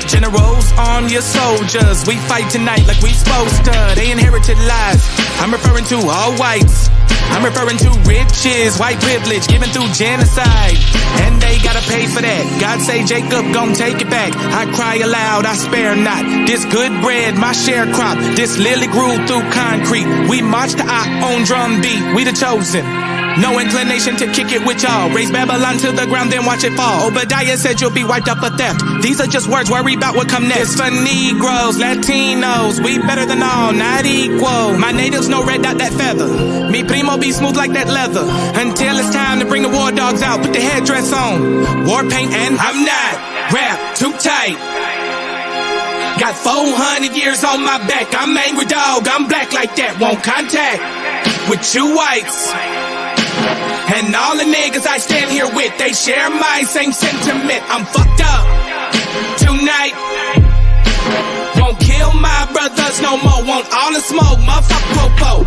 generals, arm your soldiers. We fight tonight like we supposed to. They inherited lies. I'm referring to all whites. I'm referring to riches, white privilege, given through genocide. And they gotta pay for that. God say Jacob gon' take it back. I cry aloud, I spare not. This good bread, my sharecrop. This lily grew through concrete. We march to our own drum beat. We the chosen. No inclination to kick it with y'all. Raise Babylon to the ground, then watch it fall. Obadiah said you'll be wiped up for theft. These are just words, worry about what come next. It's for Negroes, Latinos, we better than all, not equal. My natives no red dot that feather. Me primo be smooth like that leather. Until it's time to bring the war dogs out, put the headdress on. War paint and I'm not wrapped too tight. Got 400 years on my back. I'm angry dog, I'm black like that. Won't contact with you whites. And all the niggas I stand here with, they share my same sentiment. I'm fucked up tonight. Won't kill my brothers no more. Want all the smoke, motherfucker popo.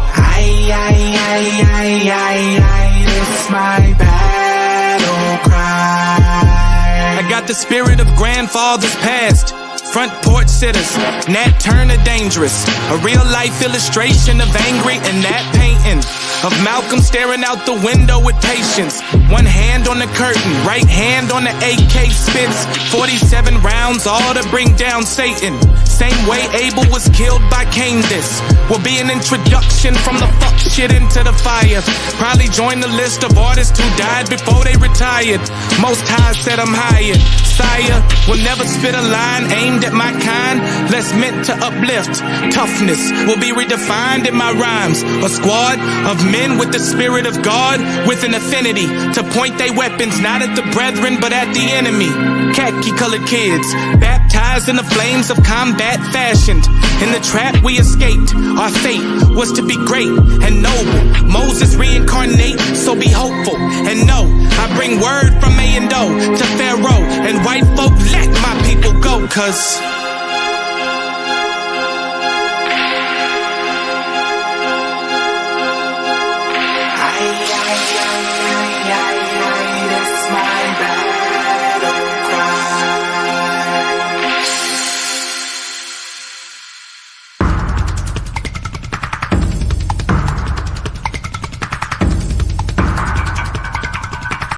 This is my battle cry. I got the spirit of grandfathers past. Front porch sitters, Nat Turner dangerous. A real life illustration of angry and that painting. of Malcolm staring out the window with patience. One hand on the curtain, right hand on the AK spits. 47 rounds, all to bring down Satan. Same way Abel was killed by Cain. This will be an introduction from the fuck shit into the fire. Probably join the list of artists who died before they retired. Most High said I'm hired. Sire will never spit a line aimed at my kind, less meant to uplift. Toughness will be redefined in my rhymes. A squad of men with the spirit of God, with an affinity to point their weapons not at the brethren but at the enemy. Khaki colored kids, baptized in the flames of combat fashioned. In the trap we escaped, our fate was to be great and noble. Moses reincarnate, so be hopeful and know I bring word from A and O to Pharaoh and white folk, let my people go, cause